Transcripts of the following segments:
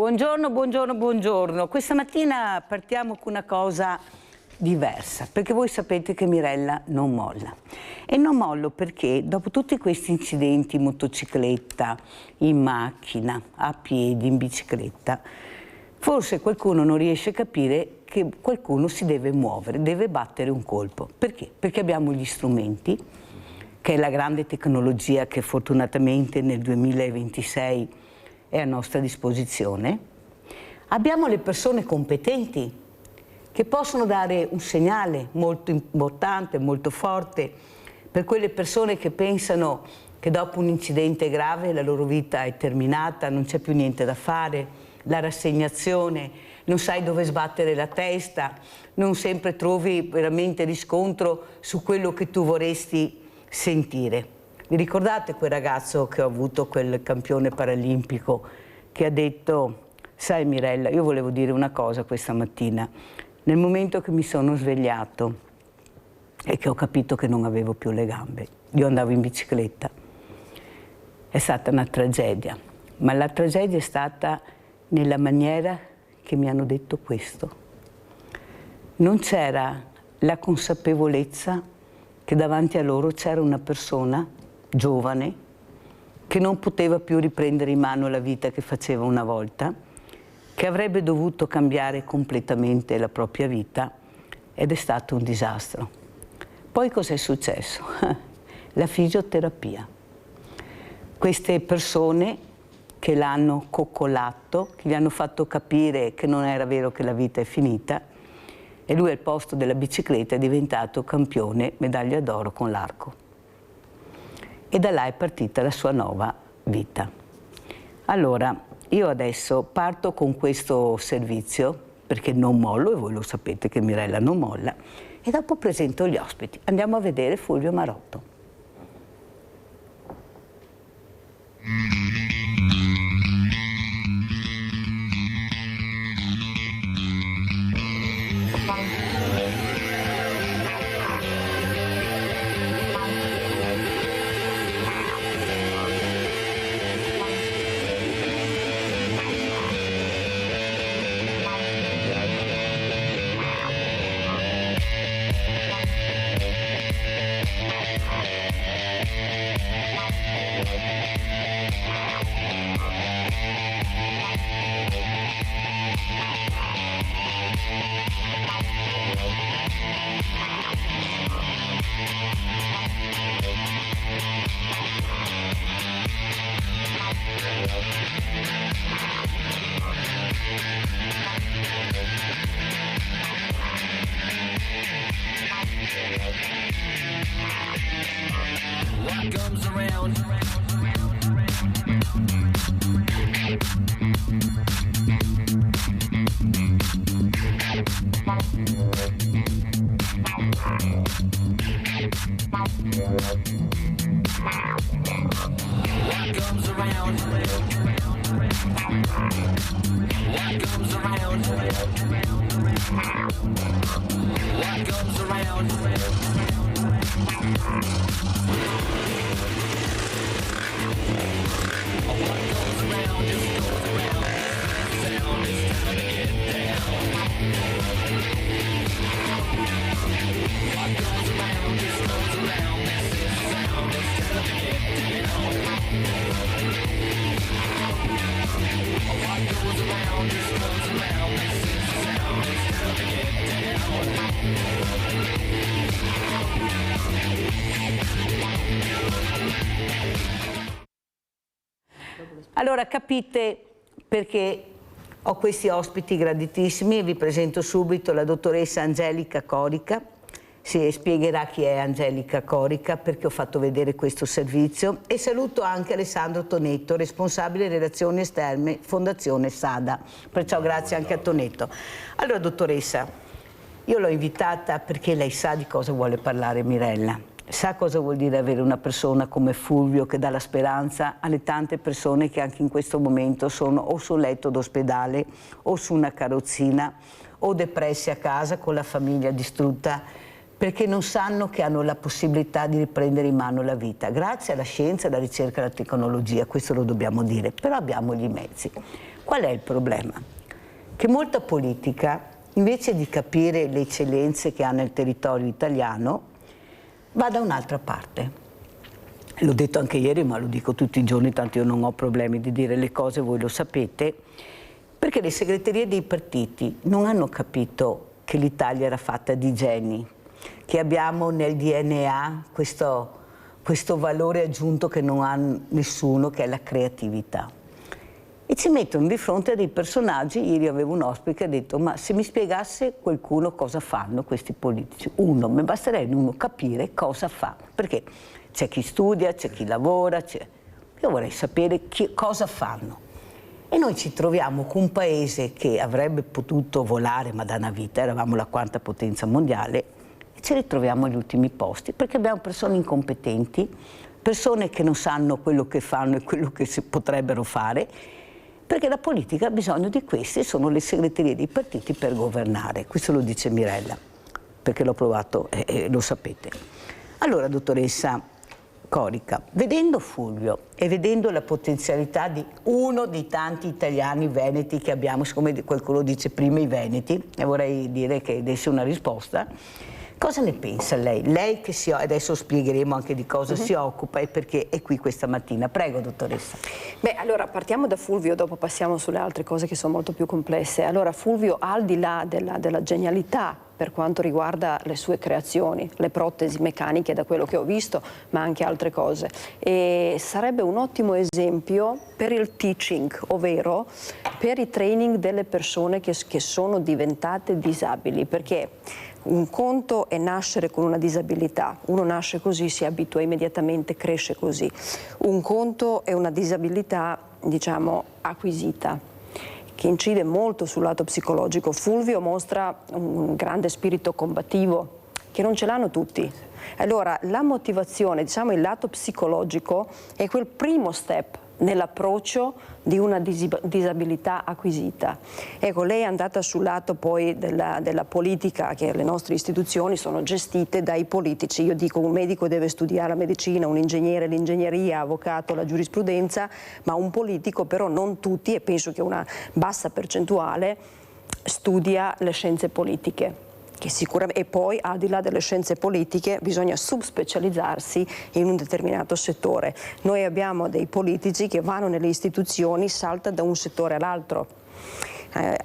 Buongiorno, buongiorno, buongiorno. Questa mattina partiamo con una cosa diversa, perché voi sapete che Mirella non molla. E non mollo perché dopo tutti questi incidenti in motocicletta, in macchina, a piedi, in bicicletta, forse qualcuno non riesce a capire che qualcuno si deve muovere, deve battere un colpo. Perché? Perché abbiamo gli strumenti, che è la grande tecnologia che fortunatamente nel 2026 è a nostra disposizione. Abbiamo le persone competenti che possono dare un segnale molto importante, molto forte per quelle persone che pensano che dopo un incidente grave la loro vita è terminata, non c'è più niente da fare, la rassegnazione, non sai dove sbattere la testa, non sempre trovi veramente riscontro su quello che tu vorresti sentire. Vi ricordate quel ragazzo che ho avuto, quel campione paralimpico, che ha detto: sai Mirella, io volevo dire una cosa questa mattina. Nel momento che mi sono svegliato e che ho capito che non avevo più le gambe, io andavo in bicicletta, è stata una tragedia, ma la tragedia è stata nella maniera che mi hanno detto questo. Non c'era la consapevolezza che davanti a loro c'era una persona giovane, che non poteva più riprendere in mano la vita che faceva una volta, che avrebbe dovuto cambiare completamente la propria vita, ed è stato un disastro. Poi cos'è successo? La fisioterapia. Queste persone che l'hanno coccolato, che gli hanno fatto capire che non era vero che la vita è finita, e lui al posto della bicicletta è diventato campione, medaglia d'oro con l'arco. E da là è partita la sua nuova vita. Allora, io adesso parto con questo servizio, perché non mollo, e voi lo sapete che Mirella non molla, e dopo presento gli ospiti. Andiamo a vedere Fulvio Marotto. What comes around? What comes around? What comes around? What comes around? Allora capite perché ho questi ospiti graditissimi. Vi presento subito la dottoressa Angelica Corica. Si spiegherà chi è Angelica Corica, perché ho fatto vedere questo servizio, e saluto anche Alessandro Tonetto, responsabile relazioni esterne Fondazione Sada, perciò grazie anche a Tonetto. Allora dottoressa, io l'ho invitata perché lei sa di cosa vuole parlare Mirella, sa cosa vuol dire avere una persona come Fulvio che dà la speranza alle tante persone che anche in questo momento sono o sul letto d'ospedale o su una carrozzina o depressi a casa con la famiglia distrutta perché non sanno che hanno la possibilità di riprendere in mano la vita, grazie alla scienza, alla ricerca e alla tecnologia, questo lo dobbiamo dire, però abbiamo gli mezzi. Qual è il problema? Che molta politica, invece di capire le eccellenze che ha nel territorio italiano, va da un'altra parte. L'ho detto anche ieri, ma lo dico tutti i giorni, tanto io non ho problemi di dire le cose, voi lo sapete, perché le segreterie dei partiti non hanno capito che l'Italia era fatta di geni, che abbiamo nel DNA questo valore aggiunto che non ha nessuno, che è la creatività. E ci mettono di fronte a dei personaggi. Ieri avevo un ospite che ha detto: ma se mi spiegasse qualcuno cosa fanno questi politici, mi basterebbe uno capire cosa fa, perché c'è chi studia, c'è chi lavora, io vorrei sapere cosa fanno. E noi ci troviamo con un paese che avrebbe potuto volare ma da una vita, eravamo la quarta potenza mondiale, e ci ritroviamo agli ultimi posti, perché abbiamo persone incompetenti, persone che non sanno quello che fanno e quello che si potrebbero fare, perché la politica ha bisogno di queste, sono le segreterie dei partiti per governare. Questo lo dice Mirella, perché l'ho provato e lo sapete. Allora, dottoressa Corica, vedendo Fulvio e vedendo la potenzialità di uno dei tanti italiani veneti che abbiamo, siccome qualcuno dice prima i veneti, e vorrei dire che desse una risposta, cosa ne pensa lei? Lei che adesso spiegheremo anche di cosa si occupa e perché è qui questa mattina. Prego, dottoressa. Beh, allora partiamo da Fulvio, dopo passiamo sulle altre cose che sono molto più complesse. Allora Fulvio, al di là della genialità per quanto riguarda le sue creazioni, le protesi meccaniche, da quello che ho visto, ma anche altre cose, e sarebbe un ottimo esempio per il teaching, ovvero per i training delle persone che sono diventate disabili, perché un conto è nascere con una disabilità, uno nasce così, si abitua immediatamente, cresce così. Un conto è una disabilità, diciamo, acquisita, che incide molto sul lato psicologico. Fulvio mostra un grande spirito combattivo, che non ce l'hanno tutti. Allora, la motivazione, diciamo il lato psicologico, è quel primo step nell'approccio di una disabilità acquisita. Ecco, lei è andata sul lato poi della politica, che le nostre istituzioni sono gestite dai politici. Io dico, un medico deve studiare la medicina, un ingegnere l'ingegneria, avvocato la giurisprudenza, ma un politico però non tutti, e penso che una bassa percentuale studia le scienze politiche. Che sicuramente, e poi al di là delle scienze politiche bisogna subspecializzarsi in un determinato settore. Noi abbiamo dei politici che vanno nelle istituzioni, saltano da un settore all'altro.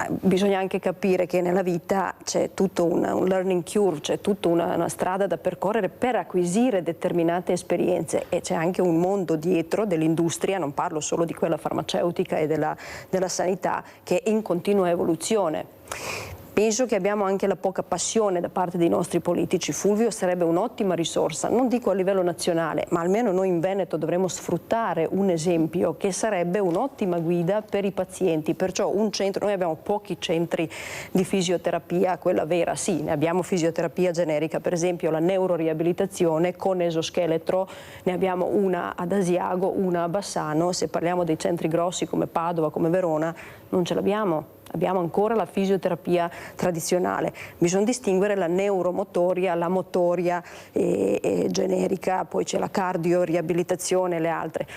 Bisogna anche capire che nella vita c'è tutto un learning curve, c'è tutta una strada da percorrere per acquisire determinate esperienze, e c'è anche un mondo dietro dell'industria, non parlo solo di quella farmaceutica e della sanità, che è in continua evoluzione. Penso che abbiamo anche la poca passione da parte dei nostri politici. Fulvio sarebbe un'ottima risorsa, non dico a livello nazionale, ma almeno noi in Veneto dovremmo sfruttare un esempio che sarebbe un'ottima guida per i pazienti. Perciò un centro, noi abbiamo pochi centri di fisioterapia, quella vera, sì, ne abbiamo fisioterapia generica, per esempio la neuroriabilitazione con esoscheletro, ne abbiamo una ad Asiago, una a Bassano. Se parliamo dei centri grossi come Padova, come Verona, non ce l'abbiamo. Abbiamo ancora la fisioterapia tradizionale. Bisogna distinguere la neuromotoria, la motoria generica, poi c'è la cardio-riabilitazione e le altre.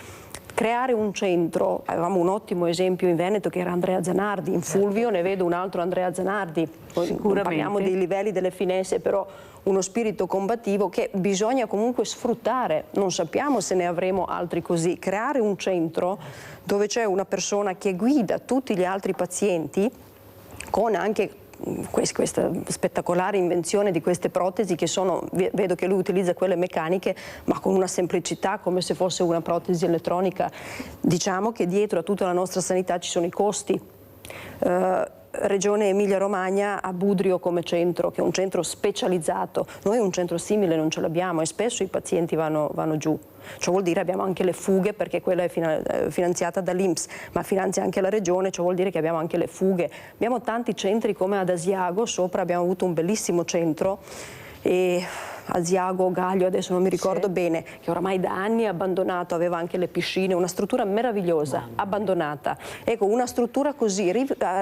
Creare un centro, avevamo un ottimo esempio in Veneto che era Andrea Zanardi, in Fulvio ne vedo un altro Andrea Zanardi, non parliamo dei livelli delle finestre, però uno spirito combattivo che bisogna comunque sfruttare, non sappiamo se ne avremo altri così. Creare un centro dove c'è una persona che guida tutti gli altri pazienti con anche questa spettacolare invenzione di queste protesi che sono, vedo che lui utilizza quelle meccaniche ma con una semplicità come se fosse una protesi elettronica. Diciamo che dietro a tutta la nostra sanità ci sono i costi. Regione Emilia-Romagna ha Budrio come centro, che è un centro specializzato. Noi un centro simile non ce l'abbiamo e spesso i pazienti vanno giù. Ciò vuol dire abbiamo anche le fughe, perché quella è finanziata dall'INPS, ma finanzia anche la regione, ciò vuol dire che abbiamo anche le fughe. Abbiamo tanti centri come ad Asiago, sopra abbiamo avuto un bellissimo centro, e Asiago, Gaglio, adesso non mi ricordo bene, che oramai da anni è abbandonato, aveva anche le piscine, una struttura meravigliosa, abbandonata. Ecco, una struttura così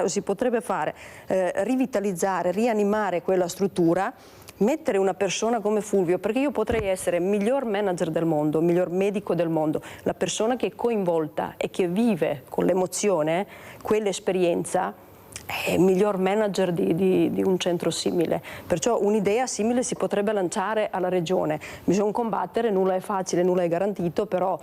si potrebbe fare, rivitalizzare, rianimare quella struttura, mettere una persona come Fulvio, perché io potrei essere il miglior manager del mondo, il miglior medico del mondo, la persona che è coinvolta e che vive con l'emozione quell'esperienza è il miglior manager di un centro simile. Perciò un'idea simile si potrebbe lanciare alla regione. Bisogna combattere, nulla è facile, nulla è garantito, però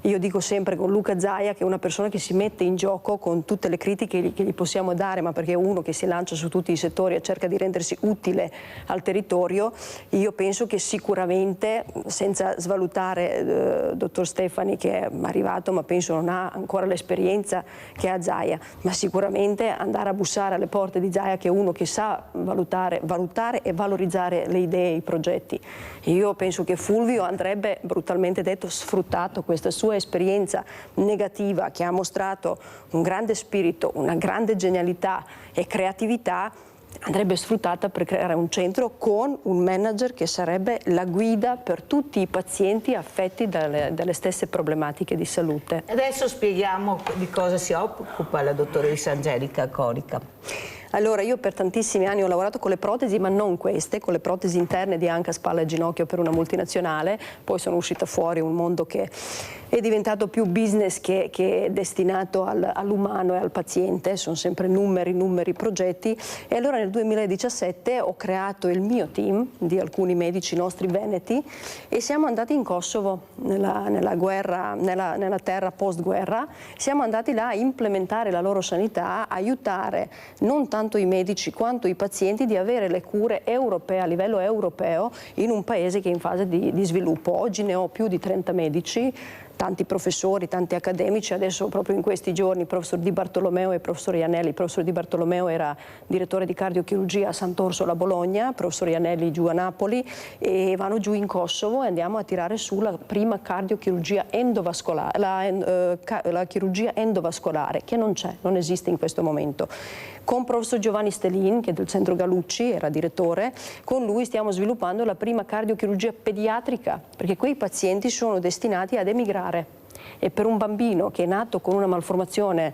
io dico sempre con Luca Zaia, che è una persona che si mette in gioco con tutte le critiche che gli possiamo dare, ma perché è uno che si lancia su tutti i settori e cerca di rendersi utile al territorio. Io penso che sicuramente, senza svalutare dottor Stefani che è arrivato ma penso non ha ancora l'esperienza che ha Zaia, ma sicuramente andare a bussare alle porte di Zaia, che è uno che sa valutare e valorizzare le idee e i progetti. Io penso che Fulvio andrebbe, brutalmente detto, sfruttato questa sua esperienza negativa, che ha mostrato un grande spirito, una grande genialità e creatività, andrebbe sfruttata per creare un centro con un manager che sarebbe la guida per tutti i pazienti affetti dalle stesse problematiche di salute. Adesso spieghiamo di cosa si occupa la dottoressa Angelica Corica. Allora, io per tantissimi anni ho lavorato con le protesi, ma non queste, con le protesi interne di anca, spalla e ginocchio per una multinazionale. Poi sono uscita fuori un mondo che è diventato più business che destinato all'umano e al paziente. Sono sempre numeri, progetti. E allora nel 2017 ho creato il mio team di alcuni medici nostri veneti e siamo andati in Kosovo, nella guerra, nella terra post-guerra. Siamo andati là a implementare la loro sanità, aiutare non tanto i medici quanto i pazienti di avere le cure europee a livello europeo in un paese che è in fase di sviluppo. Oggi ne ho più di 30 medici, tanti professori, tanti accademici. Adesso proprio in questi giorni il professor Di Bartolomeo e il professor Iannelli. Il professor Di Bartolomeo era direttore di cardiochirurgia a Sant'Orsola a Bologna, il professor Iannelli giù a Napoli, e vanno giù in Kosovo e andiamo a tirare su la prima cardiochirurgia endovascolare, la chirurgia endovascolare, che non c'è, non esiste in questo momento. Con professor Giovanni Stelin, che è del centro Galucci, era direttore, con lui stiamo sviluppando la prima cardiochirurgia pediatrica, perché quei pazienti sono destinati ad emigrare. E per un bambino che è nato con una malformazione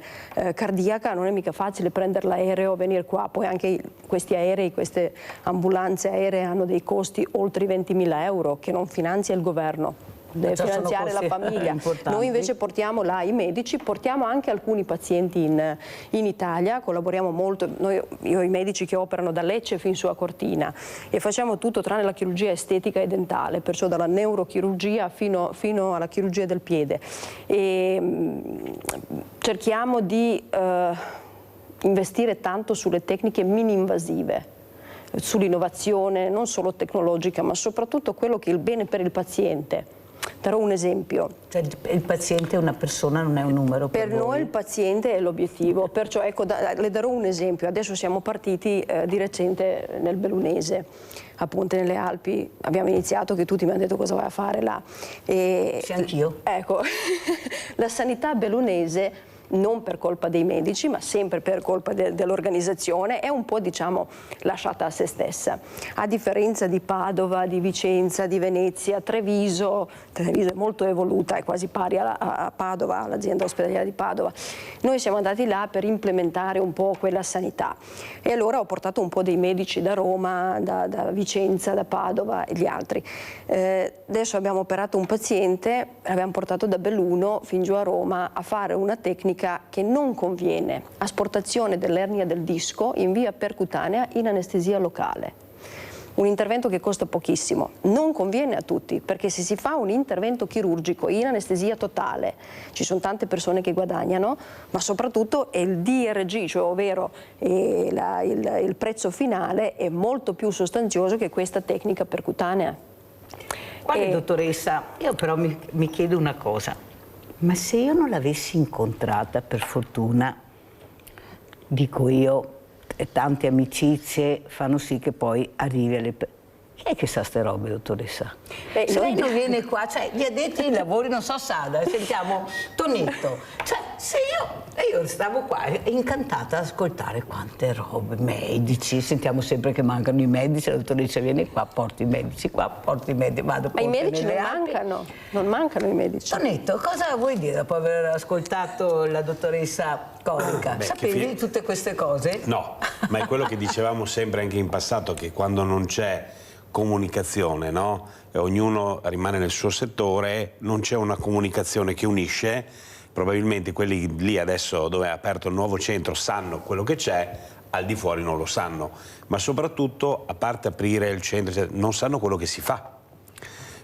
cardiaca non è mica facile prendere l'aereo e venire qua. Poi anche questi aerei, queste ambulanze aeree hanno dei costi oltre i 20.000 euro che non finanzia il governo. Deve finanziare la famiglia. Noi invece portiamo là i medici, portiamo anche alcuni pazienti in Italia, collaboriamo molto, io ho i medici che operano da Lecce fin su a Cortina e facciamo tutto tranne la chirurgia estetica e dentale, perciò dalla neurochirurgia fino alla chirurgia del piede. E cerchiamo di investire tanto sulle tecniche mini-invasive, sull'innovazione non solo tecnologica ma soprattutto quello che è il bene per il paziente. Darò un esempio. Cioè, il paziente è una persona, non è un numero per voi. Noi il paziente è l'obiettivo, perciò ecco, le darò un esempio. Adesso siamo partiti di recente nel Bellunese, a Ponte nelle Alpi. Abbiamo iniziato che tutti mi hanno detto cosa vai a fare là. E, sì, anch'io. Ecco, la sanità bellunese, non per colpa dei medici, ma sempre per colpa dell'organizzazione, è un po', diciamo, lasciata a se stessa. A differenza di Padova, di Vicenza, di Venezia, Treviso è molto evoluta, è quasi pari a Padova, all'azienda ospedaliera di Padova. Noi siamo andati là per implementare un po' quella sanità e allora ho portato un po' dei medici da Roma, da Vicenza, da Padova e gli altri. Adesso abbiamo operato un paziente, l'abbiamo portato da Belluno fin giù a Roma a fare una tecnica che non conviene, asportazione dell'ernia del disco in via percutanea in anestesia locale. Un intervento che costa pochissimo, non conviene a tutti, perché se si fa un intervento chirurgico in anestesia totale ci sono tante persone che guadagnano, ma soprattutto è il DRG, cioè ovvero il prezzo finale è molto più sostanzioso che questa tecnica percutanea. Dottoressa, io però mi chiedo una cosa. Ma se io non l'avessi incontrata, per fortuna, dico io, tante amicizie fanno sì che poi arrivi alle... Chi è che sa ste robe, dottoressa? Se lei non viene qua, cioè gli addetti ai lavori, non so Sada, sentiamo Tonetto. Cioè, se io stavo qua incantata ad ascoltare quante robe, medici, sentiamo sempre che mancano i medici, la dottoressa viene qua, porti i medici qua, porti i medici, vado. Ma i medici non mancano i medici. Tonetto, cosa vuoi dire dopo aver ascoltato la dottoressa Corica? Sapevi di tutte queste cose? No, ma è quello che dicevamo sempre anche in passato, che quando non c'è comunicazione, no? E ognuno rimane nel suo settore, non c'è una comunicazione che unisce. Probabilmente quelli lì adesso dove è aperto il nuovo centro sanno quello che c'è, al di fuori non lo sanno, ma soprattutto, a parte aprire il centro, non sanno quello che si fa.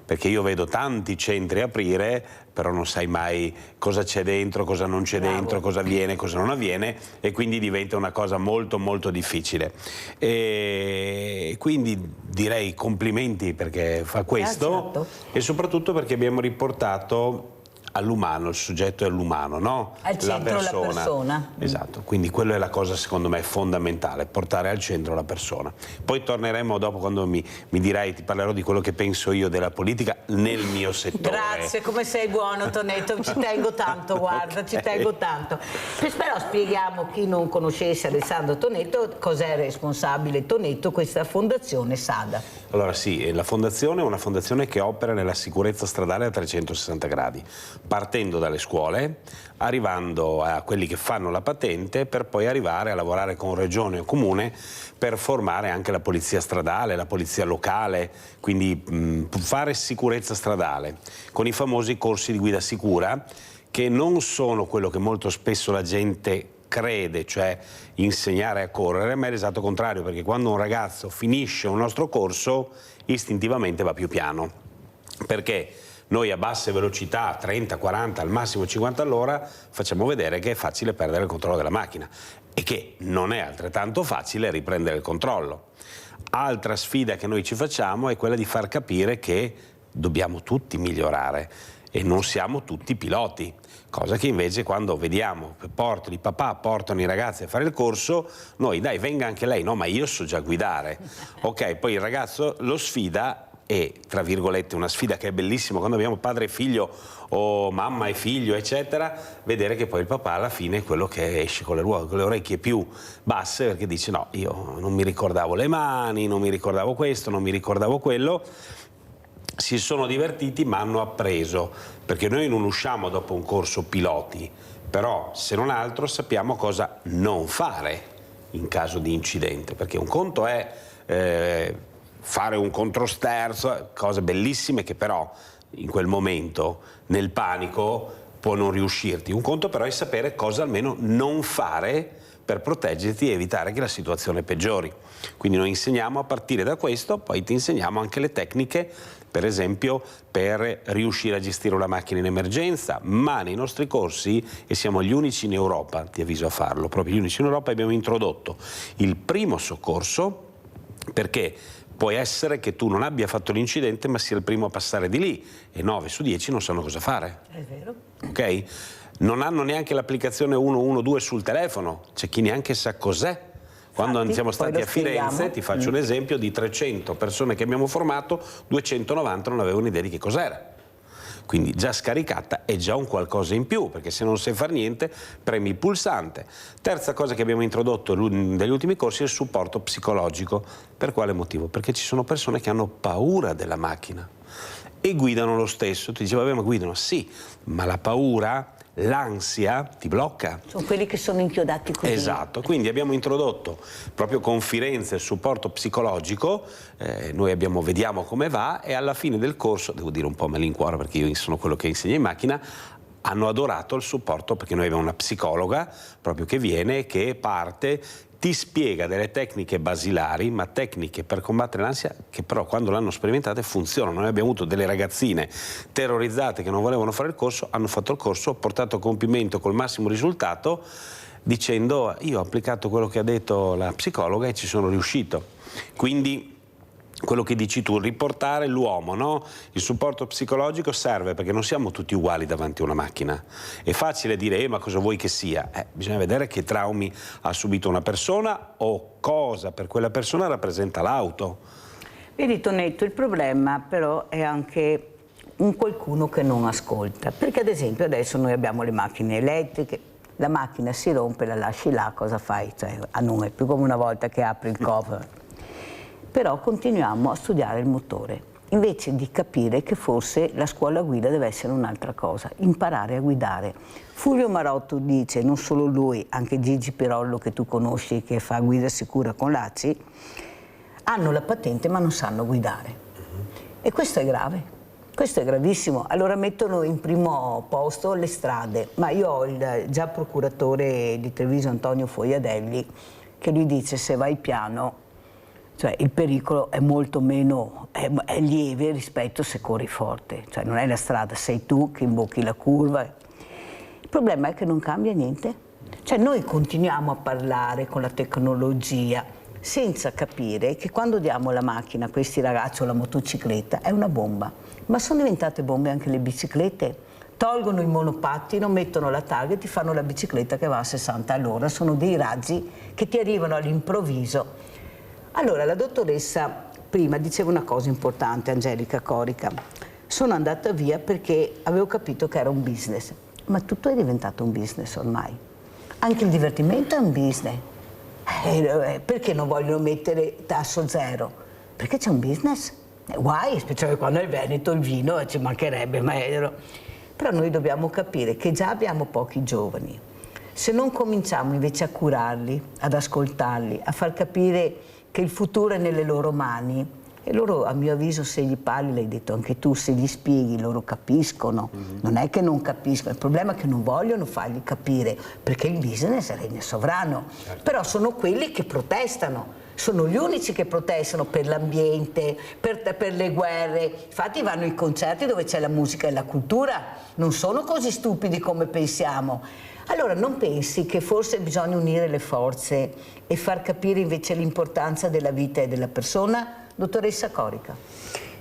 Perché io vedo tanti centri aprire, però non sai mai cosa c'è dentro, cosa non c'è dentro, cosa avviene, cosa non avviene, e quindi diventa una cosa molto molto difficile. E quindi direi complimenti perché fa questo, e soprattutto perché abbiamo riportato all'umano, il soggetto è l'umano, no? Al centro la persona. Esatto, quindi quello è la cosa secondo me fondamentale, portare al centro la persona. Poi torneremo dopo quando mi dirai, ti parlerò di quello che penso io della politica nel mio settore. Grazie, come sei buono Tonetto, ci tengo tanto, guarda, Okay. ci tengo tanto. Però spieghiamo chi non conoscesse Alessandro Tonetto, cos'è responsabile Tonetto, questa fondazione SADA. Allora sì, la fondazione è una fondazione che opera nella sicurezza stradale a 360 gradi, partendo dalle scuole, arrivando a quelli che fanno la patente, per poi arrivare a lavorare con regione o comune per formare anche la polizia stradale, la polizia locale, quindi fare sicurezza stradale, con i famosi corsi di guida sicura, che non sono quello che molto spesso la gente crede, cioè insegnare a correre, ma è l'esatto contrario, perché quando un ragazzo finisce un nostro corso istintivamente va più piano, perché noi a basse velocità, 30, 40, al massimo 50 all'ora, facciamo vedere che è facile perdere il controllo della macchina e che non è altrettanto facile riprendere il controllo. Altra sfida che noi ci facciamo è quella di far capire che dobbiamo tutti migliorare e non siamo tutti piloti, cosa che invece quando vediamo i papà portano i ragazzi a fare il corso, noi dai venga anche lei, no ma io so già guidare, ok, poi il ragazzo lo sfida e tra virgolette una sfida che è bellissima quando abbiamo padre e figlio o mamma e figlio eccetera, vedere che poi il papà alla fine è quello che esce con le orecchie più basse perché dice no, io non mi ricordavo le mani, non mi ricordavo questo, non mi ricordavo quello. Si sono divertiti ma hanno appreso, perché noi non usciamo dopo un corso piloti, però se non altro sappiamo cosa non fare in caso di incidente, perché un conto è fare un controsterzo, cose bellissime che però in quel momento nel panico può non riuscirti, un conto però è sapere cosa almeno non fare per proteggerti e evitare che la situazione peggiori. Quindi noi insegniamo a partire da questo, poi ti insegniamo anche le tecniche, per esempio per riuscire a gestire una macchina in emergenza, ma nei nostri corsi, e siamo gli unici in Europa, ti avviso a farlo, proprio gli unici in Europa, abbiamo introdotto il primo soccorso, perché può essere che tu non abbia fatto l'incidente ma sia il primo a passare di lì e 9 su 10 non sanno cosa fare. È vero. Ok? Non hanno neanche l'applicazione 112 sul telefono, c'è chi neanche sa cos'è. Quando Infatti, siamo stati a Firenze, spieghiamo. ti faccio un esempio, di 300 persone che abbiamo formato, 290 non avevano idea di che cos'era. Quindi già scaricata è già un qualcosa in più, perché se non sai fare niente premi il pulsante. Terza cosa che abbiamo introdotto negli ultimi corsi è il supporto psicologico. Per quale motivo? Perché ci sono persone che hanno paura della macchina e guidano lo stesso. Tu dici vabbè ma guidano, sì, ma la paura, l'ansia ti blocca. Sono quelli che sono inchiodati così. Esatto, quindi abbiamo introdotto proprio con Firenze il supporto psicologico, noi vediamo come va e alla fine del corso, devo dire un po' malincuore perché io sono quello che insegna in macchina, hanno adorato il supporto perché noi abbiamo una psicologa proprio che viene, che parte, ti spiega delle tecniche basilari, ma tecniche per combattere l'ansia che però quando l'hanno sperimentate funzionano. Noi abbiamo avuto delle ragazzine terrorizzate che non volevano fare il corso, hanno fatto il corso, portato a compimento col massimo risultato dicendo io ho applicato quello che ha detto la psicologa e ci sono riuscito. Quindi quello che dici tu, riportare l'uomo, no? Il supporto psicologico serve perché non siamo tutti uguali davanti a una macchina. È facile dire ma cosa vuoi che sia? Bisogna vedere che traumi ha subito una persona o cosa per quella persona rappresenta l'auto. Vedi Tonetto, il problema però è anche un qualcuno che non ascolta, perché ad esempio adesso noi abbiamo le macchine elettriche, la macchina si rompe, la lasci là, cosa fai? Cioè, non è più come una volta che apri il cofano. Però continuiamo a studiare il motore, invece di capire che forse la scuola guida deve essere un'altra cosa, imparare a guidare. Fulvio Marotto dice, non solo lui, anche Gigi Pirollo che tu conosci che fa guida sicura con l'ACI, hanno la patente ma non sanno guidare. E questo è grave. Questo è gravissimo. Allora mettono in primo posto le strade, ma io ho il già procuratore di Treviso Antonio Foiadelli che lui dice se vai piano, cioè il pericolo è molto meno, è lieve rispetto se corri forte, cioè non è la strada, sei tu che imbocchi la curva. Il problema è che non cambia niente, cioè noi continuiamo a parlare con la tecnologia senza capire che quando diamo la macchina a questi ragazzi o la motocicletta è una bomba. Ma sono diventate bombe anche le biciclette. Tolgono il monopattino, mettono la targa e ti fanno la bicicletta che va a 60 all'ora. Sono dei razzi che ti arrivano all'improvviso. Allora, la dottoressa prima diceva una cosa importante, Angelica Corica. Sono andata via perché avevo capito che era un business. Ma tutto è diventato un business ormai. Anche il divertimento è un business. Perché non vogliono mettere tasso zero? Perché c'è un business. Guai, specialmente quando è il Veneto, il vino, ci mancherebbe, però noi dobbiamo capire che già abbiamo pochi giovani. Se non cominciamo invece a curarli, ad ascoltarli, a far capire che il futuro è nelle loro mani, e loro, a mio avviso, se gli parli, l'hai detto anche tu, se gli spieghi, loro capiscono. Non è che non capiscono, il problema è che non vogliono fargli capire, perché il business regna sovrano. Però sono quelli che protestano. Sono gli unici che protestano per l'ambiente, per le guerre. Infatti vanno ai concerti dove c'è la musica e la cultura. Non sono così stupidi come pensiamo. Allora non pensi che forse bisogna unire le forze e far capire invece l'importanza della vita e della persona? Dottoressa Corica.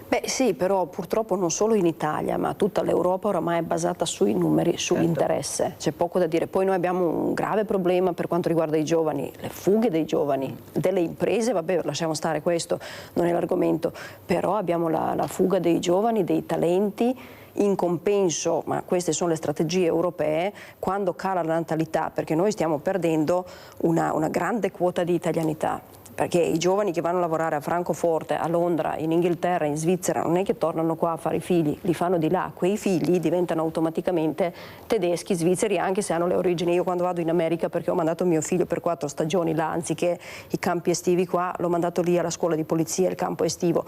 Beh sì, però purtroppo non solo in Italia, ma tutta l'Europa oramai è basata sui numeri, sull'interesse. C'è poco da dire. Poi noi abbiamo un grave problema per quanto riguarda i giovani, le fughe dei giovani, delle imprese, vabbè, lasciamo stare, questo non è l'argomento, però abbiamo la fuga dei giovani, dei talenti. In compenso, ma queste sono le strategie europee, quando cala la natalità, perché noi stiamo perdendo una grande quota di italianità. Perché i giovani che vanno a lavorare a Francoforte, a Londra, in Inghilterra, in Svizzera, non è che tornano qua a fare i figli, li fanno di là. Quei figli diventano automaticamente tedeschi, svizzeri, anche se hanno le origini. Io quando vado in America, perché ho mandato mio figlio per 4 stagioni là, anziché i campi estivi qua, l'ho mandato lì alla scuola di polizia, il campo estivo.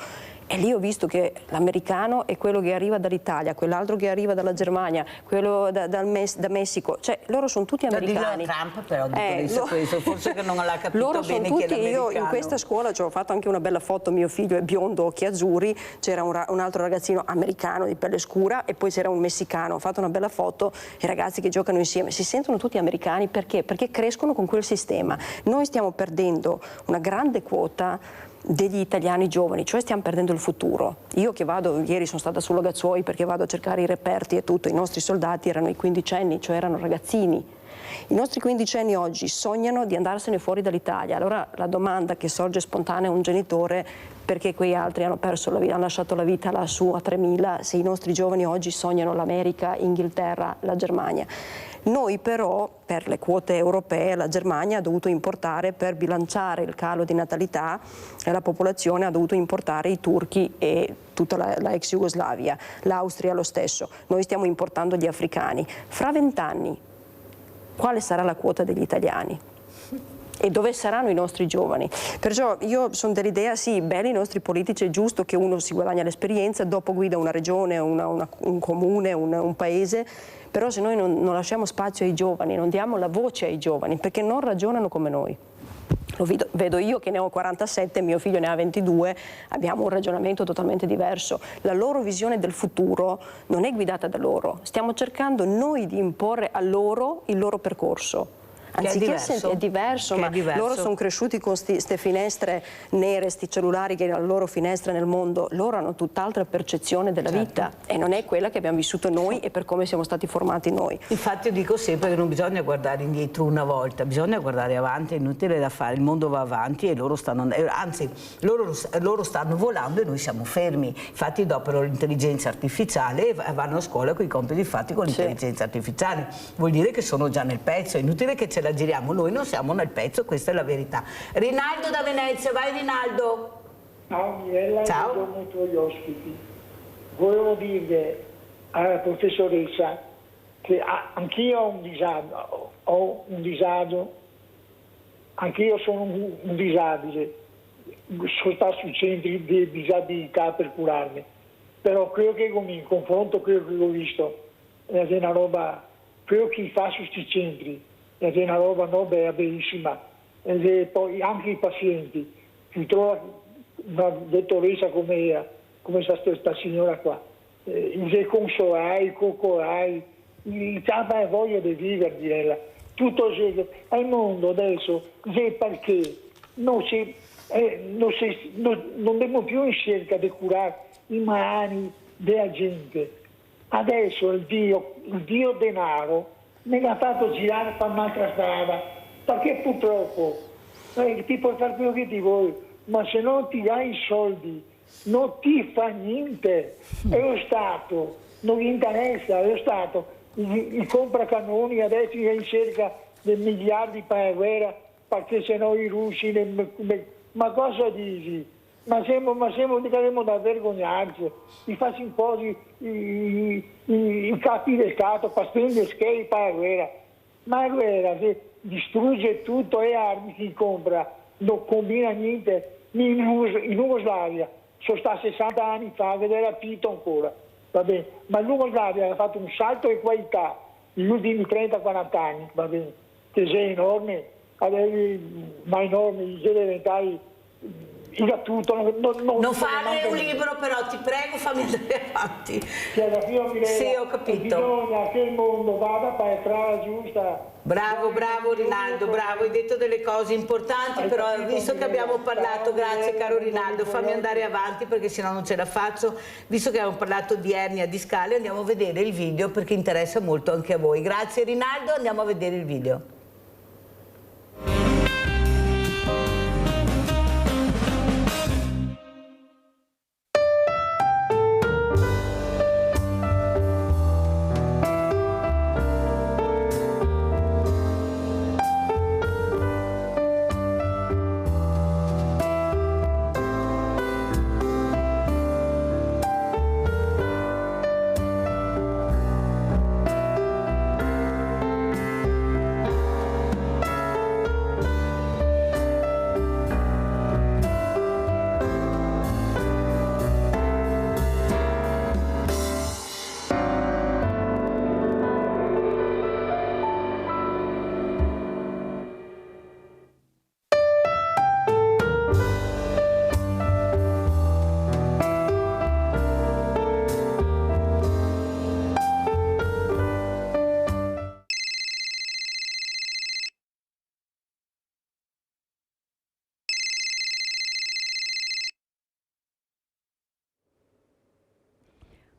E lì ho visto che l'americano è quello che arriva dall'Italia, quell'altro che arriva dalla Germania, quello da Messico, cioè loro sono tutti americani. Dillo a Trump però, questo, forse che non l'ha capito loro bene sono chi è tutti, l'americano. Io in questa scuola ci ho fatto anche una bella foto, mio figlio è biondo, occhi azzurri, c'era un altro ragazzino americano di pelle scura e poi c'era un messicano, ho fatto una bella foto, i ragazzi che giocano insieme, si sentono tutti americani perché? Perché crescono con quel sistema. Noi stiamo perdendo una grande quota degli italiani giovani, cioè stiamo perdendo il futuro. Io che vado, ieri sono stata sulla Gazzuoi perché vado a cercare i reperti e tutto, i nostri soldati erano i quindicenni, cioè erano ragazzini. I nostri quindicenni oggi sognano di andarsene fuori dall'Italia. Allora la domanda che sorge spontanea a un genitore: perché quei altri hanno perso la vita, hanno lasciato la vita lassù a 3000, se i nostri giovani oggi sognano l'America, Inghilterra, la Germania? Noi però, per le quote europee, la Germania ha dovuto importare, per bilanciare il calo di natalità, la popolazione ha dovuto importare i turchi e tutta la ex Jugoslavia, l'Austria lo stesso. Noi stiamo importando gli africani. Fra 20 anni, quale sarà la quota degli italiani? E dove saranno i nostri giovani? Perciò io sono dell'idea, sì, belli i nostri politici, è giusto che uno si guadagna l'esperienza, dopo guida una regione, un comune, un paese, però se noi non lasciamo spazio ai giovani, non diamo la voce ai giovani, perché non ragionano come noi. Lo vedo io che ne ho 47, mio figlio ne ha 22, abbiamo un ragionamento totalmente diverso. La loro visione del futuro non è guidata da loro, stiamo cercando noi di imporre a loro il loro percorso. Anziché è diverso, ma loro sono cresciuti con queste finestre nere, questi cellulari che erano la loro finestra nel mondo, loro hanno tutt'altra percezione della vita e non è quella che abbiamo vissuto noi e per come siamo stati formati noi. Infatti io dico sempre che non bisogna guardare indietro una volta, bisogna guardare avanti, è inutile da fare, il mondo va avanti e loro stanno, anzi loro stanno volando e noi siamo fermi. Infatti dopo l'intelligenza artificiale vanno a scuola con i compiti fatti con l'intelligenza artificiale, vuol dire che sono già nel pezzo, è inutile che ce la giriamo, noi non siamo nel pezzo, questa è la verità. Rinaldo da Venezia, vai Rinaldo. Ciao Mirella, ciao. Buongiorno ai tuoi ospiti. Volevo dire alla professoressa che anch'io ho un disagio, anch'io sono un disabile, sono stato sui centri di disabilità per curarmi, però credo che in confronto quello che ho visto è una roba, quello che fa su questi centri è una roba bellissima, e poi anche i pazienti, si trova una dottoressa come questa signora qua, il consolai, il coccolai, c'ha voglia di vivere, direi. Tutto il mondo adesso, perché non andiamo più in cerca di curare i mani della gente. Adesso il Dio denaro me l'ha fatto girare per un'altra strada, perché purtroppo ti puoi fare quello che ti vuoi, ma se non ti dai i soldi non ti fa niente. È lo Stato, non gli interessa, è lo Stato. Il compra cannoni, adesso è in cerca di miliardi per la guerra, perché sennò i russi... Ma cosa dici? Ma saremo da vergognarci. I faccio un po' i capi del Stato per spendere scherzi per la guerra. Ma la guerra se distrugge tutto e armi si compra, non combina niente. In Jugoslavia sono stato 60 anni fa ed era finito ancora. Va bene, ma l'Jugoslavia ha fatto un salto di qualità negli ultimi 30-40 anni, va bene, che sei enorme, ma enorme, deve diventare da tutto. Non fare un libro, però ti prego, fammi andare avanti. Sì, ho capito. Bisogna che il mondo vada per la strada giusta. Bravo Rinaldo, bravo, hai detto delle cose importanti, però visto che abbiamo parlato, grazie caro Rinaldo, fammi andare avanti perché sennò non ce la faccio, visto che abbiamo parlato di ernia discale andiamo a vedere il video perché interessa molto anche a voi. Grazie Rinaldo, andiamo a vedere il video.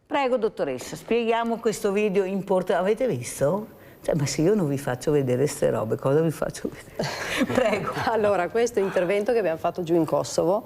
Prego dottoressa, spieghiamo questo video importante. Avete visto? Ma se io non vi faccio vedere queste robe, cosa vi faccio vedere? Prego. Allora, questo intervento che abbiamo fatto giù in Kosovo,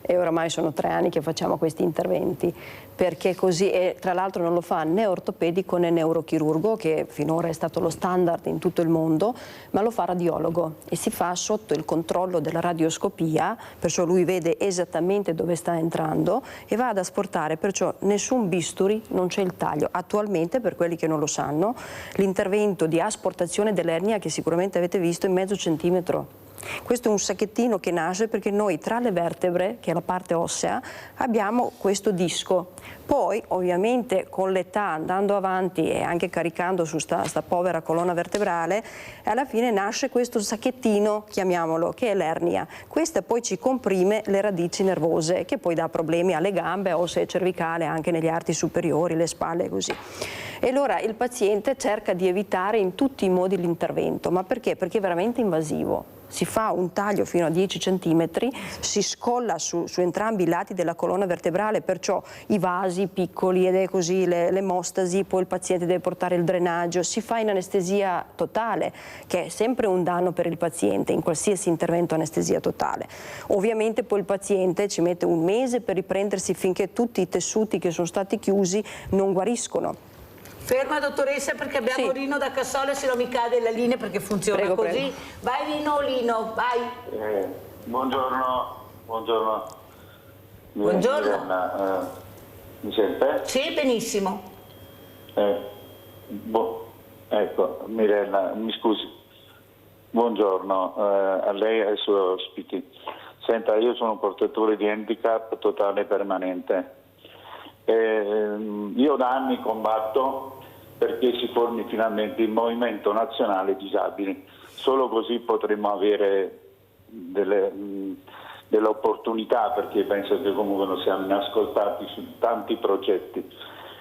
e oramai sono 3 anni che facciamo questi interventi, perché così, e tra l'altro non lo fa né ortopedico né neurochirurgo, che finora è stato lo standard in tutto il mondo, ma lo fa radiologo e si fa sotto il controllo della radioscopia, perciò lui vede esattamente dove sta entrando e va ad asportare, perciò nessun bisturi, non c'è il taglio. Attualmente, per quelli che non lo sanno, l'intervento di asportazione dell'ernia, che sicuramente avete visto, è mezzo centimetro. Questo è un sacchettino che nasce perché noi tra le vertebre, che è la parte ossea, abbiamo questo disco. Poi ovviamente con l'età, andando avanti e anche caricando su sta povera colonna vertebrale, alla fine nasce questo sacchettino, chiamiamolo, che è l'ernia. Questa poi ci comprime le radici nervose, che poi dà problemi alle gambe, osse cervicale, anche negli arti superiori, le spalle e così. E allora il paziente cerca di evitare in tutti i modi l'intervento. Ma perché? Perché è veramente invasivo. Si fa un taglio fino a 10 centimetri, si scolla su entrambi i lati della colonna vertebrale, perciò i vasi piccoli ed è così, l'emostasi, poi il paziente deve portare il drenaggio, si fa in anestesia totale, che è sempre un danno per il paziente, in qualsiasi intervento anestesia totale. Ovviamente poi il paziente ci mette un mese per riprendersi finché tutti i tessuti che sono stati chiusi non guariscono. Ferma dottoressa perché abbiamo Rino da Cassola, se no mi cade la linea perché funziona prego, così. Prego. Vai Lino, vai. Buongiorno. Buongiorno. Mirella, mi sente? Sì, benissimo. Ecco, Mirella, mi scusi. Buongiorno a lei e ai suoi ospiti. Senta, io sono un portatore di handicap totale e permanente. Io da anni combatto perché si formi finalmente il Movimento Nazionale Disabili. Solo così potremo avere delle opportunità, perché penso che comunque non siamo inascoltati su tanti progetti.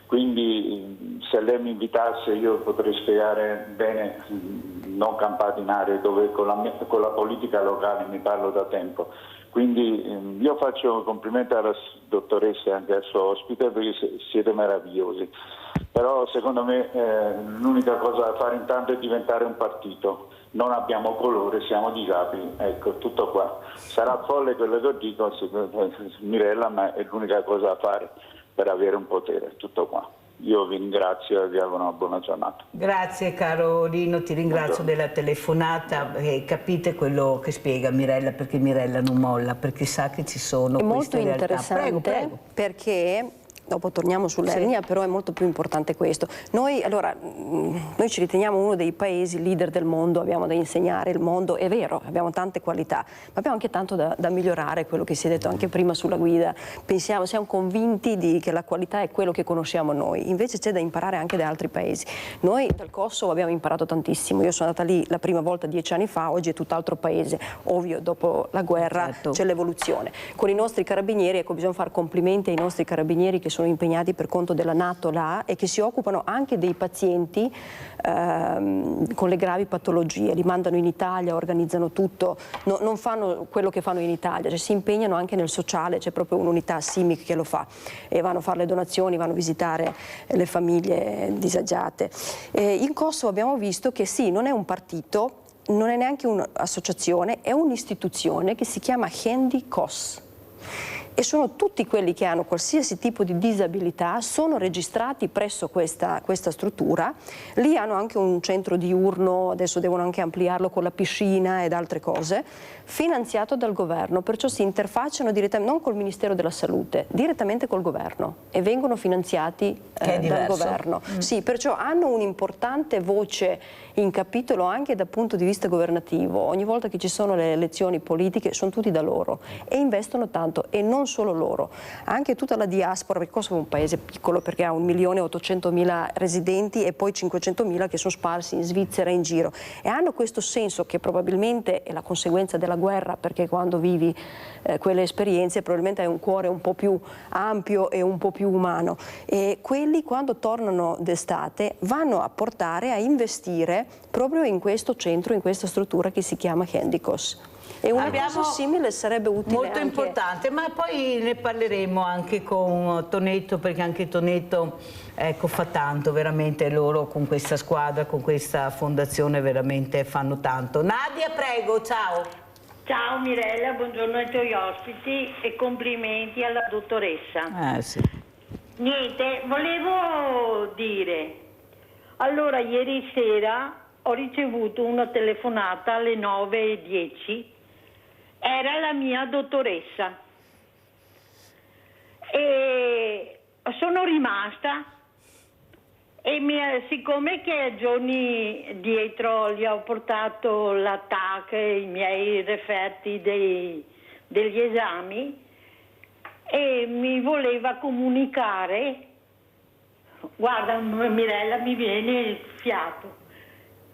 Quindi se lei mi invitasse io potrei spiegare bene, non campate in aria, dove con la politica locale mi parlo da tempo. Quindi io faccio complimenti alla dottoressa e anche al suo ospite, perché siete meravigliosi. Però secondo me l'unica cosa da fare intanto è diventare un partito. Non abbiamo colore, siamo disabili. Ecco, tutto qua. Sarà folle quello che dico, Mirella, ma è l'unica cosa da fare per avere un potere. Tutto qua. Io vi ringrazio e vi auguro una buona giornata. Grazie caro Rino, ti ringrazio della telefonata e capite quello che spiega Mirella, perché Mirella non molla, perché sa che ci sono è queste molto realtà. interessante. Prego. Perché dopo torniamo sull'ernia, però è molto più importante questo. Noi ci riteniamo uno dei paesi leader del mondo, abbiamo da insegnare il mondo, è vero, abbiamo tante qualità, ma abbiamo anche tanto da migliorare, quello che si è detto anche prima sulla guida. Siamo convinti che la qualità è quello che conosciamo noi, invece c'è da imparare anche da altri paesi. Noi dal Kosovo abbiamo imparato tantissimo, io sono andata lì la prima volta 10 anni fa, oggi è tutt'altro paese, ovvio dopo la guerra c'è l'evoluzione. Con i nostri carabinieri, ecco, bisogna fare complimenti ai nostri carabinieri che sono impegnati per conto della NATO là e che si occupano anche dei pazienti con le gravi patologie, li mandano in Italia, organizzano tutto, non fanno quello che fanno in Italia, cioè si impegnano anche nel sociale, c'è proprio un'unità CIMIC che lo fa e vanno a fare le donazioni, vanno a visitare le famiglie disagiate. In Kosovo abbiamo visto che sì, non è un partito, non è neanche un'associazione, è un'istituzione che si chiama Handikos. E sono tutti quelli che hanno qualsiasi tipo di disabilità, sono registrati presso questa struttura, lì hanno anche un centro diurno, adesso devono anche ampliarlo con la piscina ed altre cose, finanziato dal governo, perciò si interfacciano direttamente, non col Ministero della Salute, direttamente col governo e vengono finanziati dal governo. Sì, perciò hanno un'importante voce in capitolo anche dal punto di vista governativo. Ogni volta che ci sono le elezioni politiche sono tutti da loro e investono tanto, e non solo loro, anche tutta la diaspora, perché Kosovo è un paese piccolo perché ha 1.800.000 residenti e poi 500.000 che sono sparsi in Svizzera e in giro, e hanno questo senso che probabilmente è la conseguenza della guerra, perché quando vivi quelle esperienze probabilmente hai un cuore un po' più ampio e un po' più umano, e quelli quando tornano d'estate vanno a portare a investire proprio in questo centro, in questa struttura che si chiama Handikos. E una cosa simile sarebbe utile. Molto importante, ma poi ne parleremo anche con Tonetto, perché anche Tonetto fa tanto, veramente loro con questa squadra, con questa fondazione veramente fanno tanto. Nadia, prego, ciao. Ciao Mirella, buongiorno ai tuoi ospiti e complimenti alla dottoressa. Sì. Niente, volevo dire, allora ieri sera ho ricevuto una telefonata alle 9:10, era la mia dottoressa e sono rimasta e siccome che a giorni dietro gli ho portato l'attacco e i miei referti degli esami e mi voleva comunicare, guarda Mirella, mi viene il fiato,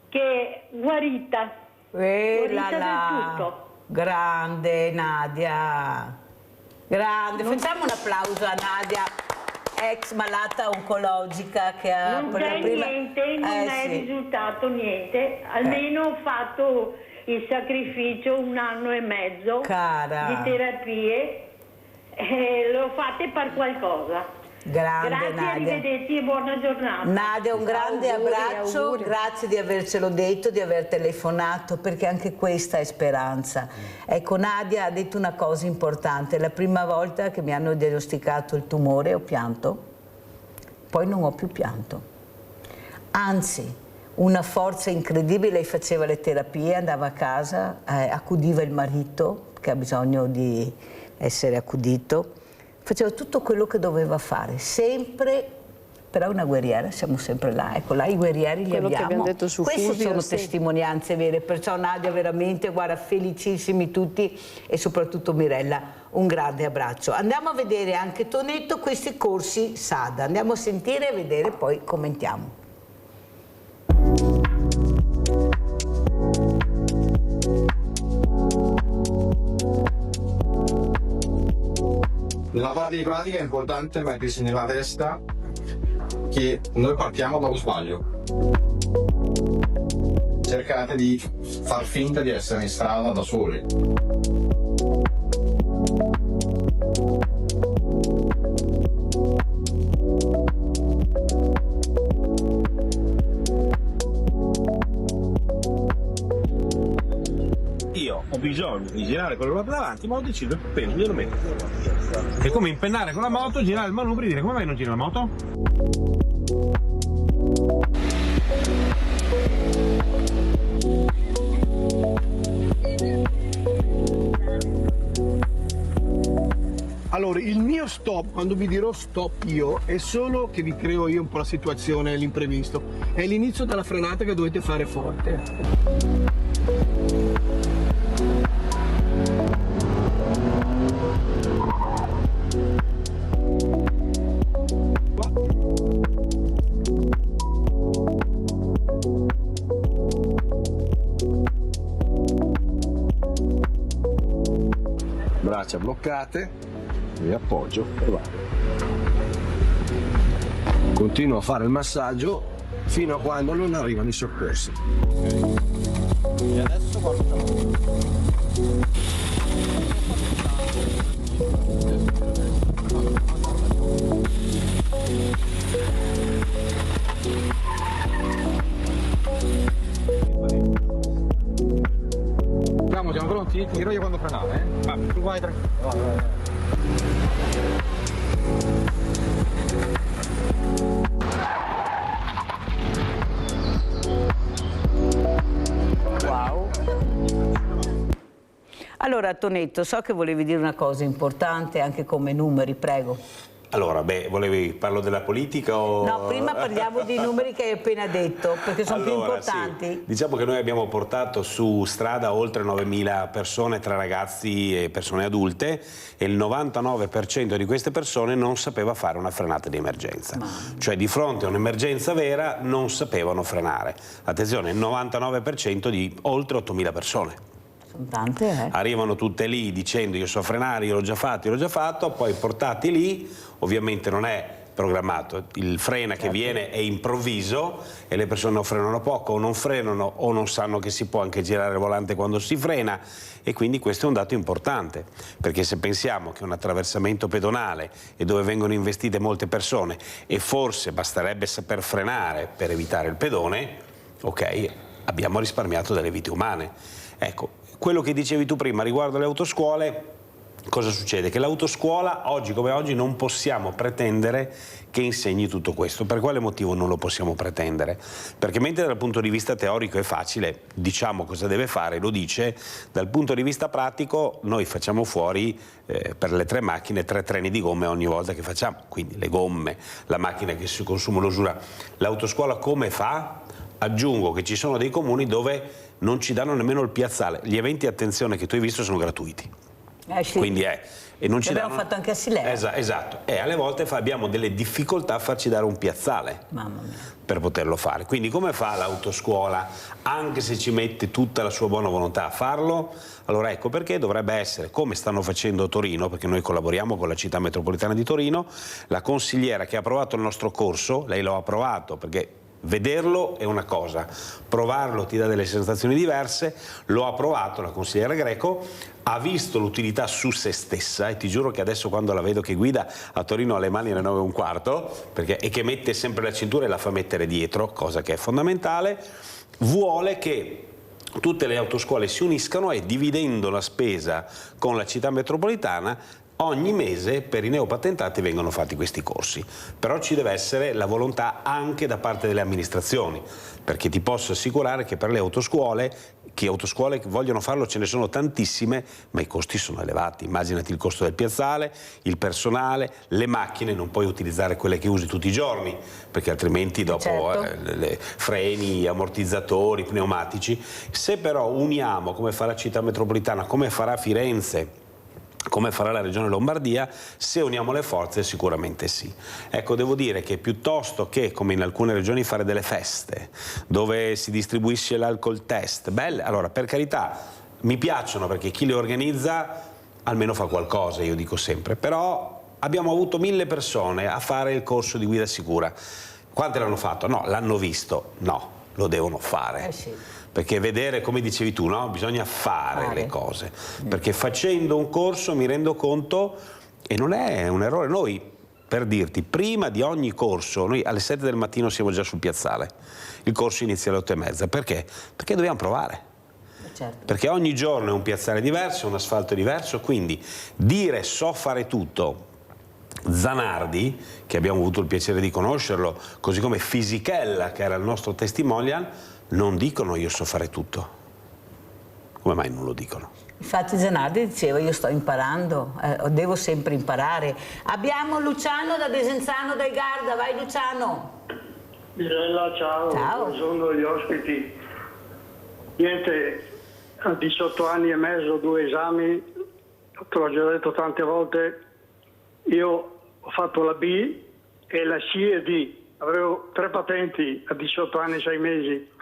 che è guarita del tutto. Grande Nadia, grande, facciamo un applauso a Nadia, ex malata oncologica che ha non c'è niente, non è risultato niente, almeno ho fatto il sacrificio 1 anno e mezzo di terapie e l'ho fatte per qualcosa. Grande grazie, Nadia. Arrivederci e buona giornata. Nadia, un grande abbraccio, auguri. Grazie di avercelo detto, di aver telefonato, perché anche questa è speranza. Ecco, Nadia ha detto una cosa importante, la prima volta che mi hanno diagnosticato il tumore ho pianto, poi non ho più pianto, anzi una forza incredibile, lei faceva le terapie, andava a casa, accudiva il marito che ha bisogno di essere accudito, faceva tutto quello che doveva fare, sempre però una guerriera siamo sempre là, ecco, là i guerrieri li Quello che abbiamo. abbiamo detto su Queste Fulvio, sono sì. testimonianze vere, perciò Nadia veramente, guarda, felicissimi tutti e soprattutto Mirella, un grande abbraccio. Andiamo a vedere anche Tonetto questi corsi SADA, andiamo a sentire e vedere, poi commentiamo. La parte di pratica è importante mettersi nella testa che noi partiamo dallo sbaglio. Cercate di far finta di essere in strada da soli. Io ho bisogno di girare con la ruota davanti, ma ho deciso che penso glielo metto. È come impennare con la moto, girare il manubrio e dire: come mai non gira la moto? Allora, il mio stop, quando vi dirò stop io, è solo che vi creo io un po' la situazione, l'imprevisto. È l'inizio della frenata che dovete fare forte. Braccia bloccate, mi appoggio e vado. Continuo a fare il massaggio fino a quando non arrivano i soccorsi. E adesso siamo pronti? Ti dirò io quando frenare, eh? Tu vai tranquillo. Vai. Wow. Allora Tonetto, so che volevi dire una cosa importante anche come numeri, prego. Allora, parlo della politica o... No, prima parliamo dei numeri che hai appena detto, perché sono più importanti. Sì. Diciamo che noi abbiamo portato su strada oltre 9.000 persone tra ragazzi e persone adulte e il 99% di queste persone non sapeva fare una frenata di emergenza. Cioè di fronte a un'emergenza vera non sapevano frenare. Attenzione, il 99% di oltre 8.000 persone. Tante, Arrivano tutte lì dicendo io so frenare, io l'ho già fatto, poi portati lì, ovviamente non è programmato, il frena che viene è improvviso e le persone o frenano poco o non frenano o non sanno che si può anche girare il volante quando si frena e quindi questo è un dato importante, perché se pensiamo che un attraversamento pedonale e dove vengono investite molte persone e forse basterebbe saper frenare per evitare il pedone, ok, abbiamo risparmiato delle vite umane. Ecco, quello che dicevi tu prima riguardo alle autoscuole, cosa succede? Che l'autoscuola, oggi come oggi, non possiamo pretendere che insegni tutto questo. Per quale motivo non lo possiamo pretendere? Perché mentre dal punto di vista teorico è facile, diciamo cosa deve fare, lo dice, dal punto di vista pratico noi facciamo fuori per le 3 macchine 3 treni di gomme ogni volta che facciamo, quindi le gomme, la macchina che si consuma l'usura. L'autoscuola come fa? Aggiungo che ci sono dei comuni dove non ci danno nemmeno il piazzale. Gli eventi, attenzione, che tu hai visto sono gratuiti. Sì. Quindi e non ci l'abbiamo fatto anche a Silea. Esatto. E alle volte abbiamo delle difficoltà a farci dare un piazzale. Mamma mia. Per poterlo fare. Quindi come fa l'autoscuola, anche se ci mette tutta la sua buona volontà a farlo? Allora ecco perché dovrebbe essere, come stanno facendo a Torino, perché noi collaboriamo con la città metropolitana di Torino, la consigliera che ha approvato il nostro corso, lei lo ha approvato perché vederlo è una cosa, provarlo ti dà delle sensazioni diverse, lo ha provato la consigliera Greco, ha visto l'utilità su se stessa e ti giuro che adesso quando la vedo che guida a Torino alle mani alle 9:15 e che mette sempre la cintura e la fa mettere dietro, cosa che è fondamentale, vuole che tutte le autoscuole si uniscano e dividendo la spesa con la città metropolitana Ogni mese per i neopatentati vengono fatti questi corsi, però ci deve essere la volontà anche da parte delle amministrazioni, perché ti posso assicurare che per le autoscuole, che autoscuole che vogliono farlo ce ne sono tantissime, ma i costi sono elevati. Immaginati il costo del piazzale, il personale, le macchine, non puoi utilizzare quelle che usi tutti i giorni, perché altrimenti dopo freni, ammortizzatori, pneumatici. Se però uniamo, come fa la città metropolitana, come farà Firenze, come farà la regione Lombardia, se uniamo le forze sicuramente sì. Ecco, devo dire che piuttosto che, come in alcune regioni, fare delle feste dove si distribuisce l'alcol test, belle, allora per carità mi piacciono perché chi le organizza almeno fa qualcosa, io dico sempre, però abbiamo avuto 1000 persone a fare il corso di guida sicura. Quante l'hanno fatto? No, l'hanno visto? No, lo devono fare. Sì. Perché vedere, come dicevi tu, no? Bisogna fare le cose, perché facendo un corso mi rendo conto, e non è un errore, noi, per dirti, prima di ogni corso, noi alle 7 del mattino siamo già sul piazzale, il corso inizia alle 8:30, perché? Perché dobbiamo provare. Certo. Perché ogni giorno è un piazzale diverso, un asfalto diverso, quindi dire so fare tutto. Zanardi, che abbiamo avuto il piacere di conoscerlo, così come Fisichella, che era il nostro testimonial, non dicono io so fare tutto. Come mai non lo dicono? Infatti Zanardi diceva io sto imparando, devo sempre imparare. Abbiamo Luciano da Desenzano del Garda, vai Luciano. Mirella, ciao. Buongiorno agli ospiti. Niente, a 18 anni e mezzo, 2 esami, te l'ho già detto tante volte, io ho fatto la B e la C e D, avevo 3 patenti a 18 anni e 6 mesi.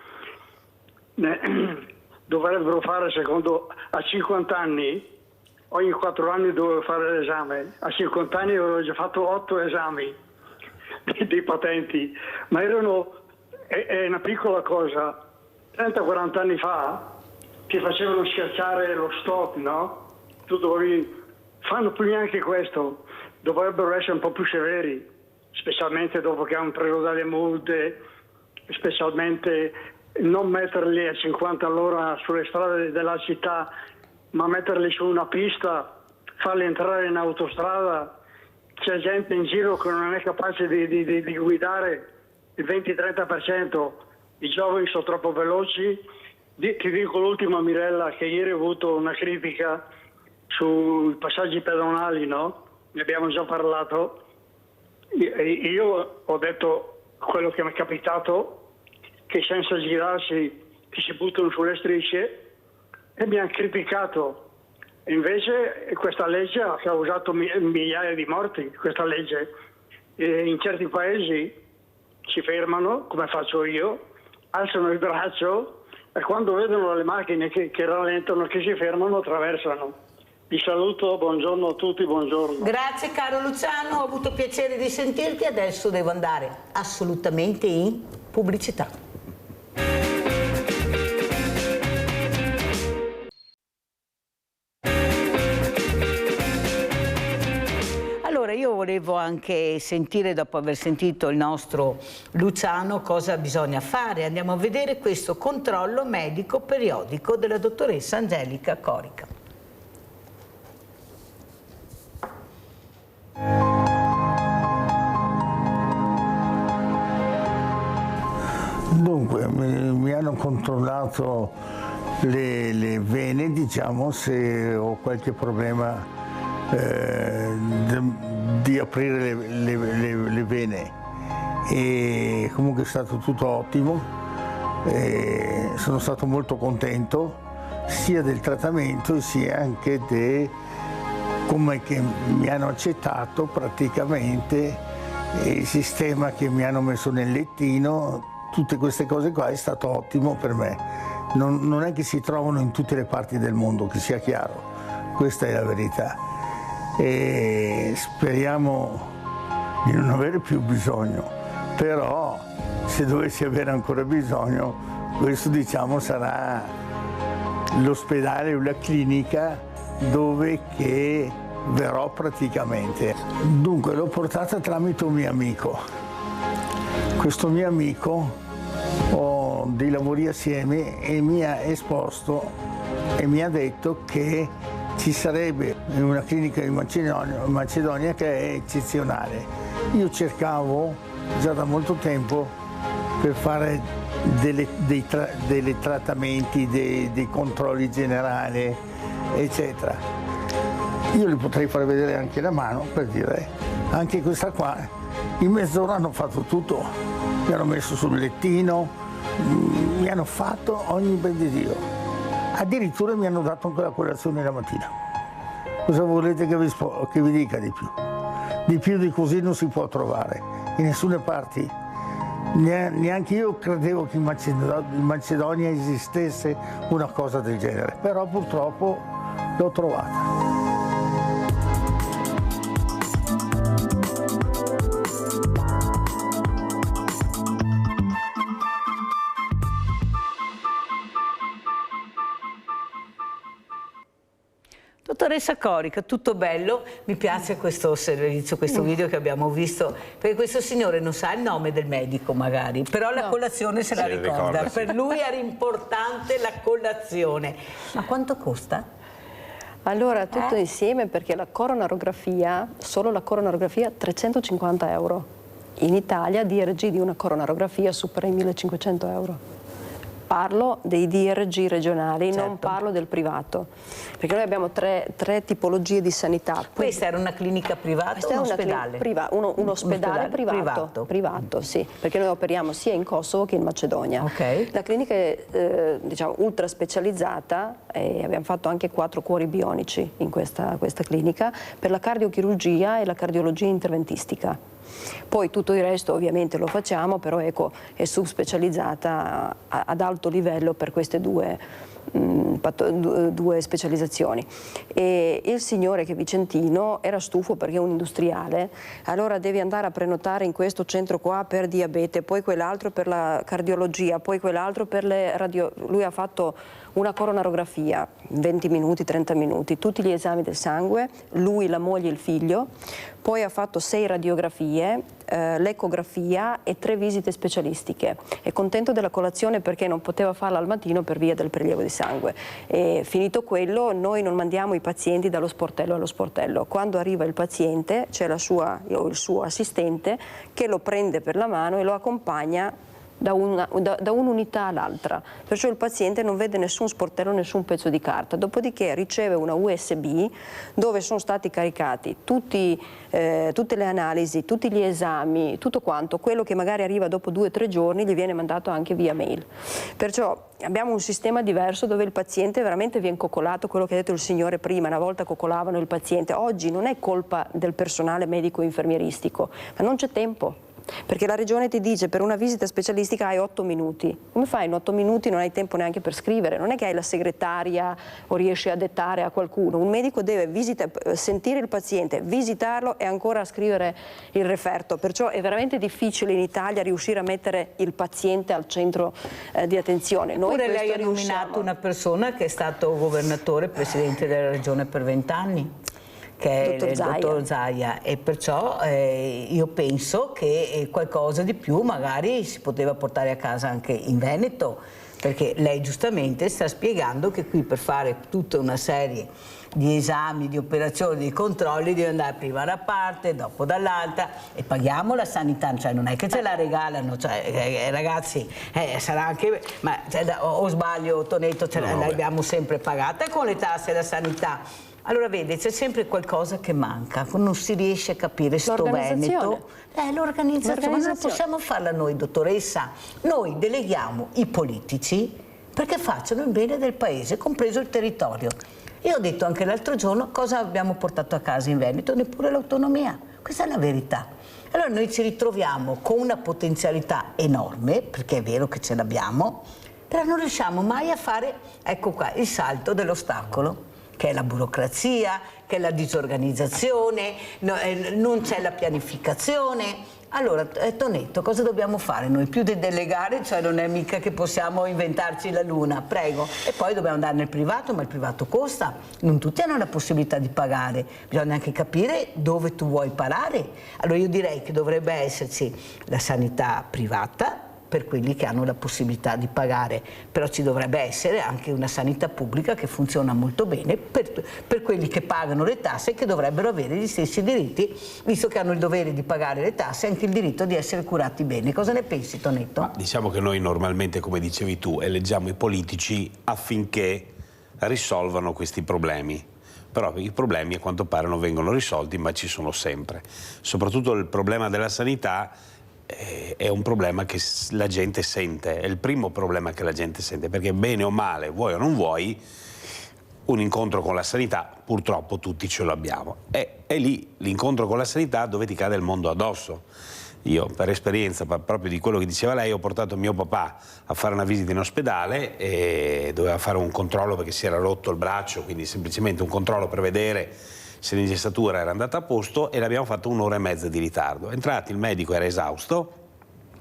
Dovrebbero fare, secondo, a 50 anni, ogni 4 anni dovevo fare l'esame, a 50 anni avevo già fatto 8 esami di patenti, ma è una piccola cosa. 30-40 anni fa ti facevano schiacciare lo stop, no? Tu dovevi, fanno più neanche questo, dovrebbero essere un po' più severi, specialmente dopo che hanno preso delle multe, specialmente non metterli a 50 all'ora sulle strade della città, ma metterli su una pista, farli entrare in autostrada. C'è gente in giro che non è capace di guidare, il 20-30%, i giovani sono troppo veloci. Ti dico l'ultima, Mirella, che ieri ho avuto una critica sui passaggi pedonali, no? Ne abbiamo già parlato. Io ho detto quello che mi è capitato, che senza girarsi ti si buttano sulle strisce, e mi hanno criticato. Invece questa legge ha causato migliaia di morti, questa legge. In certi paesi si fermano, come faccio io, alzano il braccio e quando vedono le macchine che rallentano, che si fermano, attraversano. Vi saluto, buongiorno a tutti, buongiorno. Grazie caro Luciano, ho avuto piacere di sentirti, adesso devo andare assolutamente in pubblicità. Allora io volevo anche sentire, dopo aver sentito il nostro Luciano, cosa bisogna fare. Andiamo a vedere questo controllo medico periodico della dottoressa Angelica Corica. Dunque, mi hanno controllato le vene, diciamo, se ho qualche problema di aprire le vene, e comunque è stato tutto ottimo, sono stato molto contento sia del trattamento sia anche di come che mi hanno accettato praticamente il sistema che mi hanno messo nel lettino. Tutte queste cose qua è stato ottimo per me. Non è che si trovano in tutte le parti del mondo, che sia chiaro, questa è la verità. E speriamo di non avere più bisogno, però se dovessi avere ancora bisogno, questo diciamo sarà l'ospedale o la clinica dove che verrò praticamente. Dunque l'ho portata tramite un mio amico. Questo mio amico, ho dei lavori assieme, e mi ha esposto e mi ha detto che ci sarebbe una clinica in Macedonia che è eccezionale. Io cercavo già da molto tempo per fare dei trattamenti, dei controlli generali, eccetera. Io li potrei far vedere anche la mano, per dire, anche questa qua, in mezz'ora hanno fatto tutto, mi hanno messo sul lettino, mi hanno fatto ogni ben di Dio. Addirittura mi hanno dato anche la colazione la mattina. Cosa volete che vi dica di più? Di più di così non si può trovare, in nessune parti. Neanche io credevo che in Macedonia esistesse una cosa del genere, però purtroppo l'ho trovata. Dottoressa Corica, tutto bello, mi piace questo servizio, questo video che abbiamo visto, perché questo signore non sa il nome del medico magari, però la colazione se la ricorda. Per lui era importante la colazione. Ma quanto costa? Allora, tutto insieme, perché la coronarografia, solo la coronarografia, 350 euro. In Italia DRG di una coronarografia supera i 1.500 euro. Parlo dei DRG regionali, certo. Non parlo del privato, perché noi abbiamo tre tipologie di sanità. Questa era una clinica privata o un ospedale? Un ospedale privato, sì, perché noi operiamo sia in Kosovo che in Macedonia. Okay. La clinica è diciamo, ultra specializzata e abbiamo fatto anche 4 cuori bionici in questa clinica per la cardiochirurgia e la cardiologia interventistica. Poi tutto il resto ovviamente lo facciamo, però ecco, è subspecializzata ad alto livello per queste due specializzazioni. E il signore che è vicentino era stufo perché è un industriale, allora devi andare a prenotare in questo centro qua per diabete, poi quell'altro per la cardiologia, poi quell'altro per le radio. Lui ha fatto una coronarografia, 20 minuti, 30 minuti, tutti gli esami del sangue, lui, la moglie e il figlio, poi ha fatto 6 radiografie, l'ecografia e 3 visite specialistiche. È contento della colazione perché non poteva farla al mattino per via del prelievo di sangue. E finito quello, noi non mandiamo i pazienti dallo sportello allo sportello. Quando arriva il paziente c'è il suo assistente che lo prende per la mano e lo accompagna da un'unità all'altra, perciò il paziente non vede nessun sportello, nessun pezzo di carta, dopodiché riceve una USB dove sono stati caricati tutte le analisi, tutti gli esami, tutto quanto, quello che magari arriva dopo 2 o 3 giorni gli viene mandato anche via mail. Perciò abbiamo un sistema diverso dove il paziente veramente viene coccolato, quello che ha detto il signore prima, una volta coccolavano il paziente, oggi non è colpa del personale medico infermieristico, ma non c'è tempo. Perché la regione ti dice per una visita specialistica hai 8 minuti. Come fai in 8 minuti? Non hai tempo neanche per scrivere, non è che hai la segretaria o riesci a dettare a qualcuno. Un medico deve sentire il paziente, visitarlo e ancora scrivere il referto. Perciò è veramente difficile in Italia riuscire a mettere il paziente al centro di attenzione. Eppure lei ha nominato una persona che è stato governatore, presidente della regione per 20 anni. Che è il dottor Zaia, e perciò io penso che qualcosa di più magari si poteva portare a casa anche in Veneto, perché lei giustamente sta spiegando che qui per fare tutta una serie di esami, di operazioni, di controlli devi andare prima da una parte, dopo dall'altra e paghiamo la sanità, cioè non è che ce la regalano, cioè, ragazzi sarà anche, ma o sbaglio Tonetto, l'abbiamo sempre pagata con le tasse la sanità. Allora vede, c'è sempre qualcosa che manca, non si riesce a capire sto Veneto. L'organizzazione, ma non possiamo farla noi, dottoressa. Noi deleghiamo i politici perché facciano il bene del paese, compreso il territorio. Io ho detto anche l'altro giorno cosa abbiamo portato a casa in Veneto, neppure l'autonomia. Questa è la verità. Allora noi ci ritroviamo con una potenzialità enorme, perché è vero che ce l'abbiamo, però non riusciamo mai a fare, ecco qua, il salto dell'ostacolo, che è la burocrazia, che è la disorganizzazione, non c'è la pianificazione. Allora, Tonetto, cosa dobbiamo fare noi? Più di delegare, cioè non è mica che possiamo inventarci la luna, prego. E poi dobbiamo andare nel privato, ma il privato costa, non tutti hanno la possibilità di pagare, bisogna anche capire dove tu vuoi parare. Allora io direi che dovrebbe esserci la sanità privata, per quelli che hanno la possibilità di pagare, però ci dovrebbe essere anche una sanità pubblica che funziona molto bene per quelli che pagano le tasse, che dovrebbero avere gli stessi diritti, visto che hanno il dovere di pagare le tasse e anche il diritto di essere curati bene. Cosa ne pensi, Tonetto? Ma diciamo che noi normalmente, come dicevi tu, eleggiamo i politici affinché risolvano questi problemi. Però i problemi a quanto pare non vengono risolti, ma ci sono sempre. Soprattutto il problema della sanità è un problema che la gente sente, è il primo problema che la gente sente, perché bene o male, vuoi o non vuoi, un incontro con la sanità purtroppo tutti ce l'abbiamo. È lì l'incontro con la sanità dove ti cade il mondo addosso. Io, per esperienza proprio di quello che diceva lei, ho portato mio papà a fare una visita in ospedale e doveva fare un controllo perché si era rotto il braccio, quindi semplicemente un controllo per vedere se l'ingessatura era andata a posto, e l'abbiamo fatto 1 ora e mezza di ritardo. Entrati, il medico era esausto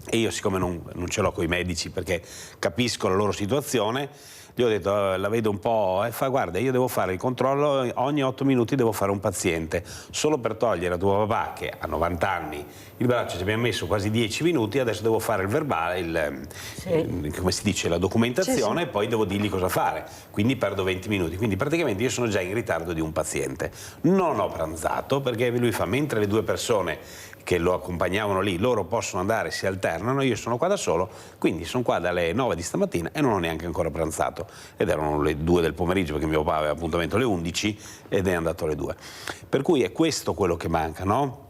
e io, siccome non ce l'ho con i medici perché capisco la loro situazione, gli ho detto, la vedo un po', fa guarda, io devo fare il controllo, ogni 8 minuti devo fare un paziente, solo per togliere a tuo papà, che ha 90 anni, il braccio ci abbiamo messo quasi 10 minuti, adesso devo fare il verbale, come si dice, la documentazione, e poi devo dirgli cosa fare, quindi perdo 20 minuti, quindi praticamente io sono già in ritardo di un paziente. Non ho pranzato perché lui fa, mentre le 2 persone che lo accompagnavano lì, loro possono andare, si alternano, io sono qua da solo, quindi sono qua dalle 9 di stamattina e non ho neanche ancora pranzato, ed erano le 2 del pomeriggio perché mio papà aveva appuntamento alle 11 ed è andato alle 2. Per cui è questo quello che manca, no?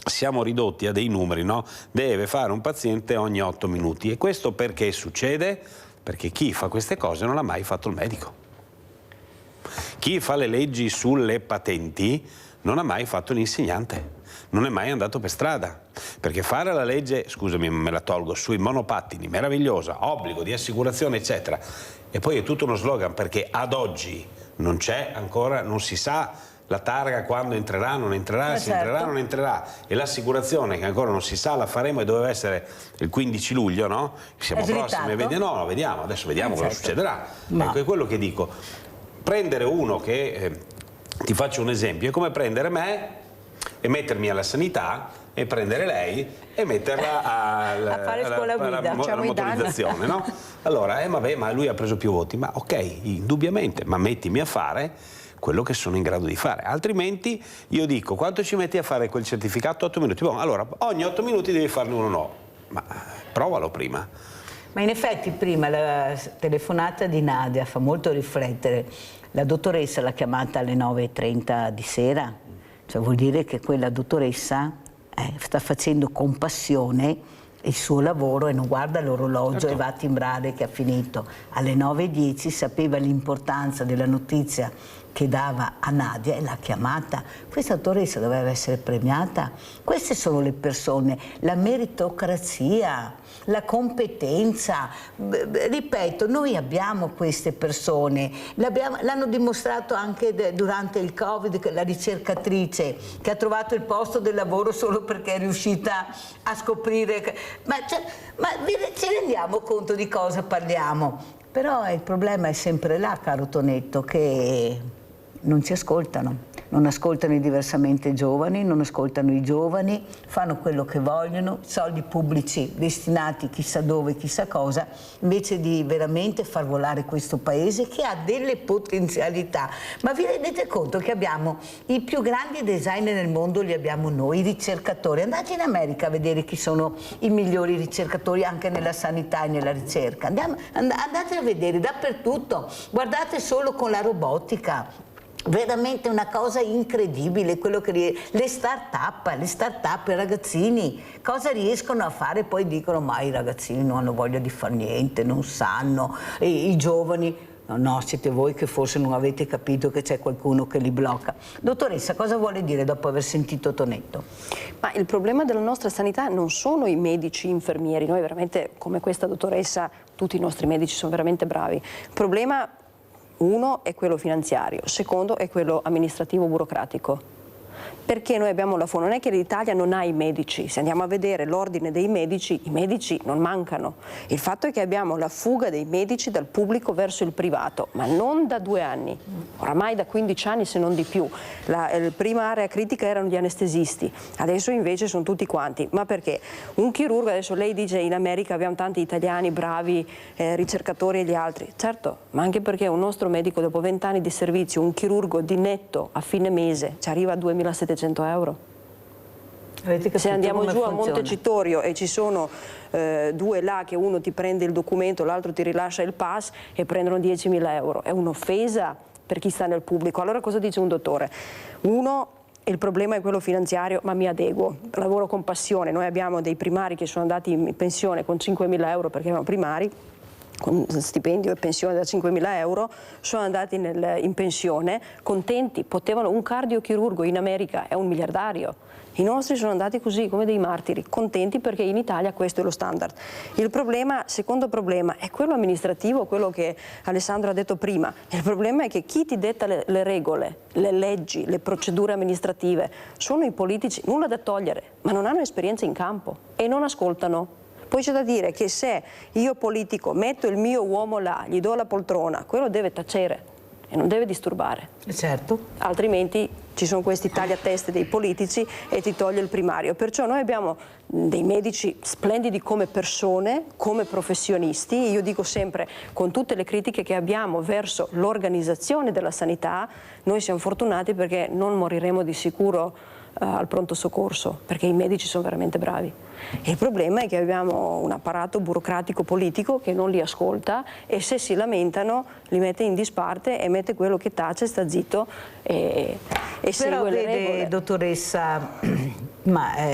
Siamo ridotti a dei numeri, no? Deve fare un paziente ogni 8 minuti, e questo perché succede? Perché chi fa queste cose non ha mai fatto il medico. Chi fa le leggi sulle patenti non ha mai fatto l'insegnante, non è mai andato per strada, perché fare la legge, scusami me la tolgo, sui monopattini, meravigliosa, obbligo di assicurazione eccetera, e poi è tutto uno slogan, perché ad oggi non c'è ancora, non si sa la targa quando entrerà, non entrerà, se entrerà, non entrerà, e l'assicurazione che ancora non si sa, la faremo, e doveva essere il 15 luglio, no? Siamo prossimi, no, vediamo, adesso vediamo cosa succederà. Ecco, è quello che dico, prendere uno che, ti faccio un esempio, è come prendere me e mettermi alla sanità e prendere lei e metterla alla motorizzazione, no? Allora, vabbè, ma lui ha preso più voti, ma ok, indubbiamente, ma mettimi a fare quello che sono in grado di fare, altrimenti io dico, quanto ci metti a fare quel certificato? 8 minuti, bon, allora ogni 8 minuti devi farne uno nuovo, ma provalo prima. Ma in effetti prima la telefonata di Nadia fa molto riflettere. La dottoressa l'ha chiamata alle 9:30 di sera, cioè vuol dire che quella dottoressa sta facendo con passione il suo lavoro e non guarda l'orologio e va a timbrare che ha finito. Alle 9:10 sapeva l'importanza della notizia che dava a Nadia e l'ha chiamata. Questa dottoressa doveva essere premiata. Queste sono le persone, la meritocrazia, la competenza. Ripeto, noi abbiamo queste persone, l'hanno dimostrato anche durante il Covid, la ricercatrice che ha trovato il posto del lavoro solo perché è riuscita a scoprire. Ma ci rendiamo conto di cosa parliamo? Però il problema è sempre là, caro Tonetto, che non ci ascoltano. Non ascoltano i diversamente giovani, non ascoltano i giovani, fanno quello che vogliono, soldi pubblici destinati chissà dove, chissà cosa, invece di veramente far volare questo paese che ha delle potenzialità. Ma vi rendete conto che abbiamo i più grandi designer nel mondo, li abbiamo noi, i ricercatori. Andate in America a vedere chi sono i migliori ricercatori anche nella sanità e nella ricerca. Andate a vedere dappertutto, guardate solo con la robotica. Veramente una cosa incredibile, quello che le start-up, i ragazzini, cosa riescono a fare? Poi dicono, ma i ragazzini non hanno voglia di fare niente, non sanno, i giovani, no, siete voi che forse non avete capito che c'è qualcuno che li blocca. Dottoressa, cosa vuole dire dopo aver sentito Tonetto? Ma il problema della nostra sanità non sono i medici, infermieri, noi veramente, come questa dottoressa, tutti i nostri medici sono veramente bravi. Il problema, uno, è quello finanziario, secondo è quello amministrativo burocratico. Perché noi abbiamo la non è che l'Italia non ha i medici, se andiamo a vedere l'ordine dei medici, i medici non mancano. Il fatto è che abbiamo la fuga dei medici dal pubblico verso il privato, ma non da 2 anni, oramai da 15 anni se non di più. La prima area critica erano gli anestesisti, adesso invece sono tutti quanti. Ma perché? Un chirurgo, adesso lei dice in America abbiamo tanti italiani bravi, ricercatori e gli altri, certo, ma anche perché un nostro medico dopo 20 anni di servizio, un chirurgo di netto a fine mese ci arriva a 2.700 euro. Se andiamo giù a Montecitorio e ci sono 2 là che uno ti prende il documento, l'altro ti rilascia il pass e prendono 10.000 euro, è un'offesa per chi sta nel pubblico. Allora cosa dice un dottore? Uno, il problema è quello finanziario, ma mi adeguo, lavoro con passione. Noi abbiamo dei primari che sono andati in pensione con 5.000 euro perché erano primari, con stipendio e pensione da 5.000 euro, sono andati in pensione contenti, potevano, un cardiochirurgo in America è un miliardario. I nostri sono andati così come dei martiri, contenti perché in Italia questo è lo standard. Il problema, secondo problema, è quello amministrativo, quello che Alessandro ha detto prima. Il problema è che chi ti detta le regole, le leggi, le procedure amministrative sono i politici, nulla da togliere, ma non hanno esperienza in campo e non ascoltano. Poi c'è da dire che se io politico metto il mio uomo là, gli do la poltrona, quello deve tacere e non deve disturbare. Certo. Altrimenti ci sono questi tagliateste dei politici e ti toglie il primario. Perciò noi abbiamo dei medici splendidi come persone, come professionisti. Io dico sempre, con tutte le critiche che abbiamo verso l'organizzazione della sanità, noi siamo fortunati perché non moriremo di sicuro al pronto soccorso, perché i medici sono veramente bravi. Il problema è che abbiamo un apparato burocratico politico che non li ascolta e se si lamentano li mette in disparte e mette quello che tace, sta zitto e segue le regole. Dottoressa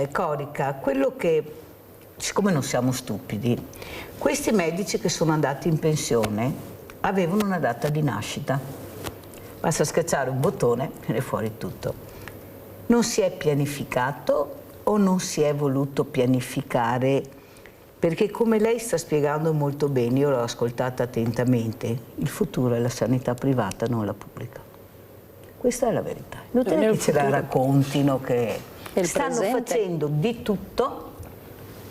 Corica, quello che, siccome non siamo stupidi, questi medici che sono andati in pensione avevano una data di nascita. Basta schiacciare un bottone e viene fuori tutto. Non si è pianificato o non si è voluto pianificare? Perché come lei sta spiegando molto bene, io l'ho ascoltata attentamente, il futuro è la sanità privata, non la pubblica. Questa è la verità. Non te che ce la raccontino che stanno facendo di tutto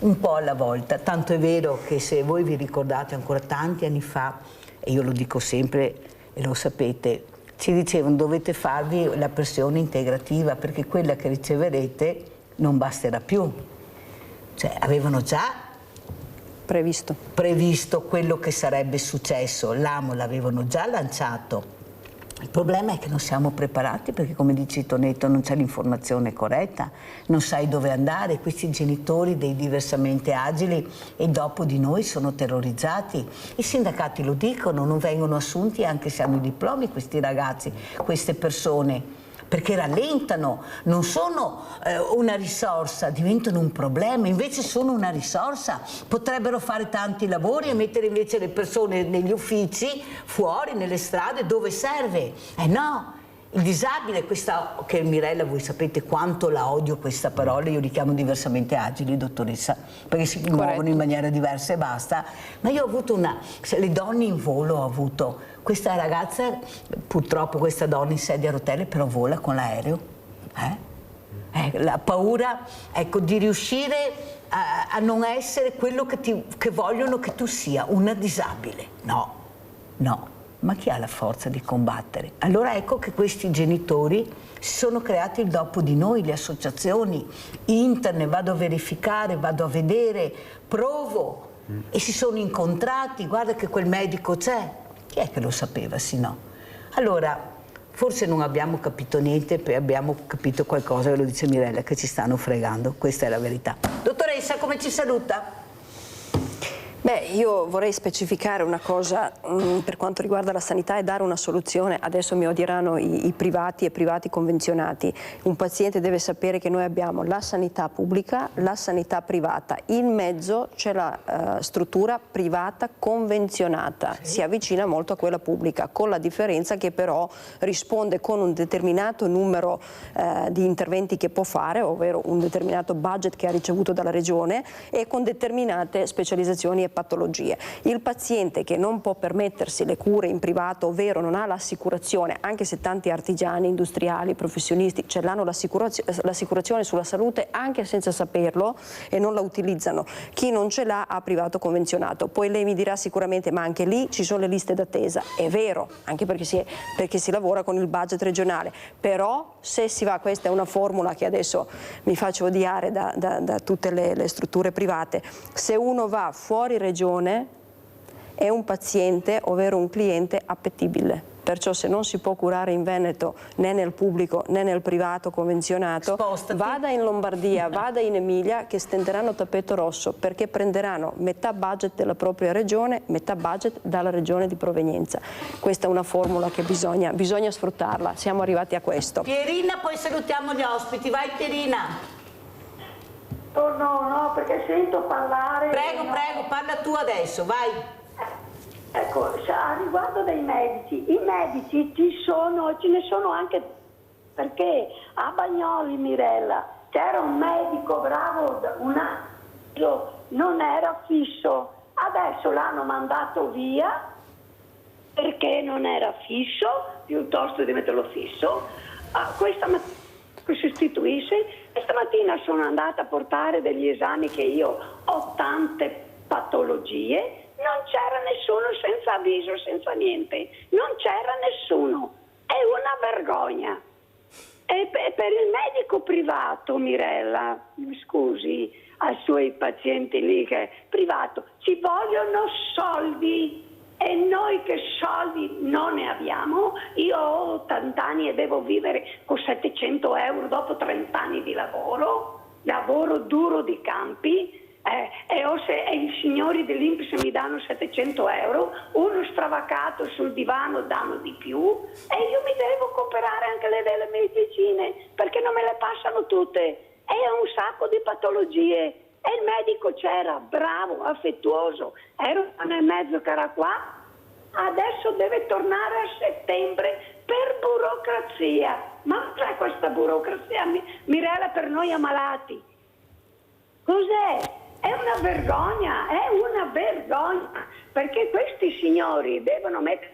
un po' alla volta. Tanto è vero che se voi vi ricordate ancora tanti anni fa, e io lo dico sempre e lo sapete, ci dicevano dovete farvi la pressione integrativa perché quella che riceverete non basterà più. Cioè avevano già previsto quello che sarebbe successo, l'AMO l'avevano già lanciato. Il problema è che non siamo preparati perché, come dice Tonetto, non c'è l'informazione corretta, non sai dove andare, questi genitori dei diversamente agili e dopo di noi sono terrorizzati. I sindacati lo dicono, non vengono assunti anche se hanno i diplomi questi ragazzi, queste persone, perché rallentano, non sono una risorsa, diventano un problema, invece sono una risorsa, potrebbero fare tanti lavori e mettere invece le persone negli uffici, fuori, nelle strade, dove serve. No, il disabile, questa, che Mirella, voi sapete quanto la odio questa parola, io li chiamo diversamente agili, dottoressa, perché si muovono in maniera diversa e basta, ma io ho avuto le donne in volo ho avuto. Questa ragazza, purtroppo questa donna in sedia a rotelle, però vola con l'aereo. La paura, ecco, di riuscire a non essere quello che vogliono che tu sia, una disabile. No. Ma chi ha la forza di combattere? Allora ecco che questi genitori si sono creati il dopo di noi, le associazioni, internet, vado a verificare, vado a vedere, provo, e si sono incontrati, guarda che quel medico c'è. Chi è che lo sapeva, sì no? Allora, forse non abbiamo capito niente, poi abbiamo capito qualcosa, ve lo dice Mirella, che ci stanno fregando, questa è la verità. Dottoressa, come ci saluta? Beh, io vorrei specificare una cosa per quanto riguarda la sanità e dare una soluzione. Adesso mi odieranno i privati e privati convenzionati. Un paziente deve sapere che noi abbiamo la sanità pubblica, la sanità privata. In mezzo c'è la struttura privata convenzionata. Sì. Si avvicina molto a quella pubblica, con la differenza che però risponde con un determinato numero di interventi che può fare, ovvero un determinato budget che ha ricevuto dalla regione e con determinate specializzazioni e patologie. Il paziente che non può permettersi le cure in privato, ovvero non ha l'assicurazione, anche se tanti artigiani, industriali, professionisti ce l'hanno l'assicurazione sulla salute anche senza saperlo e non la utilizzano. Chi non ce l'ha ha privato convenzionato. Poi lei mi dirà sicuramente ma anche lì ci sono le liste d'attesa. È vero, anche perché si lavora con il budget regionale, però se si va, questa è una formula che adesso mi faccio odiare da tutte le strutture private, se uno va fuori regione è un paziente, ovvero un cliente appetibile. Perciò se non si può curare in Veneto né nel pubblico né nel privato convenzionato, vada in Lombardia, vada in Emilia, che stenderanno tappeto rosso perché prenderanno metà budget della propria regione, metà budget dalla regione di provenienza. Questa è una formula che bisogna sfruttarla, siamo arrivati a questo. Pierina, poi salutiamo gli ospiti, vai Pierina. Oh no, perché sento parlare... Prego, parla tu adesso, vai. Ecco, a riguardo dei medici, i medici ce ne sono anche, perché a Bagnoli, Mirella, c'era un medico bravo, non era fisso, adesso l'hanno mandato via perché non era fisso, piuttosto di metterlo fisso. Questa mattina si istituisce, questa mattina sono andata a portare degli esami che io ho tante patologie. Non c'era nessuno, senza avviso, senza niente, non c'era nessuno, è una vergogna. E per il medico privato, Mirella, mi scusi, ai suoi pazienti lì che è privato, ci vogliono soldi e noi che soldi non ne abbiamo. Io ho 80 anni e devo vivere con 700 euro dopo 30 anni di lavoro duro di campi. E i signori dell'Inps mi danno 700 euro, uno stravaccato sul divano danno di più e io mi devo comprare anche delle medicine perché non me le passano tutte e ho un sacco di patologie e il medico c'era, bravo, affettuoso, era un anno e mezzo che era qua, adesso deve tornare a settembre per burocrazia. Ma cos'è questa burocrazia, Mirella, per noi ammalati? Cos'è? È una vergogna, perché questi signori devono mettere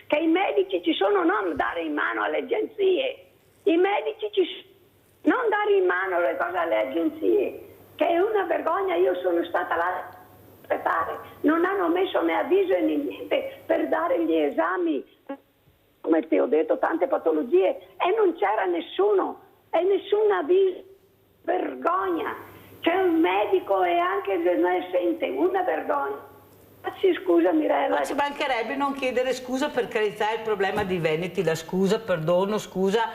che i medici ci sono, non dare in mano alle agenzie, i medici non dare in mano le cose alle agenzie, che è una vergogna. Io sono stata là a aspettare, non hanno messo né avviso né niente per dare gli esami, come ti ho detto, tante patologie, e non c'era nessuno, e nessun avviso, vergogna. C'è un medico e anche non sente, una vergogna. Sì, scusa Mirella. Ma ci mancherebbe non chiedere scusa, per carità, il problema di Veneti, la scusa, perdono, scusa.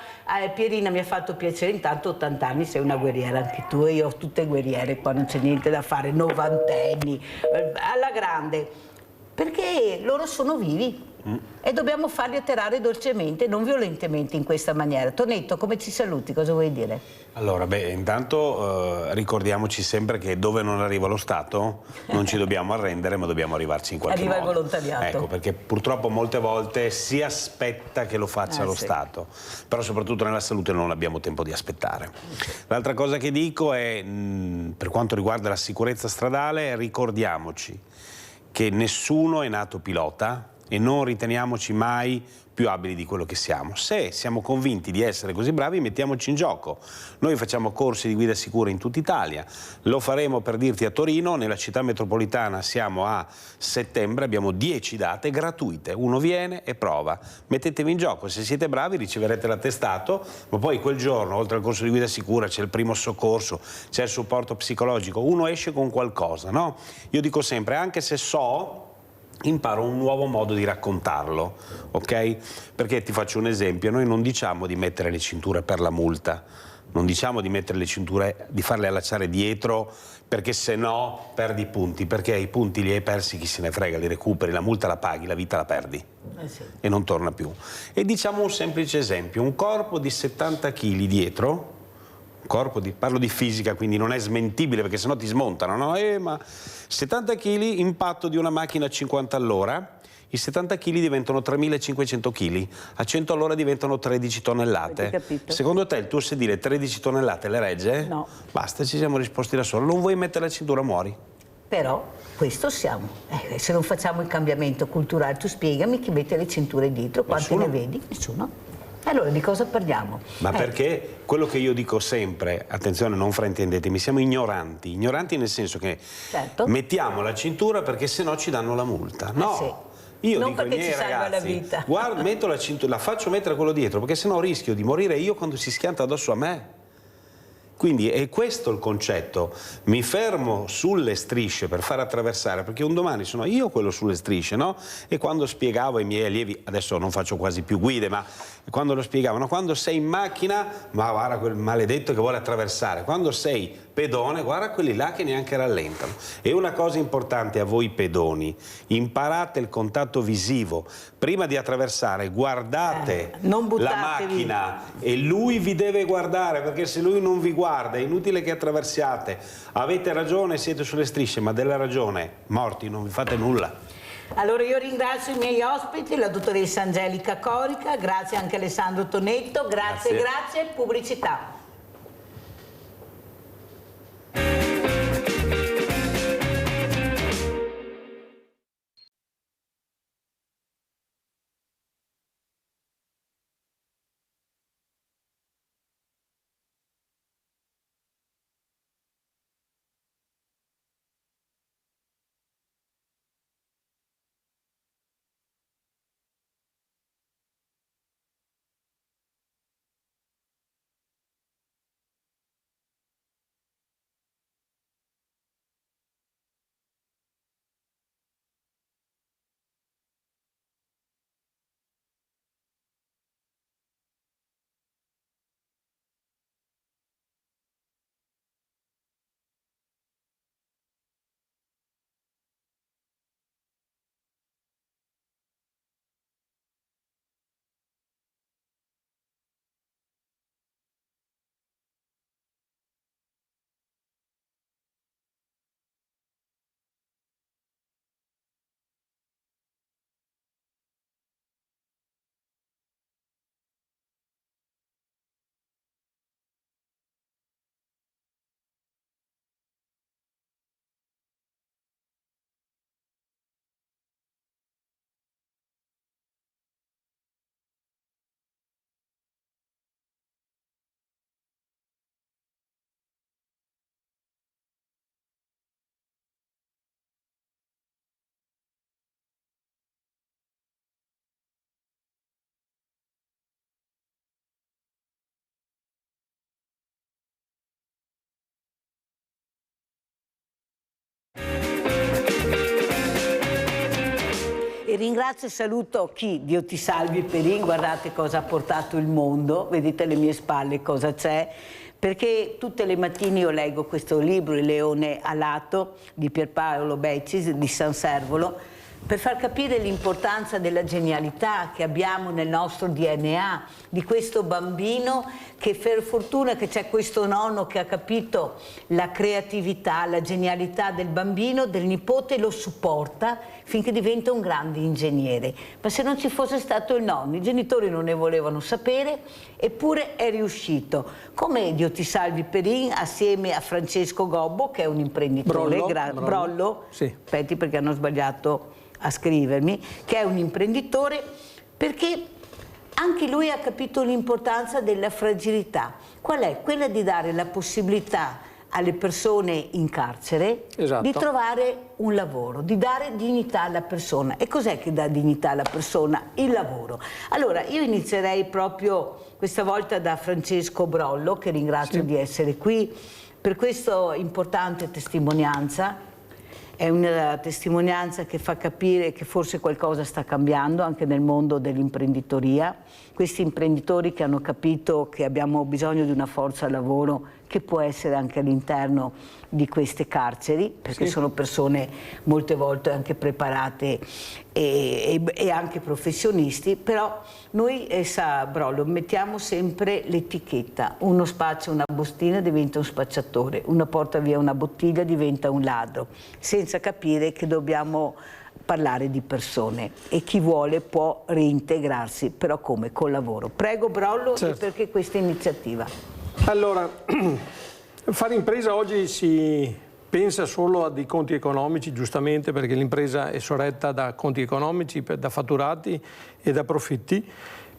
Pierina, mi ha fatto piacere, intanto 80 anni, sei una guerriera anche tu, e io ho tutte guerriere, qua non c'è niente da fare, novantenni, alla grande, perché loro sono vivi. E dobbiamo farli atterrare dolcemente, non violentemente in questa maniera. Tonetto, come ci saluti? Cosa vuoi dire? Allora, intanto ricordiamoci sempre che dove non arriva lo Stato non ci dobbiamo arrendere, ma dobbiamo arrivarci in qualche modo. Arriva il volontariato. Ecco, perché purtroppo molte volte si aspetta che lo faccia lo Stato, però soprattutto nella salute non abbiamo tempo di aspettare. L'altra cosa che dico è, per quanto riguarda la sicurezza stradale, ricordiamoci che nessuno è nato pilota, e non riteniamoci mai più abili di quello che siamo. Se siamo convinti di essere così bravi, mettiamoci in gioco. Noi facciamo corsi di guida sicura in tutta Italia, lo faremo, per dirti, a Torino, nella città metropolitana siamo a settembre, abbiamo 10 date gratuite, uno viene e prova, mettetevi in gioco, se siete bravi riceverete l'attestato, ma poi quel giorno, oltre al corso di guida sicura, c'è il primo soccorso, c'è il supporto psicologico, uno esce con qualcosa, no? Io dico sempre, anche se imparo un nuovo modo di raccontarlo, ok? Perché ti faccio un esempio, noi non diciamo di mettere le cinture per la multa, non diciamo di mettere le cinture, di farle allacciare dietro, perché se no perdi i punti, perché i punti li hai persi, chi se ne frega, li recuperi, la multa la paghi, la vita la perdi e non torna più. E diciamo un semplice esempio, un corpo di 70 kg dietro, parlo di fisica, quindi non è smentibile perché sennò ti smontano, no? Ma 70 kg, impatto di una macchina a 50 all'ora, i 70 kg diventano 3.500 kg, a 100 all'ora diventano 13 tonnellate. Secondo te il tuo sedile 13 tonnellate le regge? No. Basta, ci siamo risposti da soli. Non vuoi mettere la cintura, muori. Però questo siamo. Se non facciamo il cambiamento culturale, tu spiegami chi mette le cinture dietro, quanti ne vedi? Nessuno. Allora di cosa parliamo? Ma perché quello che io dico sempre, attenzione, non fraintendetemi, siamo ignoranti. Ignoranti nel senso che mettiamo la cintura perché sennò ci danno la multa. No. Io non dico ai perché miei ci salva la ragazzi, vita. guarda, metto la cintura, la faccio mettere quello dietro perché sennò rischio di morire io quando si schianta addosso a me. Quindi è questo il concetto, mi fermo sulle strisce per far attraversare, perché un domani sono io quello sulle strisce, no? E quando spiegavo ai miei allievi, adesso non faccio quasi più guide, ma quando lo spiegavano, quando sei in macchina, ma guarda quel maledetto che vuole attraversare, quando sei pedone, guarda quelli là che neanche rallentano. E una cosa importante a voi pedoni, imparate il contatto visivo, prima di attraversare guardate la macchina e lui vi deve guardare, perché se lui non vi guarda è inutile che attraversiate. Avete ragione, siete sulle strisce, ma della ragione, morti, non vi fate nulla. Allora io ringrazio i miei ospiti, la dottoressa Angelica Corica, grazie anche a Alessandro Tonetto, grazie. Pubblicità. E ringrazio e saluto chi? Dio ti salvi Perin, guardate cosa ha portato il mondo, vedete alle mie spalle cosa c'è, perché tutte le mattine io leggo questo libro, Il leone alato, di Pierpaolo Beccis, di San Servolo, per far capire l'importanza della genialità che abbiamo nel nostro DNA, di questo bambino che per fortuna che c'è questo nonno che ha capito la creatività, la genialità del bambino, del nipote, lo supporta finché diventa un grande ingegnere. Ma se non ci fosse stato il nonno, i genitori non ne volevano sapere, eppure è riuscito. Come Dio ti salvi Perin, assieme a Francesco Gobbo, che è un imprenditore, Brollo, sì. Aspetti perché hanno sbagliato a scrivermi, che è un imprenditore, perché anche lui ha capito l'importanza della fragilità. Qual è? Quella di dare la possibilità alle persone in carcere di trovare un lavoro, di dare dignità alla persona. E cos'è che dà dignità alla persona? Il lavoro. Allora, io inizierei proprio questa volta da Francesco Brollo, che ringrazio di essere qui, per questa importante testimonianza. È una testimonianza che fa capire che forse qualcosa sta cambiando anche nel mondo dell'imprenditoria. Questi imprenditori che hanno capito che abbiamo bisogno di una forza lavoro che può essere anche all'interno di queste carceri, perché sono persone molte volte anche preparate e anche professionisti, però noi, sa Brollo, mettiamo sempre l'etichetta: uno spaccia una bustina diventa un spacciatore, uno porta via una bottiglia diventa un ladro, senza capire che dobbiamo parlare di persone e chi vuole può reintegrarsi, però come? Col lavoro. Prego Brollo, e perché questa iniziativa? Allora, fare impresa oggi si pensa solo a dei conti economici, giustamente, perché l'impresa è sorretta da conti economici, da fatturati e da profitti,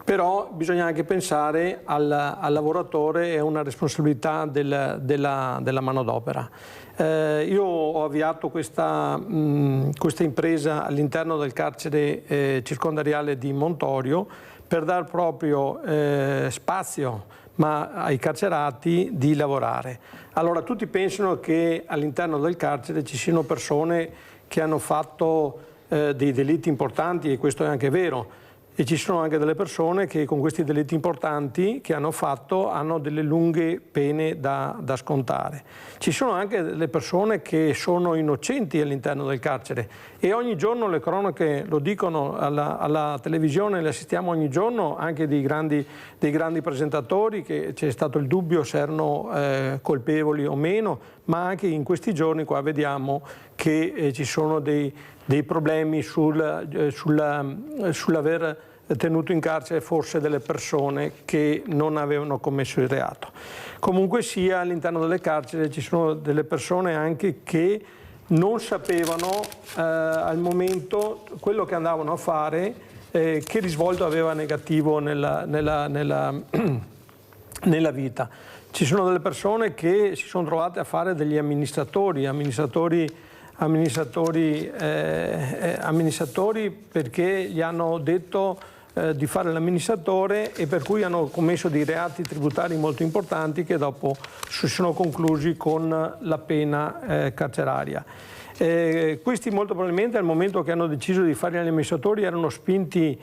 però bisogna anche pensare al lavoratore e a una responsabilità della manodopera. Io ho avviato questa impresa all'interno del carcere circondariale di Montorio per dar proprio spazio ai carcerati di lavorare. Allora tutti pensano che all'interno del carcere ci siano persone che hanno fatto dei delitti importanti, e questo è anche vero. E ci sono anche delle persone che con questi delitti importanti che hanno fatto hanno delle lunghe pene da scontare. Ci sono anche delle persone che sono innocenti all'interno del carcere e ogni giorno le cronache lo dicono alla televisione, le assistiamo ogni giorno, anche dei grandi presentatori, che c'è stato il dubbio se erano colpevoli o meno, ma anche in questi giorni qua vediamo che ci sono dei problemi sull'aver tenuto in carcere forse delle persone che non avevano commesso il reato. Comunque sia, all'interno delle carceri ci sono delle persone anche che non sapevano al momento quello che andavano a fare, che risvolto aveva negativo nella vita. Ci sono delle persone che si sono trovate a fare degli amministratori perché gli hanno detto di fare l'amministratore e per cui hanno commesso dei reati tributari molto importanti che dopo si sono conclusi con la pena carceraria. Questi molto probabilmente al momento che hanno deciso di fare gli amministratori erano spinti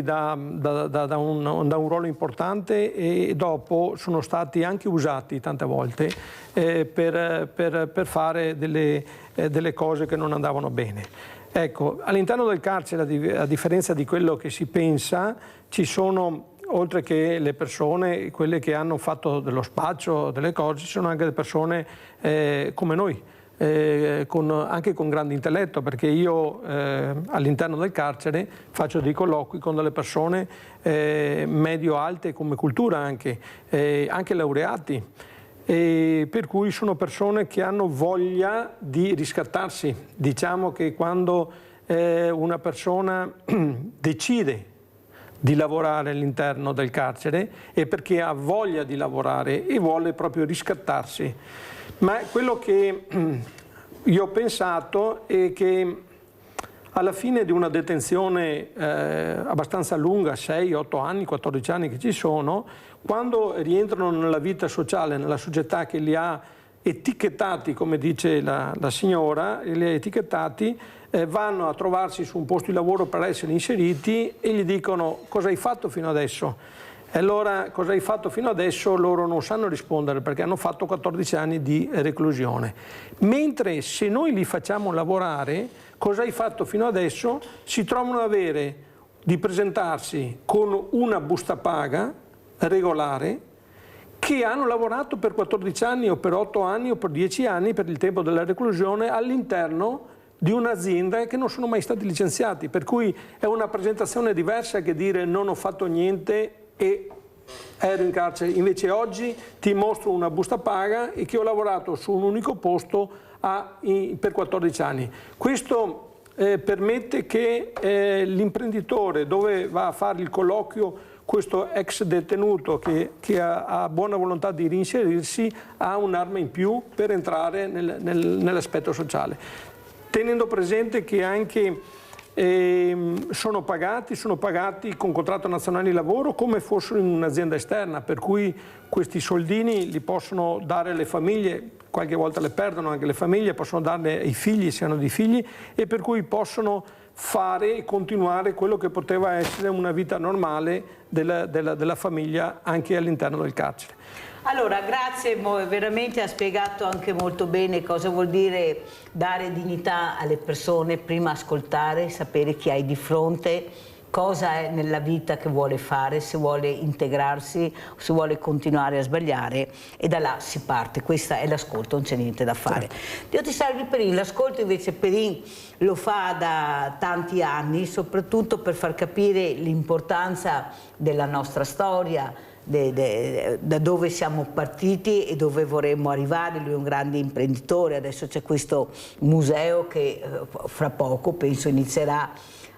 da un ruolo importante e dopo sono stati anche usati tante volte per fare delle cose che non andavano bene. Ecco, all'interno del carcere, a differenza di quello che si pensa, ci sono, oltre che le persone, quelle che hanno fatto dello spaccio, delle cose, ci sono anche delle persone come noi, anche con grande intelletto, perché io all'interno del carcere faccio dei colloqui con delle persone medio-alte come cultura anche laureati. E per cui sono persone che hanno voglia di riscattarsi. Diciamo che quando una persona decide di lavorare all'interno del carcere è perché ha voglia di lavorare e vuole proprio riscattarsi. Ma quello che io ho pensato è che alla fine di una detenzione abbastanza lunga, 6, 8 anni, 14 anni che ci sono, quando rientrano nella vita sociale, nella società che li ha etichettati, come dice la signora, li ha etichettati, vanno a trovarsi su un posto di lavoro per essere inseriti e gli dicono: cosa hai fatto fino adesso? E allora, cosa hai fatto fino adesso? Loro non sanno rispondere perché hanno fatto 14 anni di reclusione. Mentre se noi li facciamo lavorare, cosa hai fatto fino adesso? Si trovano ad avere di presentarsi con una busta paga regolare, che hanno lavorato per 14 anni o per 8 anni o per 10 anni per il tempo della reclusione all'interno di un'azienda e che non sono mai stati licenziati, per cui è una presentazione diversa che dire non ho fatto niente e ero in carcere. Invece oggi ti mostro una busta paga e che ho lavorato su un unico posto per 14 anni. Questo permette che l'imprenditore, dove va a fare il colloquio questo ex detenuto che ha buona volontà di reinserirsi, ha un'arma in più per entrare nell'aspetto sociale. Tenendo presente che anche sono pagati con contratto nazionale di lavoro come fossero in un'azienda esterna, per cui questi soldini li possono dare alle famiglie, qualche volta le perdono anche le famiglie, possono darle ai figli se hanno dei figli, e per cui possono fare e continuare quello che poteva essere una vita normale della famiglia anche all'interno del carcere. Allora, grazie, veramente ha spiegato anche molto bene cosa vuol dire dare dignità alle persone, prima ascoltare, sapere chi hai di fronte, cosa è nella vita che vuole fare, se vuole integrarsi, se vuole continuare a sbagliare, e da là si parte. Questo è l'ascolto, non c'è niente da fare. Dio ti salvi Perin, l'ascolto invece Perin lo fa da tanti anni, soprattutto per far capire l'importanza della nostra storia, da dove siamo partiti e dove vorremmo arrivare. Lui è un grande imprenditore, adesso c'è questo museo che fra poco penso inizierà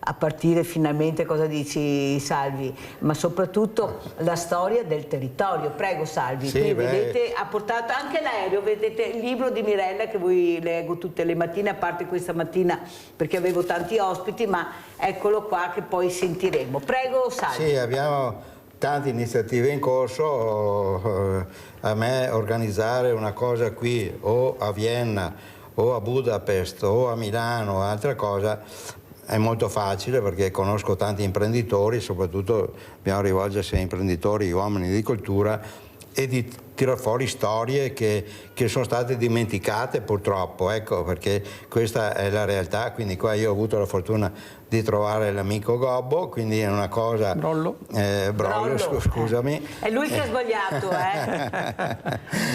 a partire finalmente. Cosa dici, Salvi? Ma soprattutto la storia del territorio. Prego, Salvi. Sì, qui vedete, ha portato anche l'aereo, vedete il libro di Mirella che voi leggo tutte le mattine, a parte questa mattina perché avevo tanti ospiti, ma eccolo qua che poi sentiremo. Prego, Salvi. Sì, abbiamo tante iniziative in corso. A me organizzare una cosa qui o a Vienna o a Budapest o a Milano o altra cosa è molto facile, perché conosco tanti imprenditori, soprattutto dobbiamo rivolgersi a imprenditori, uomini di cultura, e di tirar fuori storie che sono state dimenticate purtroppo, ecco, perché questa è la realtà. Quindi qua io ho avuto la fortuna di trovare l'amico Gobbo, quindi è una cosa... Brollo. Brollo. Scusami. È lui che ha sbagliato,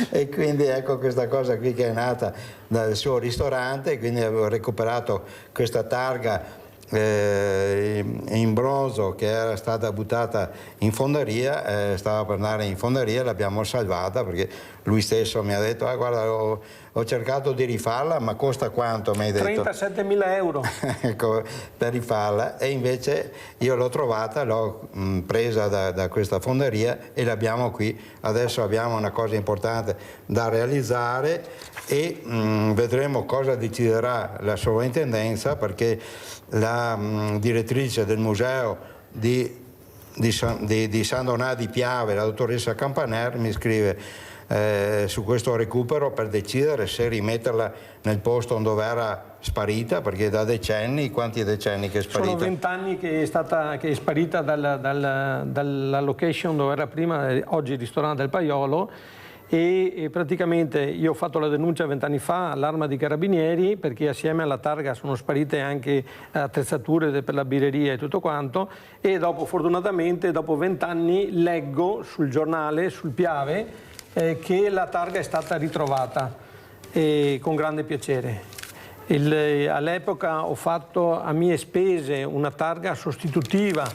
E quindi ecco questa cosa qui che è nata dal suo ristorante, quindi avevo recuperato questa targa in bronzo che era stata buttata in fonderia, stava per andare in fonderia, l'abbiamo salvata perché lui stesso mi ha detto guarda, ho cercato di rifarla, ma costa quanto? Mi hai detto 37.000 euro. Ecco, per rifarla, e invece io l'ho trovata, l'ho presa da questa fonderia e l'abbiamo qui. Adesso abbiamo una cosa importante da realizzare e vedremo cosa deciderà la sovrintendenza, perché la direttrice del museo di San Donà di Piave, la dottoressa Campaner, mi scrive su questo recupero per decidere se rimetterla nel posto dove era sparita, perché da decenni, quanti decenni che è sparita? Sono 20 anni che è sparita dalla location dove era prima, oggi il ristorante del Paiolo, e praticamente io ho fatto la denuncia 20 anni fa all'Arma di Carabinieri, perché assieme alla targa sono sparite anche attrezzature per la birreria e tutto quanto, e dopo, fortunatamente, dopo 20 anni leggo sul giornale, sul Piave, che la targa è stata ritrovata, con grande piacere. All'epoca ho fatto a mie spese una targa sostitutiva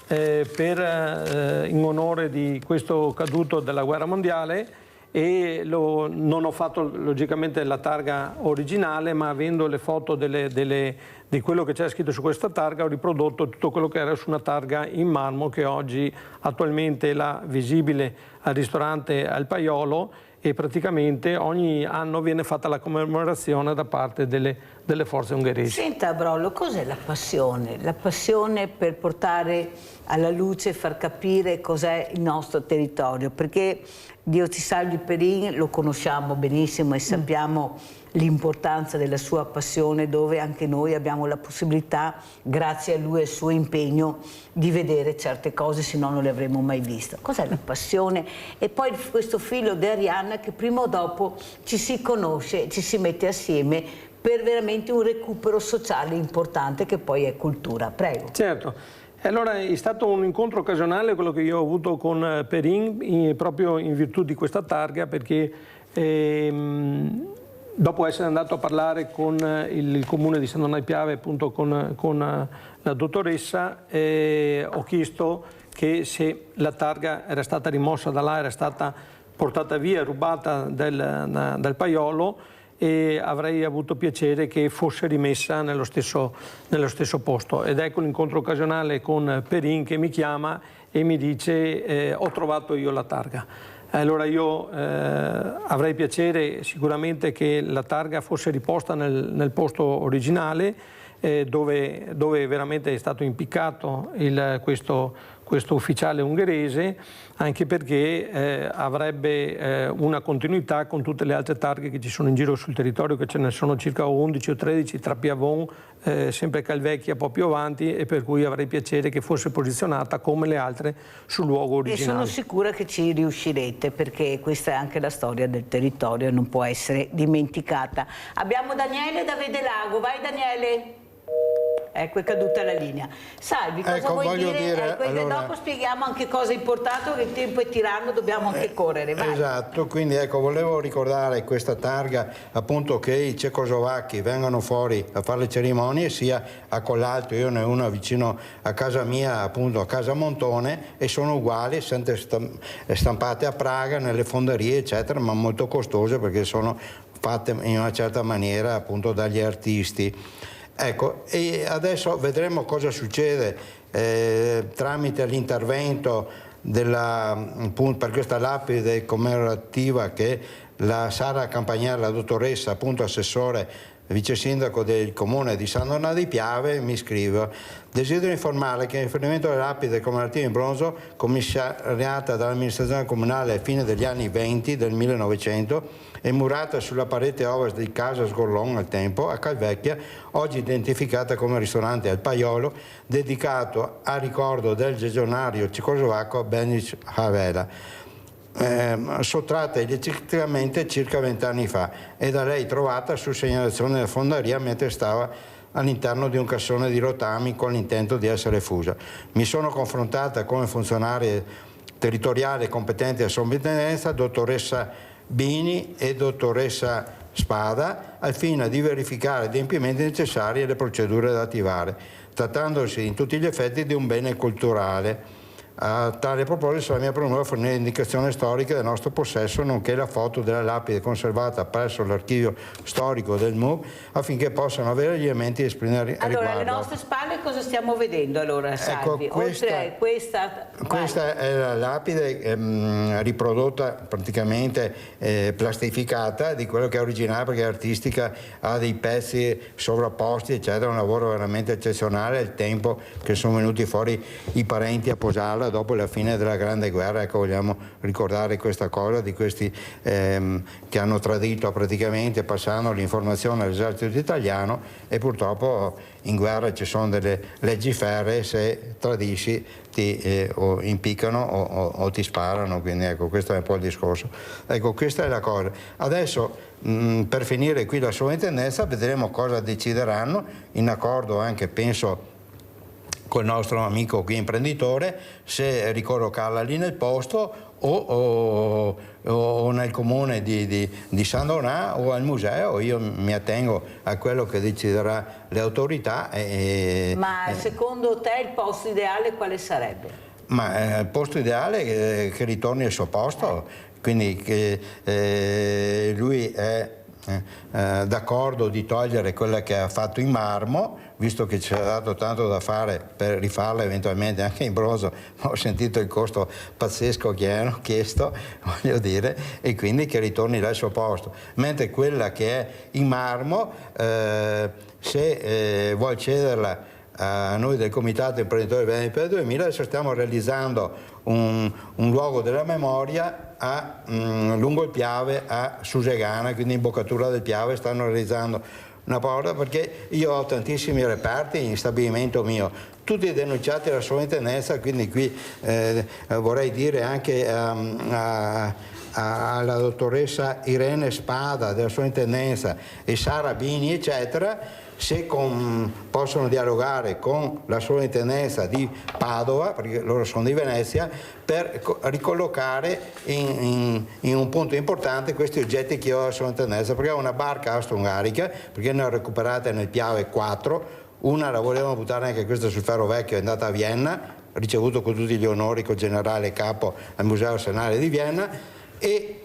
in onore di questo caduto della guerra mondiale, e non ho fatto logicamente la targa originale, ma avendo le foto di quello che c'era scritto su questa targa ho riprodotto tutto quello che era su una targa in marmo che oggi attualmente è là visibile al ristorante al Paiolo, e praticamente ogni anno viene fatta la commemorazione da parte delle forze ungheresi. Senta Brollo, cos'è la passione? La passione per portare alla luce e far capire cos'è il nostro territorio, perché Dio ti salvi Perin lo conosciamo benissimo e sappiamo l'importanza della sua passione, dove anche noi abbiamo la possibilità, grazie a lui e al suo impegno, di vedere certe cose, se no non le avremmo mai viste. Cos'è la passione? E poi questo filo di Arianna che prima o dopo ci si conosce, ci si mette assieme per veramente un recupero sociale importante che poi è cultura. Prego. Certo. Allora è stato un incontro occasionale quello che io ho avuto con Perin, proprio in virtù di questa targa, perché dopo essere andato a parlare con il comune di San Donà di Piave, appunto con la dottoressa, ho chiesto che se la targa era stata rimossa da là, era stata portata via, rubata dal Paiolo, e avrei avuto piacere che fosse rimessa nello stesso posto. Ed ecco l'incontro occasionale con Perin che mi chiama e mi dice ho trovato io la targa. Allora io avrei piacere sicuramente che la targa fosse riposta nel posto originale, dove veramente è stato impiccato questo ufficiale ungherese, anche perché avrebbe una continuità con tutte le altre targhe che ci sono in giro sul territorio, che ce ne sono circa 11 o 13 tra Piavon, sempre Calvecchia, un po' più avanti, e per cui avrei piacere che fosse posizionata come le altre sul luogo originale. E sono sicura che ci riuscirete, perché questa è anche la storia del territorio e non può essere dimenticata. Abbiamo Daniele da Vedelago, vai Daniele! Ecco, è caduta la linea. Salvi, cosa Ecco, vuoi voglio dire? dire, allora, dopo spieghiamo anche cosa è importante, perché il tempo è tiranno, dobbiamo anche correre. Vai. Esatto, quindi ecco, volevo ricordare questa targa, appunto, che i cecoslovacchi vengano fuori a fare le cerimonie, sia a Collalto, io ne ho una vicino a casa mia, appunto a Casa Montone, e sono uguali, sempre stampate a Praga, nelle fonderie, eccetera, ma molto costose perché sono fatte in una certa maniera, appunto, dagli artisti. Ecco, e adesso vedremo cosa succede tramite l'intervento per questa lapide commemorativa che la Sara Campagnari, la dottoressa, appunto assessore vice sindaco del comune di San Donà di Piave, mi scrive: desidero informare che in riferimento alle lapide commemorative in bronzo commissariata dall'amministrazione comunale a fine degli anni 20 del 1900 e murata sulla parete ovest di Casa Sgorlon al tempo, a Calvecchia, oggi identificata come ristorante al Paiolo, dedicato a ricordo del legionario cecoslovacco Beniš Havela, sottratta illecitamente circa 20 anni fa e da lei trovata su segnalazione della fonderia mentre stava all'interno di un cassone di rotami con l'intento di essere fusa. Mi sono confrontata come funzionaria territoriale competente a sovrintendenza, dottoressa Bini e dottoressa Spada, al fine di verificare gli adempimenti necessari e le procedure da attivare, trattandosi in tutti gli effetti di un bene culturale. A tale proposito sarà mia premura fornire indicazioni storiche del nostro possesso, nonché la foto della lapide conservata presso l'archivio storico del MUB, affinché possano avere gli elementi di esprimere allora, riguardo. alle nostre spalle cosa stiamo vedendo allora, Salvi? Ecco, Oltre questa è la lapide riprodotta, praticamente plastificata, di quello che è originale, perché è artistica, ha dei pezzi sovrapposti, eccetera, un lavoro veramente eccezionale. Il tempo che sono venuti fuori i parenti a posarla dopo la fine della Grande Guerra. Ecco, vogliamo ricordare questa cosa di questi che hanno tradito praticamente, passando l'informazione all'esercito italiano, e purtroppo in guerra ci sono delle leggi ferree: se tradisci ti o impiccano o ti sparano, quindi ecco, questo è un po' il discorso. Ecco, questa è la cosa. Adesso per finire qui la sovrintendenza vedremo cosa decideranno, in accordo anche, penso, col nostro amico qui imprenditore, se ricollocarla lì nel posto o nel comune di San Donà o al museo. Io mi attengo a quello che deciderà le autorità. Ma secondo te il posto ideale quale sarebbe? Ma il posto ideale è che ritorni al suo posto, quindi che lui è d'accordo di togliere quella che ha fatto in marmo, visto che ci ha dato tanto da fare per rifarla eventualmente anche in bronzo, ma ho sentito il costo pazzesco che hanno chiesto, voglio dire, e quindi che ritorni dal suo posto. Mentre quella che è in marmo, se vuol cederla a noi del Comitato Imprenditori Veneti per il 2000, adesso stiamo realizzando un luogo della memoria lungo il Piave a Susegana, quindi in imboccatura del Piave stanno realizzando una parola, perché io ho tantissimi reperti in stabilimento mio, tutti denunciati alla sovrintendenza, quindi qui vorrei dire anche alla dottoressa Irene Spada della sovrintendenza e Sara Bini, eccetera, se possono dialogare con la sovrintendenza di Padova, perché loro sono di Venezia, per ricollocare in un punto importante questi oggetti che ho alla sovrintendenza, perché ho una barca austro-ungarica, perché ne ho recuperate nel Piave 4, una la volevamo buttare anche questa sul Ferro Vecchio, è andata a Vienna, ricevuto con tutti gli onori col generale capo al Museo Arsenale di Vienna, e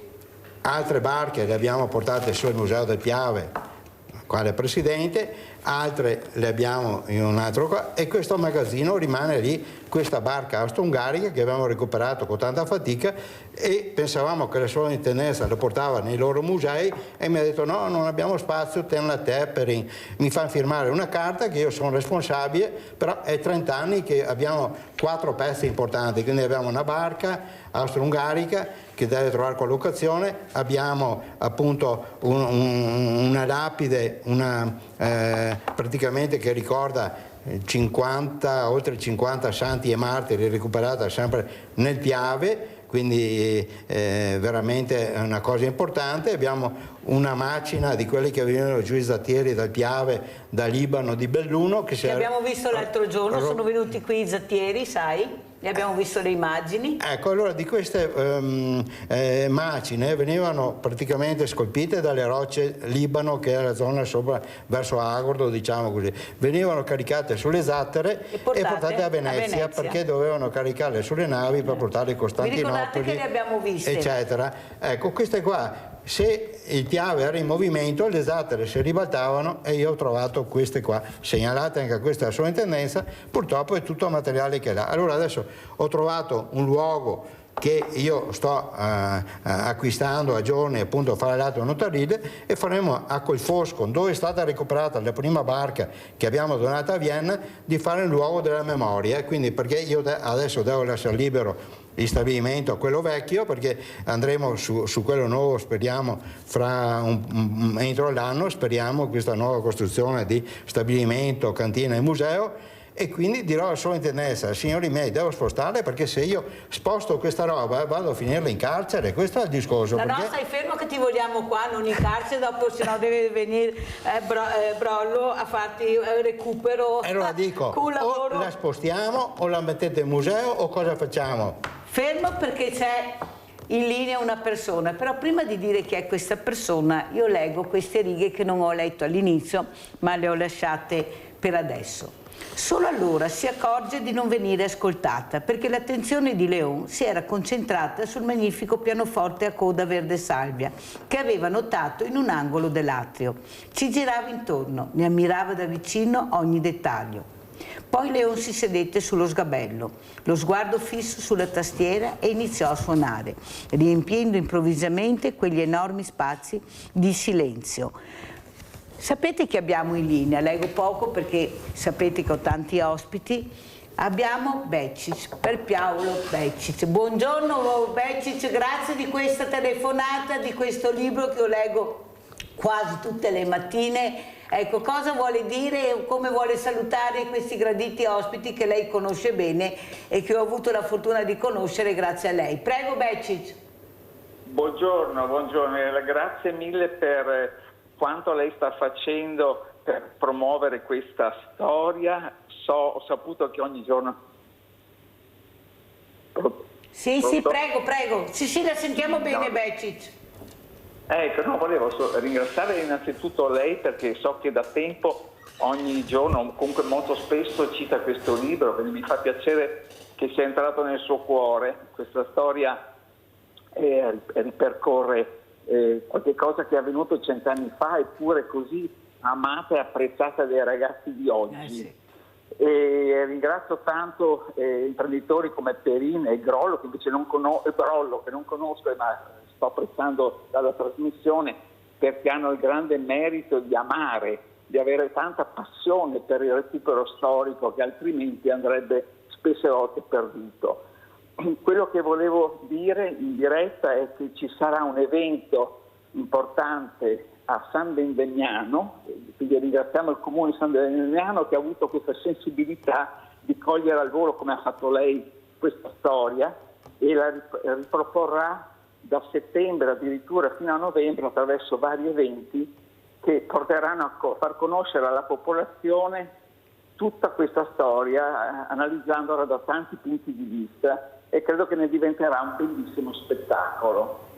altre barche le abbiamo portate sul Museo del Piave, quale presidente, altre le abbiamo in un altro qua, e questo magazzino rimane lì, questa barca austro-ungarica che abbiamo recuperato con tanta fatica, e pensavamo che la sovrintendenza lo portava nei loro musei, e mi ha detto no, non abbiamo spazio, tenla a te, mi fanno firmare una carta che io sono responsabile, però è 30 anni che abbiamo 4 pezzi importanti, quindi abbiamo una barca austro-ungarica che deve trovare collocazione, abbiamo appunto una lapide, praticamente che ricorda oltre 50 santi e martiri, recuperata sempre nel Piave, quindi veramente è una cosa importante. Abbiamo una macina di quelli che venivano giù i zattieri dal Piave, da Libano, di Belluno. Che abbiamo visto l'altro giorno, sono venuti qui i zattieri, sai? Ne abbiamo visto le immagini. Ecco, allora di queste macine venivano praticamente scolpite dalle rocce Libano, che è la zona sopra verso Agordo, diciamo così. Venivano caricate sulle zattere e portate a Venezia, perché dovevano caricarle sulle navi per portarle a Costantinopoli, che le abbiamo viste, eccetera. Ecco, queste qua, se il Piave era in movimento, le zattere si ribaltavano, e io ho trovato queste qua, segnalate anche a questa sovrintendenza. Purtroppo è tutto materiale che là. Allora adesso ho trovato un luogo che io sto acquistando a giorni, appunto, a fare l'atto notarile, e faremo a Colfosco, dove è stata recuperata la prima barca che abbiamo donato a Vienna, di fare il luogo della memoria. Quindi, perché io adesso devo lasciare libero il stabilimento, quello vecchio, perché andremo su quello nuovo, speriamo entro l'anno, speriamo, questa nuova costruzione di stabilimento, cantina e museo. E quindi dirò alla sovrintendenza: signori miei, devo spostare, perché se io sposto questa roba vado a finirla in carcere. Questo è il discorso. No, stai fermo che ti vogliamo qua, non in carcere, dopo se no deve venire Brollo a farti recupero. Allora dico, o la spostiamo o la mettete in museo, o cosa facciamo? Fermo, perché c'è in linea una persona, però prima di dire chi è questa persona io leggo queste righe che non ho letto all'inizio, ma le ho lasciate per adesso. Solo allora si accorge di non venire ascoltata, perché l'attenzione di Leon si era concentrata sul magnifico pianoforte a coda verde salvia che aveva notato in un angolo dell'atrio. Ci girava intorno, ne ammirava da vicino ogni dettaglio. Poi Leon si sedette sullo sgabello, lo sguardo fisso sulla tastiera, e iniziò a suonare, riempiendo improvvisamente quegli enormi spazi di silenzio. Sapete che abbiamo in linea, leggo poco perché sapete che ho tanti ospiti, abbiamo Becic, per Paolo Becic. Buongiorno Becic, grazie di questa telefonata, di questo libro che io leggo quasi tutte le mattine. Ecco, cosa vuole dire e come vuole salutare questi graditi ospiti che lei conosce bene e che ho avuto la fortuna di conoscere grazie a lei. Prego Becic. Buongiorno, grazie mille per quanto lei sta facendo per promuovere questa storia. Ho saputo che ogni giorno... Sì, prego. Sì, la sentiamo bene, Becic. Ecco, no, volevo ringraziare innanzitutto lei, perché so che da tempo, ogni giorno, comunque molto spesso, cita questo libro, quindi mi fa piacere che sia entrato nel suo cuore. Questa storia ripercorre qualche cosa che è avvenuto 100 anni fa, eppure così amata e apprezzata dai ragazzi di oggi. E ringrazio tanto imprenditori come Perin e Grollo, che invece non conosco, ma sto apprezzando dalla trasmissione, perché hanno il grande merito di amare, di avere tanta passione per il recupero storico, che altrimenti andrebbe spesse volte perduto. Quello che volevo dire in diretta è che ci sarà un evento importante a San Bendegnano, quindi ringraziamo il comune di San Bendegnano che ha avuto questa sensibilità di cogliere al volo, come ha fatto lei, questa storia, e la riproporrà da settembre addirittura fino a novembre attraverso vari eventi che porteranno a far conoscere alla popolazione tutta questa storia, analizzandola da tanti punti di vista, e credo che ne diventerà un bellissimo spettacolo.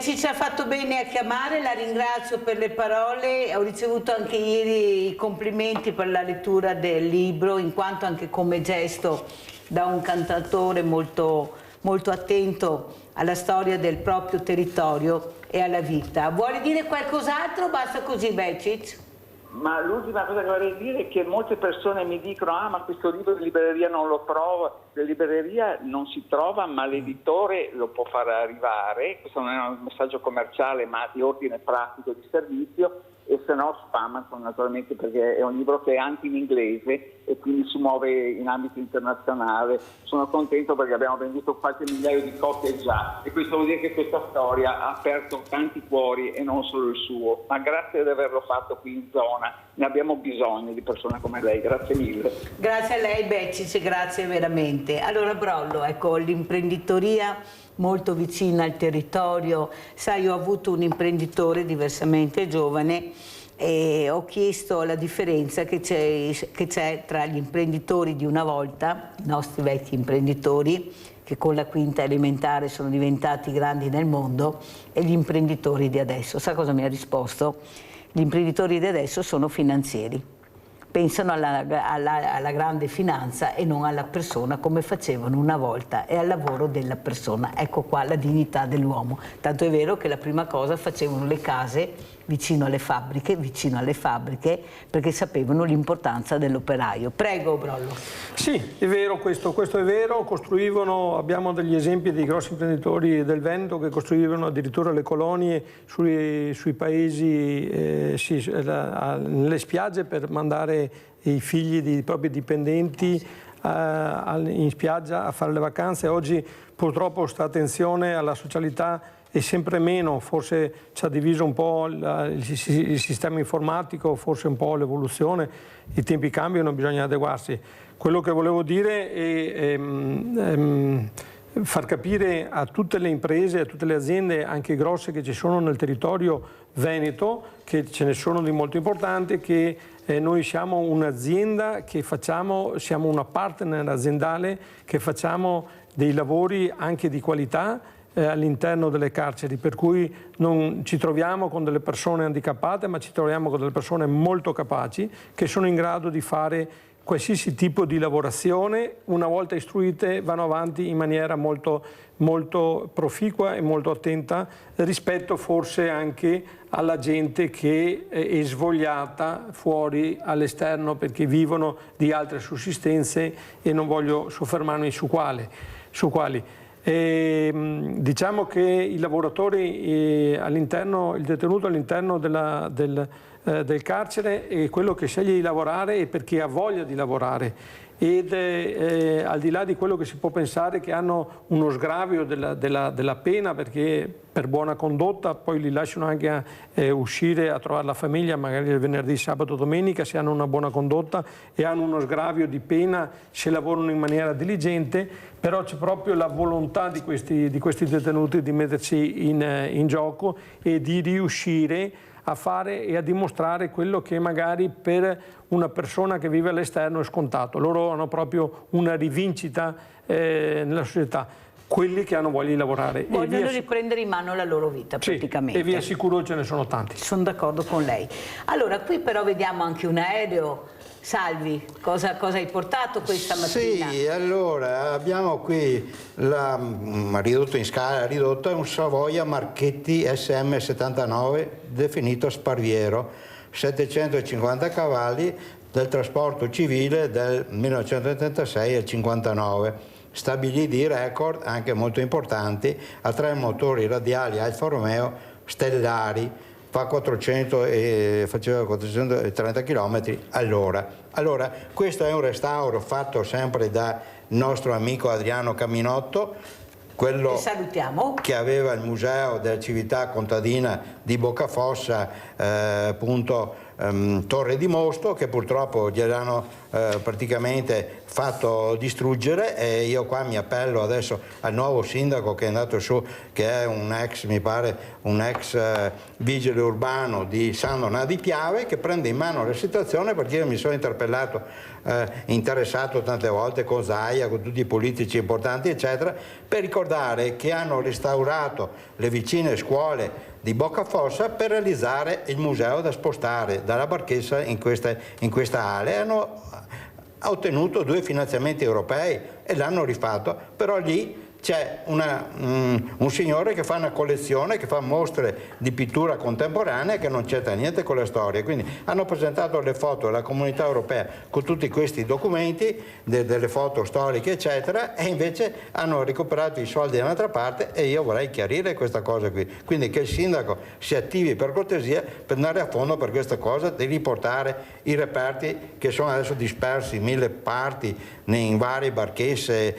Ci ha fatto bene a chiamare, la ringrazio per le parole, ho ricevuto anche ieri i complimenti per la lettura del libro, in quanto anche come gesto da un cantautore molto attento alla storia del proprio territorio e alla vita. Vuole dire qualcos'altro o basta così, Becic? Ma l'ultima cosa che vorrei dire è che molte persone mi dicono: ma questo libro in libreria non lo trovo. La libreria non si trova, ma l'editore lo può far arrivare. Questo non è un messaggio commerciale, ma di ordine pratico di servizio, e se no su Amazon naturalmente, perché è un libro che è anche in inglese e quindi si muove in ambito internazionale. Sono contento perché abbiamo venduto qualche migliaio di copie già, e questo vuol dire che questa storia ha aperto tanti cuori e non solo il suo. Ma grazie di averlo fatto qui in zona, ne abbiamo bisogno di persone come lei, grazie mille. Grazie a lei Becis, grazie veramente. Allora Brollo, ecco, l'imprenditoria molto vicina al territorio. Sai, io ho avuto un imprenditore diversamente giovane e ho chiesto la differenza che c'è tra gli imprenditori di una volta, i nostri vecchi imprenditori, che con la quinta elementare sono diventati grandi nel mondo, e gli imprenditori di adesso. Sa cosa mi ha risposto? Gli imprenditori di adesso sono finanzieri. Pensano alla grande finanza e non alla persona come facevano una volta, e al lavoro della persona. Ecco qua la dignità dell'uomo. Tanto è vero che la prima cosa facevano le case vicino alle fabbriche, perché sapevano l'importanza dell'operaio. Prego Brollo. Sì, è vero questo è vero. Costruivano, abbiamo degli esempi di grossi imprenditori del Veneto che costruivano addirittura le colonie sui paesi, nelle spiagge, per mandare i figli dei propri dipendenti in spiaggia a fare le vacanze. Oggi purtroppo questa attenzione alla socialità è sempre meno, forse ci ha diviso un po' il sistema informatico, forse un po' l'evoluzione, i tempi cambiano, bisogna adeguarsi. Quello che volevo dire è far capire a tutte le imprese, a tutte le aziende, anche grosse, che ci sono nel territorio veneto, che ce ne sono di molto importanti, che noi siamo un'azienda che siamo una partner aziendale che facciamo dei lavori anche di qualità all'interno delle carceri, per cui non ci troviamo con delle persone handicappate, ma ci troviamo con delle persone molto capaci che sono in grado di fare qualsiasi tipo di lavorazione. Una volta istruite vanno avanti in maniera molto, molto proficua e molto attenta rispetto forse anche alla gente che è svogliata fuori all'esterno perché vivono di altre sussistenze, e non voglio soffermarmi su quali. Diciamo che i lavoratori il detenuto all'interno del carcere è quello che sceglie di lavorare e perché ha voglia di lavorare, ed al di là di quello che si può pensare che hanno uno sgravio della pena perché per buona condotta poi li lasciano anche uscire a trovare la famiglia magari il venerdì, sabato, domenica, se hanno una buona condotta, e hanno uno sgravio di pena se lavorano in maniera diligente. Però c'è proprio la volontà di questi detenuti di mettersi in gioco e di riuscire a fare e a dimostrare quello che magari per una persona che vive all'esterno è scontato. Loro hanno proprio una rivincita nella società, quelli che hanno voglia di lavorare. Vogliono riprendere in mano la loro vita, praticamente. E vi assicuro ce ne sono tanti. Sono d'accordo con lei. Allora, qui però vediamo anche un aereo. Salvi, cosa hai portato questa mattina? Sì, allora abbiamo qui ridotto in scala ridotta un Savoia Marchetti SM79 definito Sparviero, 750 cavalli, del trasporto civile del 1986 al 59. Stabiliti record anche molto importanti a 3 motori radiali Alfa Romeo stellari, faceva 430 km all'ora. Allora, questo è un restauro fatto sempre dal nostro amico Adriano Caminotto, quello salutiamo, che aveva il museo della civiltà contadina di Boccafossa, Torre di Mosto, che purtroppo gliel'hanno praticamente fatto distruggere, e io qua mi appello adesso al nuovo sindaco che è andato su, che è un ex vigile urbano di San Donà di Piave, che prende in mano la situazione, perché io mi sono interessato tante volte con Zaia, con tutti i politici importanti eccetera, per ricordare che hanno restaurato le vicine scuole di Boccafossa per realizzare il museo da spostare dalla Barchessa in questa ale. Hanno ottenuto 2 finanziamenti europei e l'hanno rifatto, però lì c'è un signore che fa una collezione, che fa mostre di pittura contemporanea che non c'entra niente con la storia. Quindi hanno presentato le foto alla Comunità Europea con tutti questi documenti, delle foto storiche eccetera, e invece hanno recuperato i soldi da un'altra parte, e io vorrei chiarire questa cosa qui. Quindi che il sindaco si attivi per cortesia per andare a fondo per questa cosa di riportare i reperti che sono adesso dispersi in 1000 parti in varie barchesse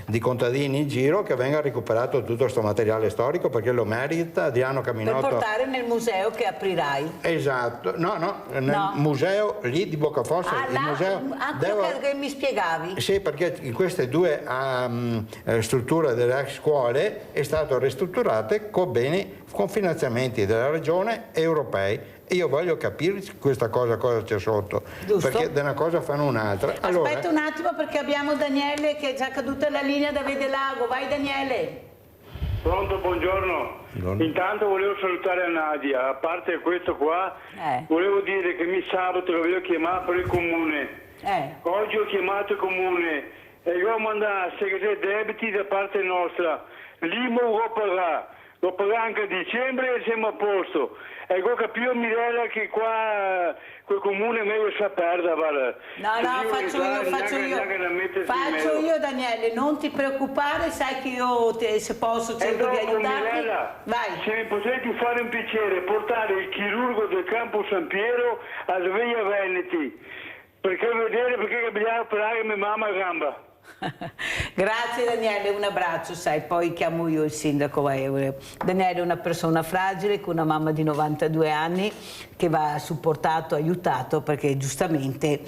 di contadini in giro, che venga recuperato tutto questo materiale storico, perché lo merita Adriano Caminotto. Per portare nel museo che aprirai. Esatto, nel museo lì di Bocafossa. Il museo che mi spiegavi. Sì, perché in queste due strutture delle ex scuole è stato ristrutturate con finanziamenti della regione e europei. E io voglio capire questa cosa c'è sotto. Giusto. Perché da una cosa fanno un'altra. Allora, aspetta un attimo, perché abbiamo Daniele che è già caduta la linea da Vedelago. Vai Daniele. Pronto, buongiorno. Intanto volevo salutare a Nadia. A parte questo qua, volevo dire che sabato l'avevo chiamato per il comune. Oggi ho chiamato il comune e io ho mandato a segretare debiti da parte nostra. L'IMU lo pagherà anche a dicembre e siamo a posto. E ho capito Mirella che qua quel comune è meglio sa perdere, guarda. Faccio io Daniele, non ti preoccupare, sai che io se posso cerco di aiutarti. Mirella, vai. Se mi potete fare un piacere, portare il chirurgo del campo San Piero a Sveglia Veneti, perché dobbiamo operare mia mamma a gamba. Grazie Daniele, un abbraccio, sai, poi chiamo io il sindaco. Daniele è una persona fragile con una mamma di 92 anni che va supportato, aiutato, perché giustamente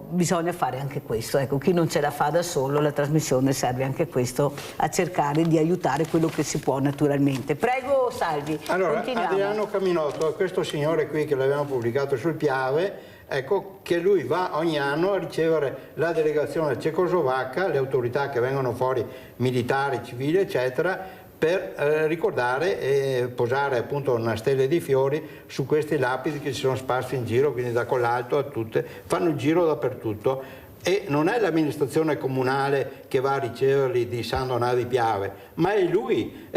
bisogna fare anche questo. Chi non ce la fa da solo, la trasmissione serve anche questo, a cercare di aiutare quello che si può naturalmente. Prego Salvi, allora, continuiamo. Adriano Caminotto, questo signore qui che l'abbiamo pubblicato sul Piave, che lui va ogni anno a ricevere la delegazione cecoslovacca, le autorità che vengono fuori, militari, civili, eccetera, per ricordare e posare appunto una stella di fiori su questi lapidi che si sono sparsi in giro, quindi da Collalto a tutte, fanno il giro dappertutto. E non è l'amministrazione comunale che va a riceverli di San Donato di Piave, ma è lui,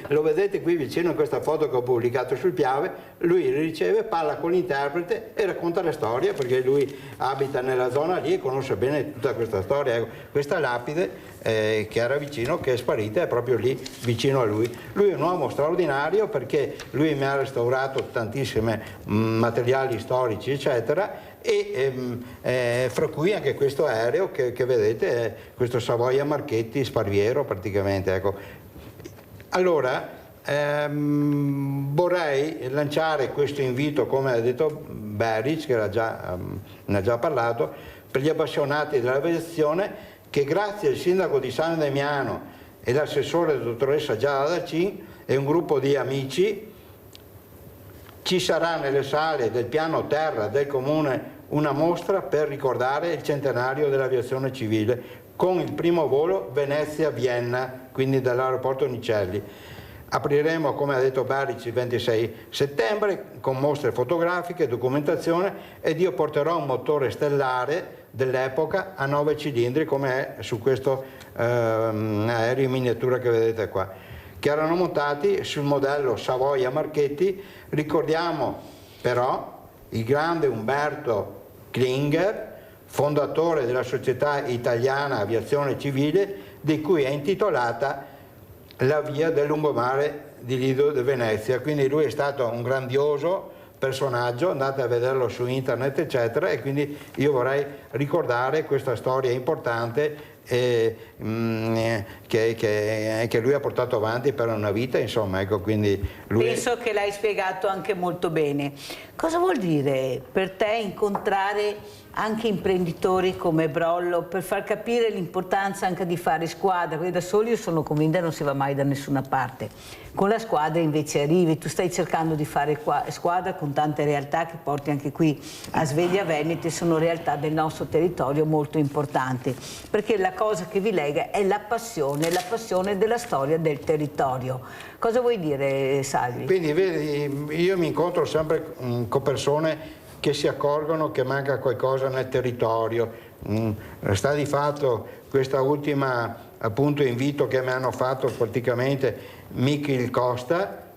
lo vedete qui vicino in questa foto che ho pubblicato sul Piave, lui li riceve, parla con l'interprete e racconta la storia, perché lui abita nella zona lì e conosce bene tutta questa storia. Questa lapide che era vicino, che è sparita, è proprio lì vicino a lui. Lui è un uomo straordinario, perché lui mi ha restaurato tantissimi materiali storici eccetera, e fra cui anche questo aereo che vedete è questo Savoia Marchetti Sparviero praticamente. Allora vorrei lanciare questo invito, come ha detto Beric, che ne ha già parlato, per gli appassionati dell'aviazione, che grazie al sindaco di San Damiano e l'assessore dottoressa Giada Dacin e un gruppo di amici ci sarà nelle sale del piano terra del comune una mostra per ricordare il centenario dell'aviazione civile, con il primo volo Venezia-Vienna, quindi dall'aeroporto Nicelli. Apriremo, come ha detto Baric, il 26 settembre con mostre fotografiche, documentazione, ed io porterò un motore stellare dell'epoca a 9 cilindri, come è su questo aereo in miniatura che vedete qua, che erano montati sul modello Savoia Marchetti. Ricordiamo però il grande Umberto Klinger, fondatore della Società Italiana Aviazione Civile, di cui è intitolata la via del lungomare di Lido di Venezia. Quindi lui è stato un grandioso personaggio, andate a vederlo su internet eccetera, e quindi io vorrei ricordare questa storia importante che lui ha portato avanti per una vita, insomma, quindi lui... Penso che l'hai spiegato anche molto bene. Cosa vuol dire per te incontrare anche imprenditori come Brollo, per far capire l'importanza anche di fare squadra? Perché da soli io sono convinta non si va mai da nessuna parte. Con la squadra invece arrivi, tu stai cercando di fare squadra con tante realtà che porti anche qui a Sveglia Veneti, sono realtà del nostro territorio molto importanti, perché la cosa che vi lega è la passione della storia del territorio. Cosa vuoi dire, Salvi? Quindi vedi, io mi incontro sempre con persone che si accorgono che manca qualcosa nel territorio. Sta di fatto questa ultima appunto invito che mi hanno fatto praticamente Michel Costa,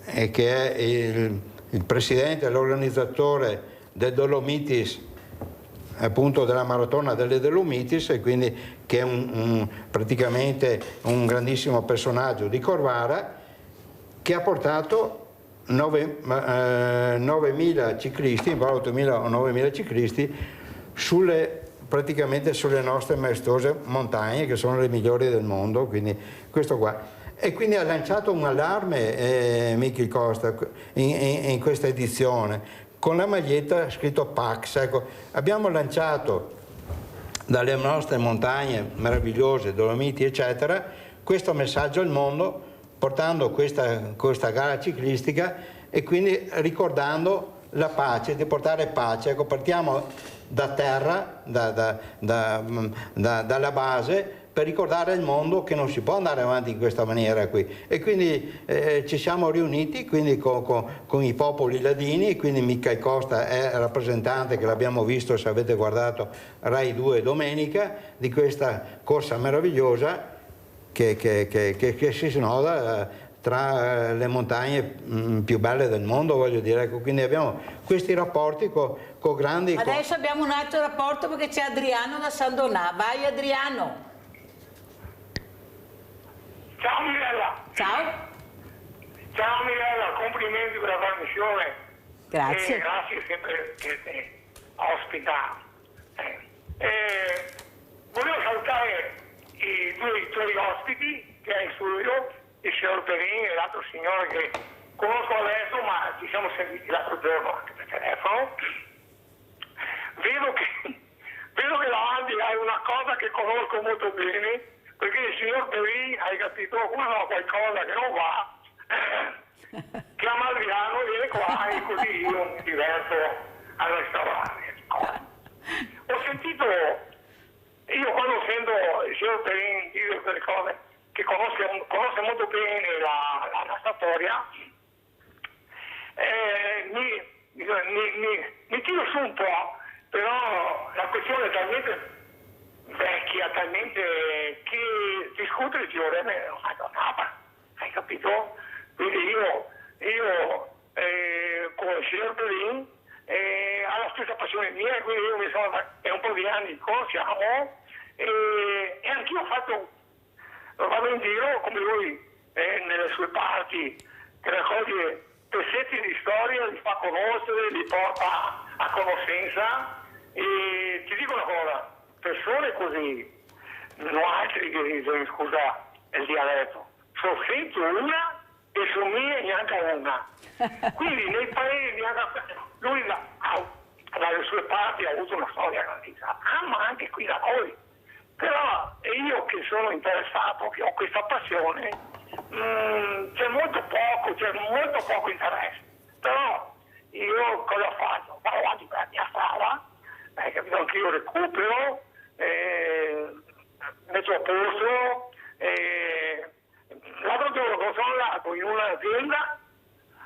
che è il presidente e l'organizzatore del Dolomitis, appunto della maratona delle Dolomitis, e quindi che è praticamente un grandissimo personaggio di Corvara, che ha portato 9.000 ciclisti, in 8.000 o 9.000 ciclisti praticamente sulle nostre maestose montagne, che sono le migliori del mondo, quindi questo qua. E quindi ha lanciato un allarme Michel Costa in questa edizione, con la maglietta scritto Pax. Ecco, abbiamo lanciato dalle nostre montagne meravigliose, Dolomiti eccetera, questo messaggio al mondo, portando questa gara ciclistica e quindi ricordando la pace, di portare pace. Ecco, partiamo da terra, dalla base, per ricordare al mondo che non si può andare avanti in questa maniera qui. E quindi ci siamo riuniti quindi con i popoli ladini, quindi Michel Costa è rappresentante, che l'abbiamo visto, se avete guardato Rai 2 domenica, di questa corsa meravigliosa che si snoda tra le montagne più belle del mondo, voglio dire. Ecco, quindi abbiamo questi rapporti con grandi... Adesso abbiamo un altro rapporto perché c'è Adriano da San Donà. Vai Adriano! Ciao Mirella! Ciao! Ciao Mirella, complimenti per la trasmissione. Grazie. E grazie sempre che ospita. Volevo salutare i due tuoi ospiti che hai in studio, il signor Perini e l'altro signore che conosco adesso, ma ci siamo sentiti l'altro giorno anche per telefono. Vedo che davanti hai una cosa che conosco molto bene, perché il signor Perini, hai capito, quando ha qualcosa che non va, chiama Adriano, viene qua e così io mi diverto a restaurare. Ho sentito, io quando sento il signor Perini dire delle cose, che conosce molto bene la nostra storia, mi tiro su un po', però la questione è talmente vecchia, talmente che discutere ci vorrebbe una giornata, hai capito? Quindi io con il signor Perin ha la stessa passione mia, quindi io è un po' di anni che conosciamo, e anch'io ho fatto, vado in giro come lui nelle sue parti, che raccoglie pezzetti di storia, li fa conoscere, li porta a conoscenza. E ti dico una cosa, persone così, non ho altri che dicono, scusa il dialetto, sono sento una e sono mie neanche una. Quindi nei paesi, lui dalle sue parti ha avuto una storia grandissima, ma anche qui da noi. Però io che sono interessato, che ho questa passione, c'è molto poco interesse. Però io cosa faccio? Vado avanti per la mia strada, hai capito, anche io recupero, metto a posto. L'altro giorno sono andato in un'azienda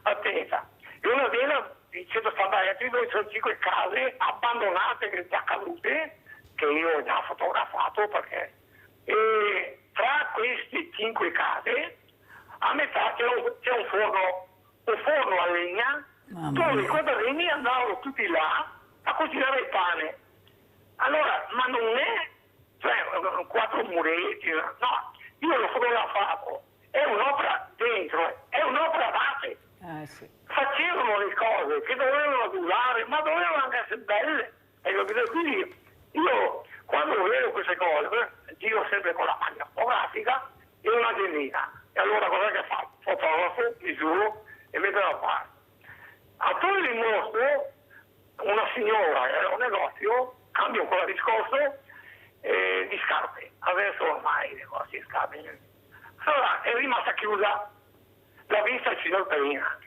attenta, in un'azienda di 180 metri dove sono 5 case abbandonate, già cadute, che io ho già fotografato, perché tra queste 5 case a metà c'è un forno a legna, dove i contadini andavano tutti là a cucinare il pane. Allora, ma non è 4 muretti, no, io l'ho fotografato, è un'opera dentro, è un'opera d'arte. Sì. Facevano le cose che dovevano durare, ma dovevano anche essere belle. Quindi io, quando vedo queste cose, giro sempre con la macchina fotografica e una genina. E allora cosa che faccio? Fotografo, mi giuro, e metto da parte. A poi gli mostro una signora, era un negozio, cambio ancora discorso, di scarpe. Adesso ormai i negozi di scarpe. Allora è rimasta chiusa, l'ha vista il signor Perina.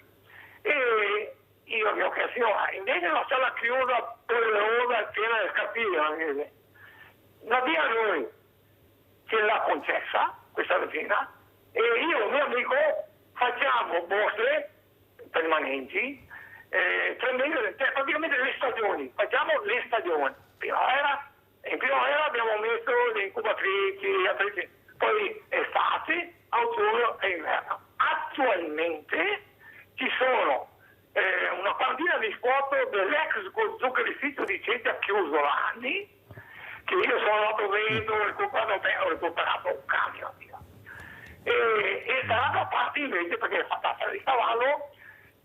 E io gli ho chiesto, signora, invece non stava chiusa per le ore piena di scarpine, la via a noi ce l'ha concessa, questa regina, e io e il mio amico facciamo mostre permanenti, praticamente le stagioni, facciamo le stagioni, primavera e in primavera abbiamo messo le incubatrici, poi estate, autunno e inverno. Attualmente ci sono una quarantina di spot dell'ex zuccherificio di Ceggia chiuso da anni, che io sono andato dentro, ho recuperato un camion. E dall'altra parte invece, perché è fatta di cavallo,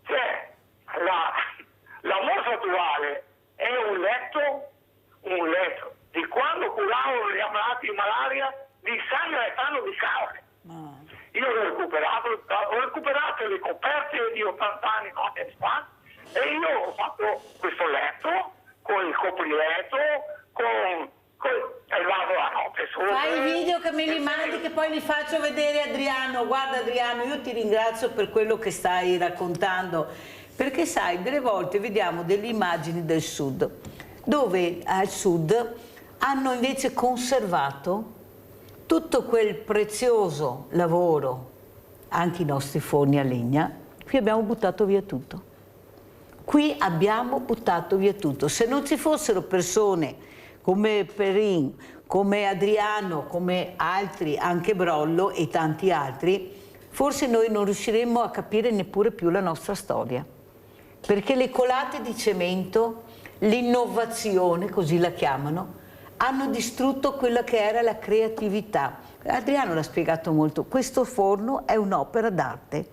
c'è la mostra attuale, è un letto di quando curavano gli ammalati di malaria di San Gaetano di Caore. Io l'ho recuperato le coperte di 80 anni, 9 anni fa, e io ho fatto questo letto con il copriletto, con il vaso la notte sopra. Fai i video che me li mandi, che poi li faccio vedere a Adriano. Guarda Adriano, io ti ringrazio per quello che stai raccontando, perché sai, delle volte vediamo delle immagini del sud, dove al sud hanno invece conservato tutto quel prezioso lavoro, anche i nostri forni a legna. Qui abbiamo buttato via tutto. Qui abbiamo buttato via tutto. Se non ci fossero persone come Perin, come Adriano, come altri, anche Brollo e tanti altri, forse noi non riusciremmo a capire neppure più la nostra storia. Perché le colate di cemento, l'innovazione, così la chiamano, hanno distrutto quella che era la creatività. Adriano l'ha spiegato molto, questo forno è un'opera d'arte,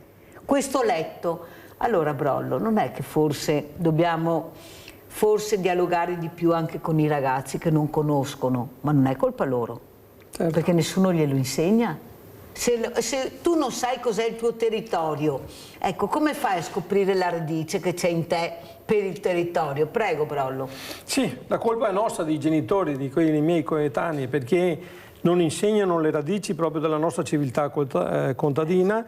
questo letto. Allora Brollo, non è che forse dobbiamo dialogare di più anche con i ragazzi che non conoscono, ma non è colpa loro, perché nessuno glielo insegna. Se tu non sai cos'è il tuo territorio, ecco, come fai a scoprire la radice che c'è in te per il territorio? Prego Brollo. Sì, la colpa è nostra, dei genitori, di quelli dei miei coetanei, perché non insegnano le radici proprio della nostra civiltà contadina,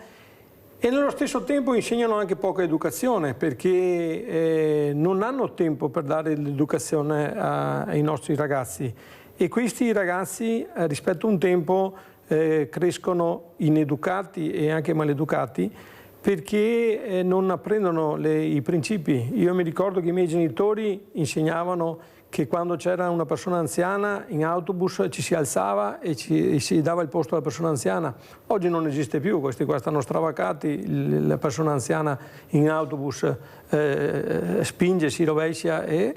e nello stesso tempo insegnano anche poca educazione, perché non hanno tempo per dare l'educazione ai nostri ragazzi, e questi ragazzi rispetto a un tempo crescono ineducati e anche maleducati, perché non apprendono i principi. Io mi ricordo che i miei genitori insegnavano che quando c'era una persona anziana in autobus ci si alzava e si dava il posto alla persona anziana. Oggi non esiste più, questi qua stanno stravacati, la persona anziana in autobus spinge, si rovescia e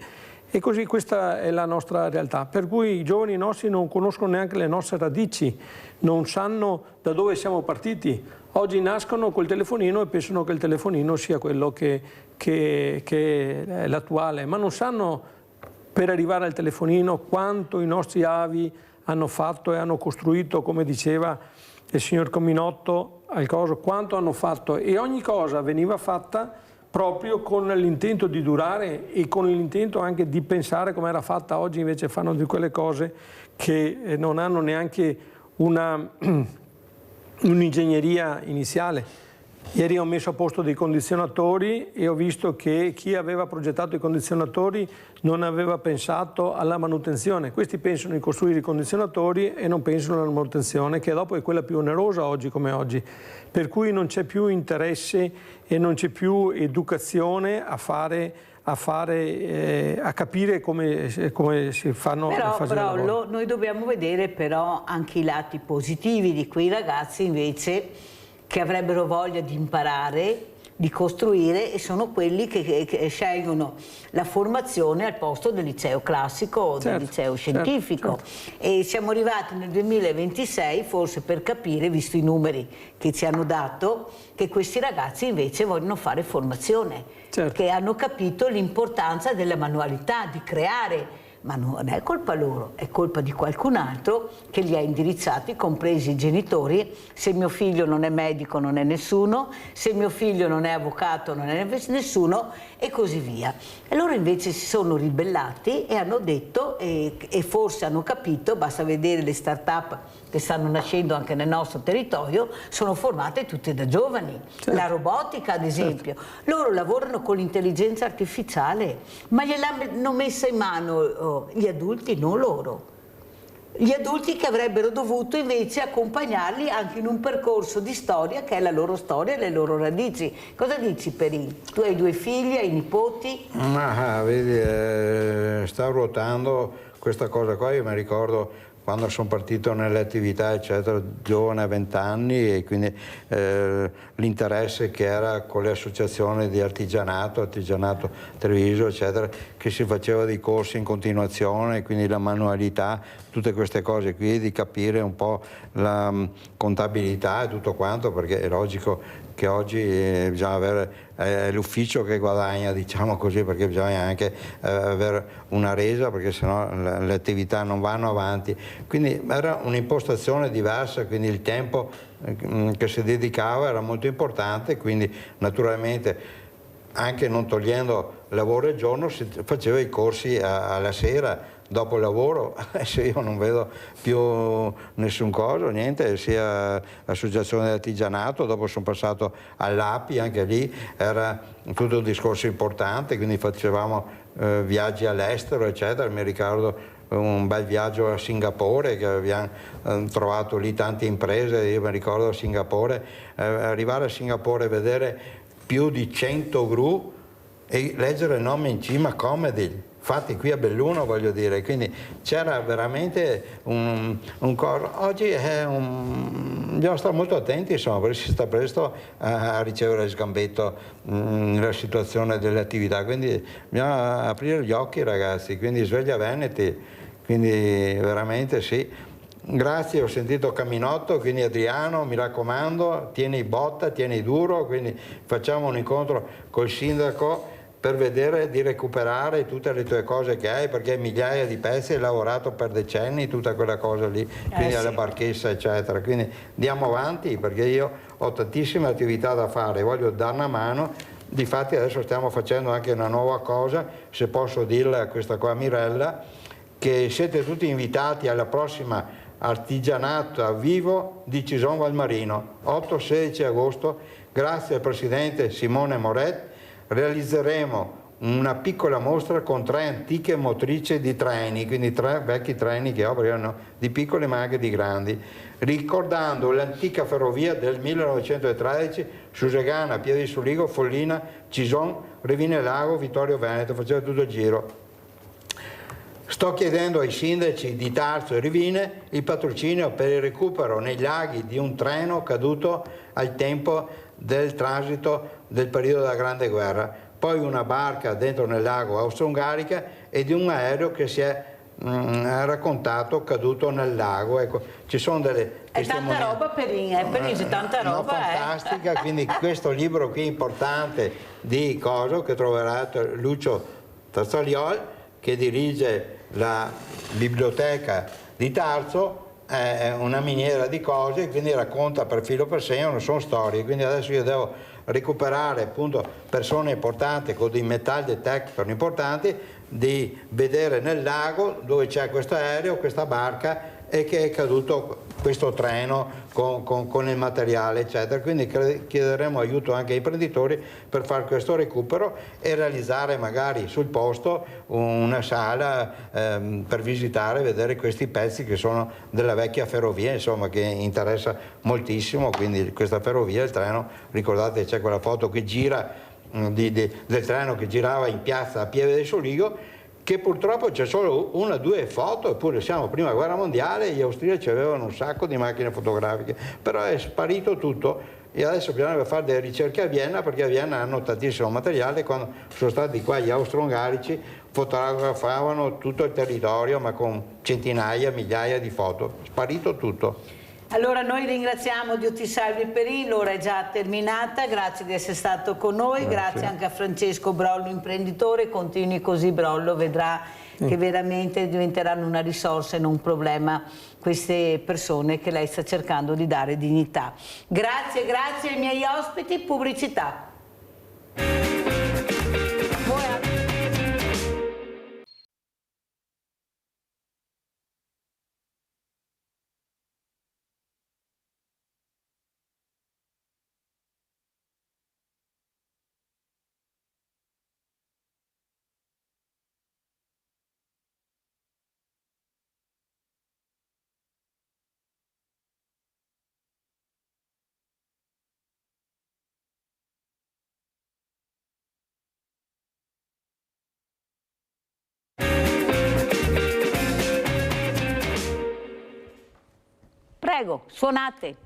così questa è la nostra realtà. Per cui i giovani nostri non conoscono neanche le nostre radici, non sanno da dove siamo partiti. Oggi nascono col telefonino e pensano che il telefonino sia quello che è l'attuale, ma non sanno per arrivare al telefonino quanto i nostri avi hanno fatto e hanno costruito, come diceva il signor Cominotto, al coso, quanto hanno fatto, e ogni cosa veniva fatta proprio con l'intento di durare e con l'intento anche di pensare come era fatta. Oggi invece fanno di quelle cose che non hanno neanche un'ingegneria iniziale. Ieri ho messo a posto dei condizionatori e ho visto che chi aveva progettato i condizionatori non aveva pensato alla manutenzione. Questi pensano di costruire i condizionatori e non pensano alla manutenzione, che dopo è quella più onerosa oggi come oggi. Per cui non c'è più interesse e non c'è più educazione a capire come si fanno le fasi del lavoro. Brollo, noi dobbiamo vedere però anche i lati positivi di quei ragazzi invece che avrebbero voglia di imparare, di costruire, e sono quelli che scelgono la formazione al posto del liceo classico o del liceo scientifico. E siamo arrivati nel 2026 forse per capire, visto i numeri che ci hanno dato, che questi ragazzi invece vogliono fare formazione, che hanno capito l'importanza della manualità, di creare. Ma non è colpa loro, è colpa di qualcun altro che li ha indirizzati, compresi i genitori. Se mio figlio non è medico non è nessuno, se mio figlio non è avvocato non è nessuno, e così via. E loro invece si sono ribellati e hanno detto, e forse hanno capito, basta vedere le start-up che stanno nascendo anche nel nostro territorio, sono formate tutte da giovani. La robotica ad esempio. Loro lavorano con l'intelligenza artificiale, ma gliel'hanno messa in mano gli adulti, non loro. Gli adulti che avrebbero dovuto invece accompagnarli anche in un percorso di storia che è la loro storia e le loro radici. Cosa dici Perin? Tu hai 2 figli, hai nipoti? Ma vedi, sta ruotando questa cosa qua io mi ricordo quando sono partito nelle attività eccetera, giovane a 20 anni, e quindi l'interesse che era con le associazioni di artigianato Treviso eccetera, che si faceva dei corsi in continuazione, quindi la manualità, tutte queste cose qui, di capire un po' la contabilità e tutto quanto, perché è logico che oggi bisogna avere è l'ufficio che guadagna, diciamo così, perché bisogna anche avere una resa, perché sennò le attività non vanno avanti. Quindi era un'impostazione diversa, quindi il tempo che si dedicava era molto importante, quindi naturalmente anche non togliendo lavoro e giorno si faceva i corsi alla sera dopo il lavoro. Adesso io non vedo più nessun coso, niente, sia associazione dell'artigianato, dopo sono passato all'API, anche lì era tutto un discorso importante, quindi facevamo viaggi all'estero eccetera. Mi ricordo un bel viaggio a Singapore, che abbiamo trovato lì tante imprese. Io mi ricordo a Singapore, arrivare a Singapore e vedere più di 100 gru e leggere il nome in cima Comedy, fatti qui a Belluno, voglio dire, quindi c'era veramente un corso. Oggi bisogna stare molto attenti, insomma, perché si sta presto a ricevere il sgambetto nella situazione delle attività, quindi bisogna aprire gli occhi, ragazzi, quindi sveglia Veneti, quindi veramente sì. Grazie, ho sentito Caminotto, quindi Adriano, mi raccomando, tieni botta, tieni duro, quindi facciamo un incontro col sindaco per vedere di recuperare tutte le tue cose che hai, perché migliaia di pezzi, hai lavorato per decenni, tutta quella cosa lì, quindi alla Barchessa eccetera, quindi andiamo avanti, perché io ho tantissime attività da fare, voglio dare una mano. Difatti adesso stiamo facendo anche una nuova cosa, se posso dirla a questa qua Mirella, che siete tutti invitati alla prossima artigianato a vivo di Cison Valmarino, 8-16 agosto, grazie al presidente Simone Moret. Realizzeremo una piccola mostra con 3 antiche motrici di treni, quindi 3 vecchi treni che operano di piccoli ma anche di grandi, ricordando l'antica ferrovia del 1913, Susegana, Pieve di Soligo, Follina, Cison, Revine Lago, Vittorio Veneto, faceva tutto il giro. Sto chiedendo ai sindaci di Tarso e Rivine il patrocinio per il recupero nei laghi di un treno caduto al tempo del transito del periodo della Grande Guerra, poi una barca dentro nel lago austro-ungarica e di un aereo che si è raccontato caduto nel lago. Ecco, ci sono delle tanta roba Perin, tanta roba. No, fantastica, quindi questo libro qui importante di coso che troverete Lucio Tazzoliol, che dirige la biblioteca di Tarso, è una miniera di cose, quindi racconta per filo per segno, non sono storie, quindi adesso io devo recuperare appunto persone importanti con dei metal detector importanti, di vedere nel lago dove c'è questo aereo, questa barca, e che è caduto questo treno con il materiale eccetera, quindi chiederemo aiuto anche ai imprenditori per fare questo recupero e realizzare magari sul posto una sala per visitare e vedere questi pezzi che sono della vecchia ferrovia, insomma, che interessa moltissimo, quindi questa ferrovia, il treno, ricordate c'è quella foto che gira del treno che girava in piazza a Pieve del Soligo, che purtroppo c'è solo 1 o 2 foto, eppure siamo prima guerra mondiale, gli austriaci avevano un sacco di macchine fotografiche, però è sparito tutto e adesso bisogna fare delle ricerche a Vienna, perché a Vienna hanno tantissimo materiale. Quando sono stati qua gli austro-ungarici fotografavano tutto il territorio, ma con centinaia, migliaia di foto, sparito tutto. Allora noi ringraziamo Dio ti salvi Perin, l'ora è già terminata, grazie di essere stato con noi, grazie anche a Francesco Brollo, imprenditore, continui così Brollo, vedrà che veramente diventeranno una risorsa e non un problema queste persone che lei sta cercando di dare dignità. Grazie ai miei ospiti, pubblicità. Prego, suonate.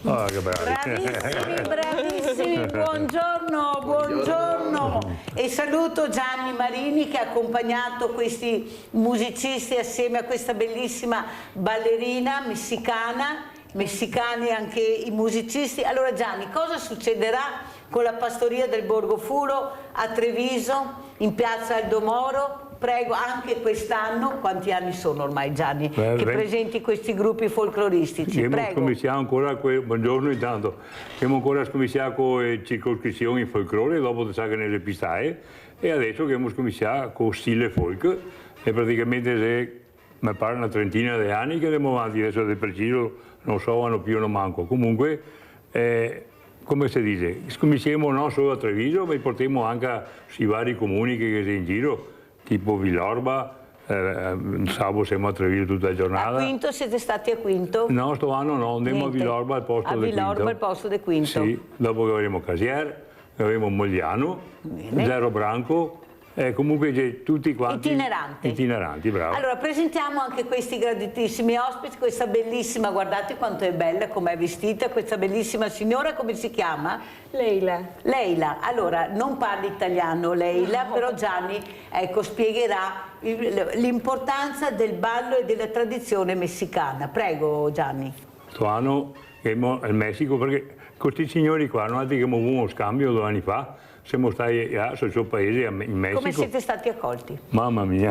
Ah, che bravi. Bravissimi, bravissimi, buongiorno, buongiorno. E saluto Gianni Marini che ha accompagnato questi musicisti assieme a questa bellissima ballerina messicani anche i musicisti. Allora Gianni, cosa succederà con la pastoria del Borgo Furo a Treviso, in piazza Aldo Moro? Prego, anche quest'anno, quanti anni sono ormai Gianni, che presenti questi gruppi folcloristici? Prego. Cominciamo ancora, buongiorno intanto, abbiamo ancora cominciato con le circoscrizioni in folklore, dopo che nelle pistaie, e adesso che abbiamo cominciato con stile folk, e praticamente mi pare una trentina di anni che andiamo avanti, adesso di preciso non so, hanno più o non manco, comunque, come si dice, cominciamo non solo a Treviso, ma portiamo anche sui vari comuni che sono in giro, tipo Villorba, sabato siamo a Treviso tutta la giornata. A Quinto siete stati a Quinto? No, sto anno no, andiamo a Villorba al posto di Quinto. A Villorba al posto di Quinto. Sì, dopo che avremo Casier, avremo Mogliano, Zero Branco, comunque tutti quanti itineranti, bravo. Allora presentiamo anche questi graditissimi ospiti, questa bellissima, guardate quanto è bella, com'è vestita, questa bellissima signora, come si chiama? Leila. Allora, non parli italiano Leila, però Gianni spiegherà l'importanza del ballo e della tradizione messicana. Prego Gianni. Questo anno siamo al Messico perché questi signori qua hanno detto che abbiamo avuto uno scambio 2 anni fa. Siamo stati sul suo paese in Messico. Come siete stati accolti? Mamma mia,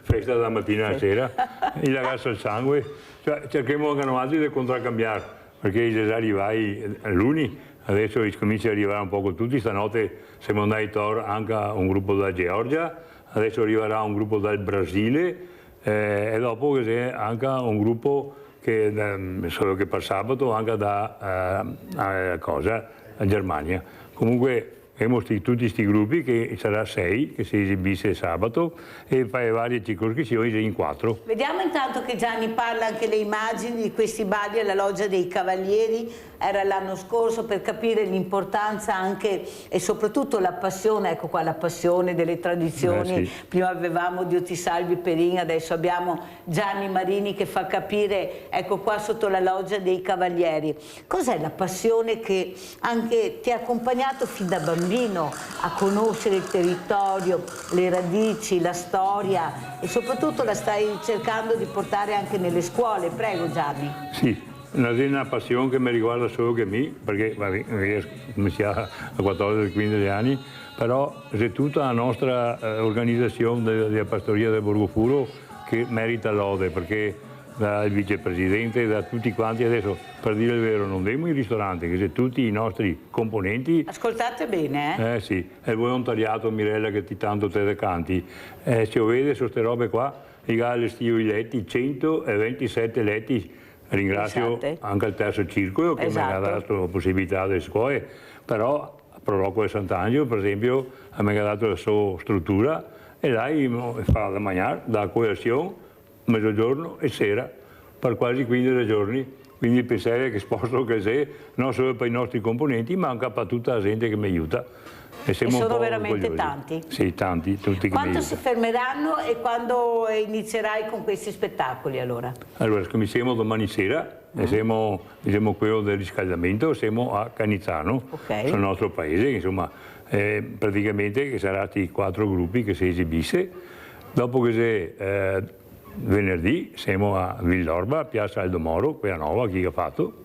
festa dalla mattina alla sera, il ragazzo al sangue, cioè, cerchiamo anche noi di contraccambiare, perché già arrivai a luni, adesso comincia ad arrivare un po' tutti, stanotte siamo andati anche a un gruppo da Georgia, adesso arriverà un gruppo dal Brasile e dopo c'è anche un gruppo che solo che per sabato anche da Germania. Comunque abbiamo tutti questi gruppi, che sarà 6, che si esibisce sabato, e fai varie circoscrizioni in 4. Vediamo intanto che Gianni parla anche le immagini di questi balli alla Loggia dei Cavalieri, era l'anno scorso, per capire l'importanza anche e soprattutto la passione, ecco qua la passione delle tradizioni. Sì. Prima avevamo Dio ti salvi Perin, adesso abbiamo Gianni Marini che fa capire, ecco qua sotto la Loggia dei Cavalieri. Cos'è la passione che anche ti ha accompagnato fin da bambino a conoscere il territorio, le radici, la storia e soprattutto la stai cercando di portare anche nelle scuole? Prego Gianni. Sì, una passione che mi riguarda solo che me, perché io ho cominciato a 14-15 anni, però c'è tutta la nostra organizzazione della pastoria del Borgo Furo che merita lode, perché dal vicepresidente, da tutti quanti, adesso per dire il vero non andiamo in ristorante, che se tutti i nostri componenti... Ascoltate bene, sì, è il volontariato Mirella che ti tanto te canti, se vede su queste robe qua, i allestito i letti, 127 letti, ringrazio anche il terzo circolo che mi ha dato la possibilità delle scuole, però a Prorocco e Sant'Angelo per esempio mi ha dato la sua struttura e lei fa da mangiare, da colazione, mezzogiorno e sera per quasi 15 giorni, quindi pensare che sposto che sei non solo per i nostri componenti ma anche per tutta la gente che mi aiuta. E sono veramente tanti? Sì, tanti, tutti che mi aiutano. Quanto si fermeranno e quando inizierai con questi spettacoli allora? Allora, cominciamo domani sera, siamo diciamo, quello del riscaldamento, siamo a Canizzano, sul nostro paese, insomma, praticamente che saranno i 4 gruppi che si esibisce, dopo che c'è venerdì siamo a Villorba, piazza Aldo Moro, quella nuova, chi ha fatto.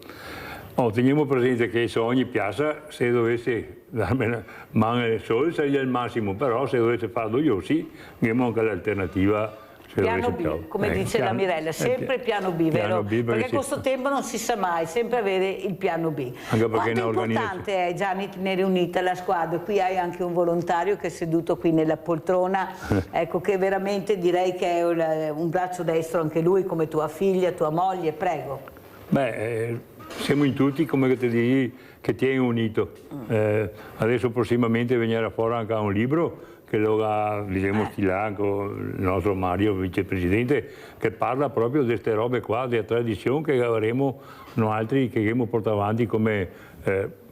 Oh, teniamo presente che se ogni piazza, se dovesse darmi mano solo sarebbe il massimo, però se dovesse farlo io sì, abbiamo anche l'alternativa. Piano B, come dice la Mirella, sempre piano B, vero? Perché con questo tempo non si sa mai, sempre avere il piano B. Quanto importante è, Gianni, tenere unita la squadra? Qui hai anche un volontario che è seduto qui nella poltrona, ecco, che veramente direi che è un braccio destro anche lui, come tua figlia, tua moglie, prego. Beh, siamo in tutti, come ti dici, che ti hai unito. Adesso prossimamente venirà fuori anche un libro che lo ha, diciamo, stilato il nostro Mario, vicepresidente, che parla proprio di queste robe qua, della tradizione che avremo noi altri, che abbiamo portato avanti come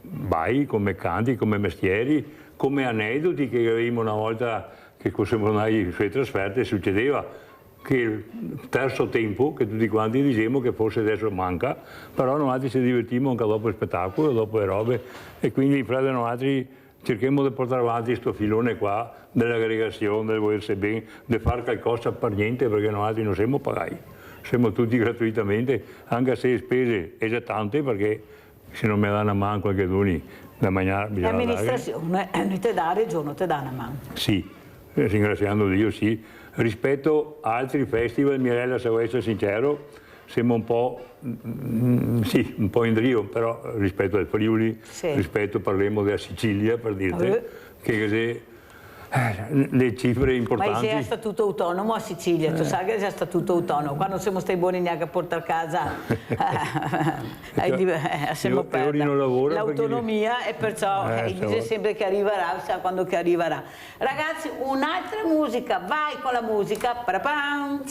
bai, come canti, come mestieri, come aneddoti che avevamo una volta che siamo andati sulle trasferte, succedeva che il terzo tempo, che tutti quanti diciamo che forse adesso manca, però noi altri ci divertiamo anche dopo il spettacolo, dopo le robe, e quindi fra noi altri cerchiamo di portare avanti questo filone qua dell'aggregazione, del volersi bene, di fare qualcosa per niente, perché noi altri non siamo pagati, siamo tutti gratuitamente, anche se le spese sono tante, perché se non mi danno una mano qualche duni da mangiare bisogna dare. L'amministrazione te dà, regione te dà una mano. Sì, ringraziando Dio, sì. Rispetto a altri festival, Mirella, se vuoi essere sincero, siamo un po', sì, un po' in drio, però rispetto al Friuli, rispetto, parliamo della Sicilia, per dirti, che le cifre importanti. Ma sei statuto autonomo a Sicilia, tu sai che sei statuto autonomo, quando siamo stati buoni neanche a portare a casa, siamo persi l'autonomia perché... e perciò dice sempre che arriverà, sa quando che arriverà. Ragazzi, un'altra musica, vai con la musica, parapam!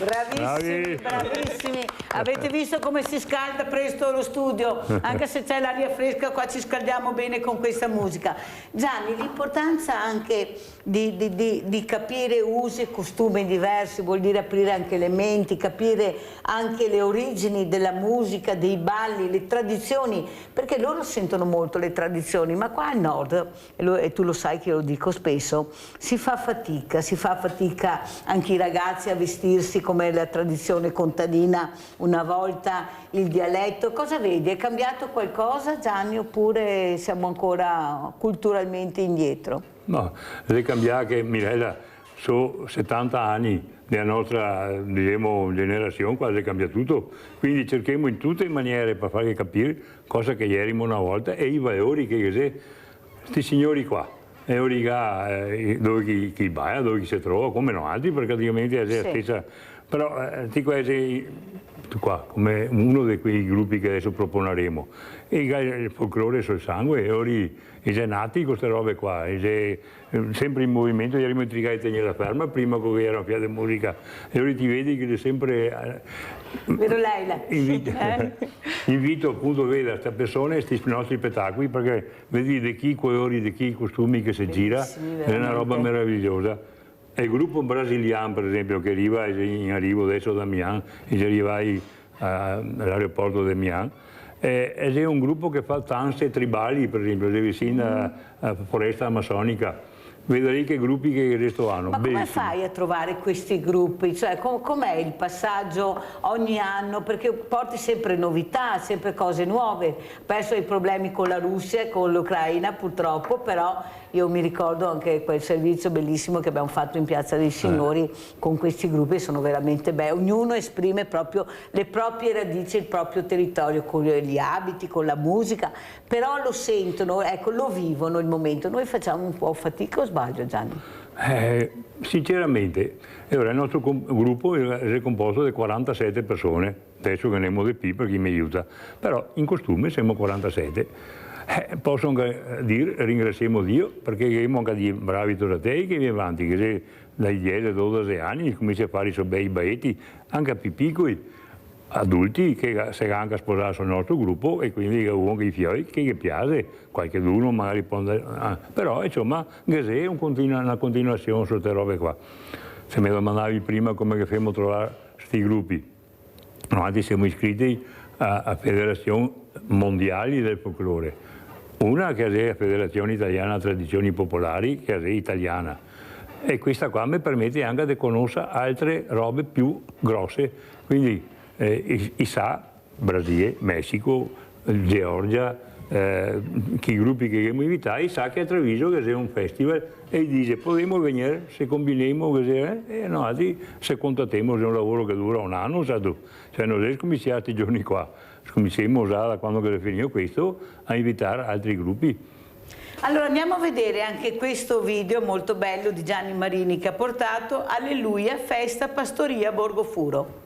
Bravissimi, bravissimi. Avete visto come si scalda presto lo studio? Anche se c'è l'aria fresca, qua ci scaldiamo bene con questa musica. Gianni, l'importanza anche di capire usi e costumi diversi, vuol dire aprire anche le menti, capire anche le origini della musica, dei balli, le tradizioni, perché loro sentono molto le tradizioni, ma qua al nord, e tu lo sai che lo dico spesso, si fa fatica anche i ragazzi a vestirsi come la tradizione contadina una volta, il dialetto. Cosa vedi? È cambiato qualcosa, Gianni, oppure siamo ancora culturalmente indietro? No, è cambiato che Mirella, sono 70 anni della nostra, diciamo, generazione, quasi cambia tutto, quindi cerchiamo in tutte le maniere per farvi capire cosa che erano una volta e i valori che questi signori qua. E ora dove chi va, dove chi si trova, come noi altri, perché praticamente è la stessa. Però qua, come uno di quei gruppi che adesso proponeremo, e il folklore sul sangue, e ora è nati con queste robe qua, è sempre in movimento, eravamo intrigati a tenere la ferma prima che era una fiata di musica, e ora ti vedi che è sempre... Vero Leila? Invito appunto a vedere queste persone, questi nostri spettacoli, perché vedi di chi colori, di chi costumi che si gira, è una roba meravigliosa. E il gruppo brasiliano, per esempio, che arriva in arrivo adesso da Milan, e ci arrivai all'aeroporto di Milan, è un gruppo che fa danze tribali, per esempio, vicino alla foresta amazzonica. Vedrei che gruppi che adesso hanno. Ma come fai a trovare questi gruppi? Cioè, com'è il passaggio ogni anno? Perché porti sempre novità, sempre cose nuove. Perso i problemi con la Russia e con l'Ucraina, purtroppo, però io mi ricordo anche quel servizio bellissimo che abbiamo fatto in Piazza dei Signori con questi gruppi, sono veramente belli. Ognuno esprime proprio le proprie radici, il proprio territorio, con gli abiti, con la musica, però lo sentono, ecco, lo vivono il momento. Noi facciamo un po' fatica, o sbaglio, Gianni? Sinceramente, il nostro gruppo è composto da 47 persone, adesso che ne abbiamo di più per chi mi aiuta, però in costume siamo 47. posso anche dire, ringraziamo Dio, perché abbiamo anche dei bravi tornatei che viene avanti, che dai 10-12 anni comincia a fare i suoi bei baetti, anche più piccoli, adulti che si hanno anche sposato sul nostro gruppo e quindi uno che i fioi che gli piace, qualcuno magari può andare, però insomma è una continuazione su queste robe qua. Se mi domandavi prima come che facciamo trovare questi gruppi, noi siamo iscritti a federazioni mondiali del folklore, una che è la Federazione Italiana Tradizioni Popolari, che è italiana, e questa qua mi permette anche di conoscere altre robe più grosse, quindi ISA, Brasile, Messico, Georgia, che i gruppi che abbiamo invitato, sa che a Treviso che c'è un festival e dice potremmo venire se combiniamo e noi se contattiamo se è un lavoro che dura un anno, cioè non è cominciato i giorni qua, cominciamo già da quando che finito questo a invitare altri gruppi. Allora andiamo a vedere anche questo video molto bello di Gianni Marini che ha portato Alleluia, festa Pastoria Borgofuro.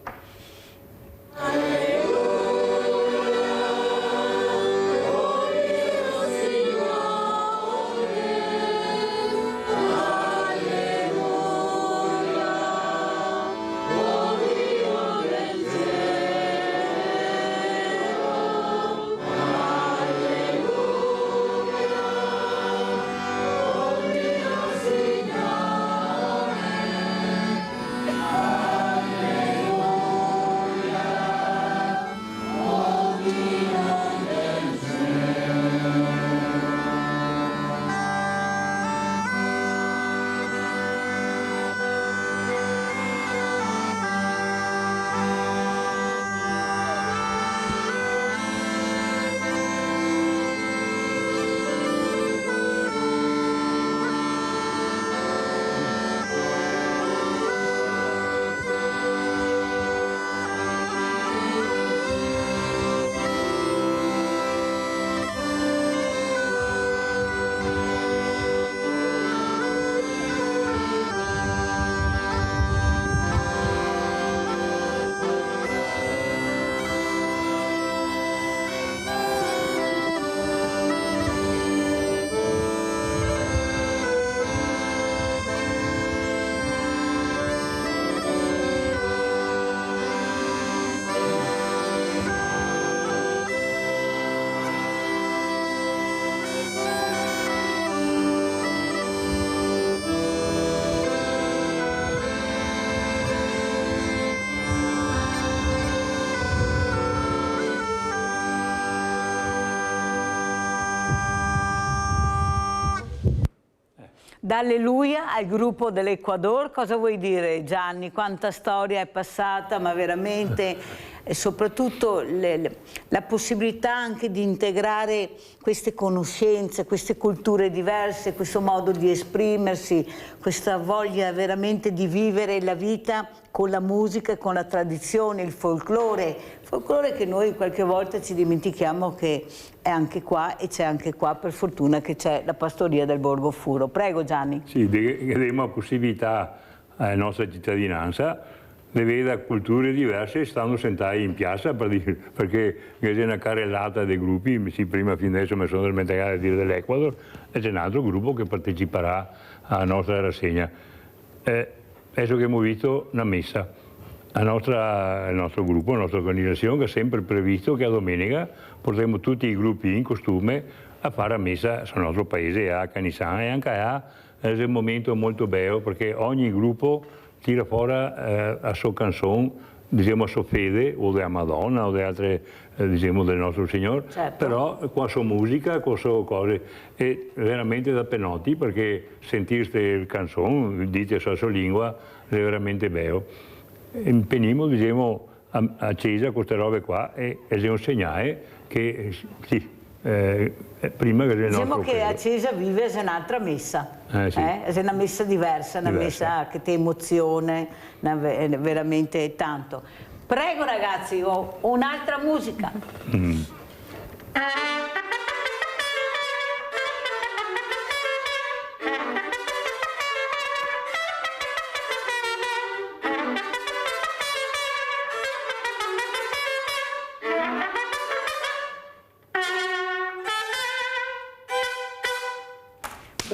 Da Alleluia al gruppo dell'Ecuador, cosa vuoi dire Gianni? Quanta storia è passata, ma veramente, e soprattutto la possibilità anche di integrare queste conoscenze, queste culture diverse, questo modo di esprimersi, questa voglia veramente di vivere la vita con la musica e con la tradizione, il folklore che noi qualche volta ci dimentichiamo che è anche qua e c'è anche qua, per fortuna che c'è la pastoria del Borgofuro. Prego Gianni. Sì, diamo la possibilità alla nostra cittadinanza di vedere culture diverse stanno sentati in piazza perché c'è una carrellata dei gruppi, sì, prima fino adesso mi sono dimenticato di dire dell'Ecuador e c'è un altro gruppo che parteciperà alla nostra rassegna. Adesso che abbiamo visto una messa. Il nostro gruppo, la nostra organizzazione ha sempre previsto che a domenica porteremo tutti i gruppi in costume a fare la messa sul nostro paese, a Canisan, e anche è un momento molto bello perché ogni gruppo tira fuori la sua canzone, diciamo a sua fede, o della Madonna o di altre, diciamo del nostro Signore, certo. Però con la sua musica, con le sue cose, è veramente da penotti perché sentirste il canzone, dite la sua lingua, è veramente bello. Impegniamo, diciamo, a Cesa queste robe qua e è un segnale che sì, prima che il nostro diciamo che a Cesa vive è un'altra messa, sì. È una messa diversa, una messa che ti emoziona veramente tanto. Prego ragazzi, ho un'altra musica.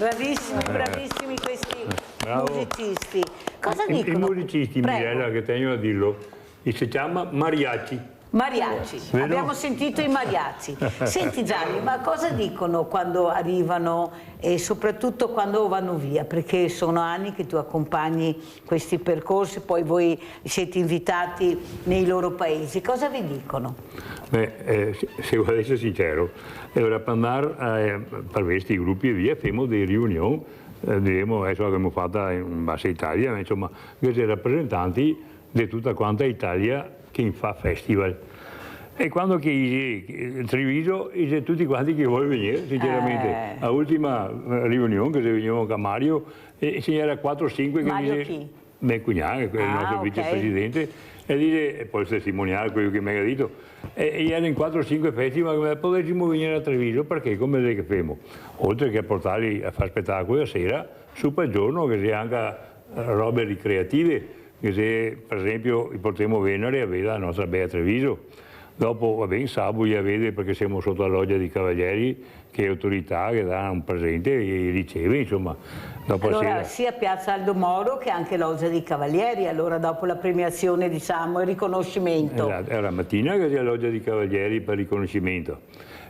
bravissimi questi musicisti. Cosa dicono? I musicisti, Mirella, che tengo a dirlo, si chiama mariachi. Mariachi, abbiamo sentito i mariachi. Senti Gianni, ma cosa dicono quando arrivano e soprattutto quando vanno via? Perché sono anni che tu accompagni questi percorsi, poi voi siete invitati nei loro paesi. Cosa vi dicono? Beh, se vuoi essere sincero, per andare per questi gruppi e via, facciamo delle riunioni, adesso abbiamo fatto in Bassa Italia, insomma, questi rappresentanti di tutta quanta Italia che fa festival. E quando che Treviso, c'è tutti quanti che vogliono venire, sinceramente. L'ultima riunione che venivamo con Mario, e c'era 4-5 che Mario chi? Mio cugnato, che è il nostro vicepresidente, e dice, poi testimoniare quello che mi ha detto, e erano in 4-5 festival che potessimo venire a Treviso, perché come che facciamo? Oltre che a portarli a fare spettacoli la sera, su per giorno che sia anche robe ricreative, che se per esempio potremmo venire a vedere la nostra Bea Treviso. Dopo va bene, sabato a vedere perché siamo sotto la loggia di Cavalieri, che è autorità che dà un presente e riceve, insomma. Dopo allora sera. sia Piazza Aldo Moro che anche Loggia di Cavalieri, allora dopo la premiazione, diciamo, il riconoscimento. Esatto, è la mattina che c'è la Loggia di Cavalieri per riconoscimento.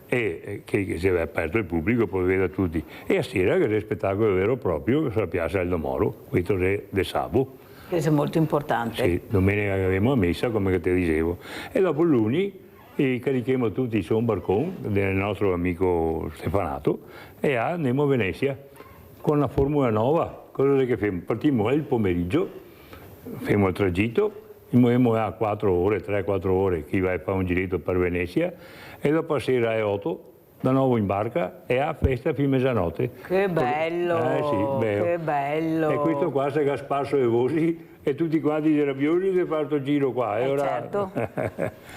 E che si è aperto al pubblico, poi vede tutti. E a sera che c'è il spettacolo vero e proprio sulla Piazza Aldo Moro, questo è del sabato. Questo è molto importante. Sì, domenica avevamo la messa, come ti dicevo. E dopo lunedì carichiamo tutti su un barcone del nostro amico Stefanato e andiamo a Venezia con la Formula Nova. Cosa che facciamo? Partiamo il pomeriggio, facciamo il tragitto, muoviamo a 3-4 ore, chi va a fare un giretto per Venezia, e dopo sera alle 8 da nuovo in barca e a festa fino a mezzanotte. Che bello, sì, che bello. E questo qua si è sparso i vosi e tutti quanti i rabbiosi si fanno il giro qua. E ora... Certo,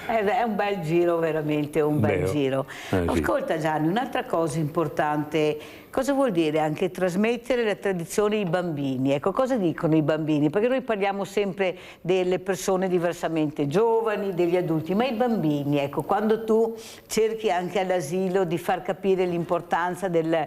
è un bel giro, veramente un bel giro. Sì. Ascolta Gianni, un'altra cosa importante, cosa vuol dire anche trasmettere la tradizione ai bambini? Ecco, cosa dicono i bambini? Perché noi parliamo sempre delle persone diversamente giovani, degli adulti, ma i bambini, ecco, quando tu cerchi anche all'asilo di far capire l'importanza della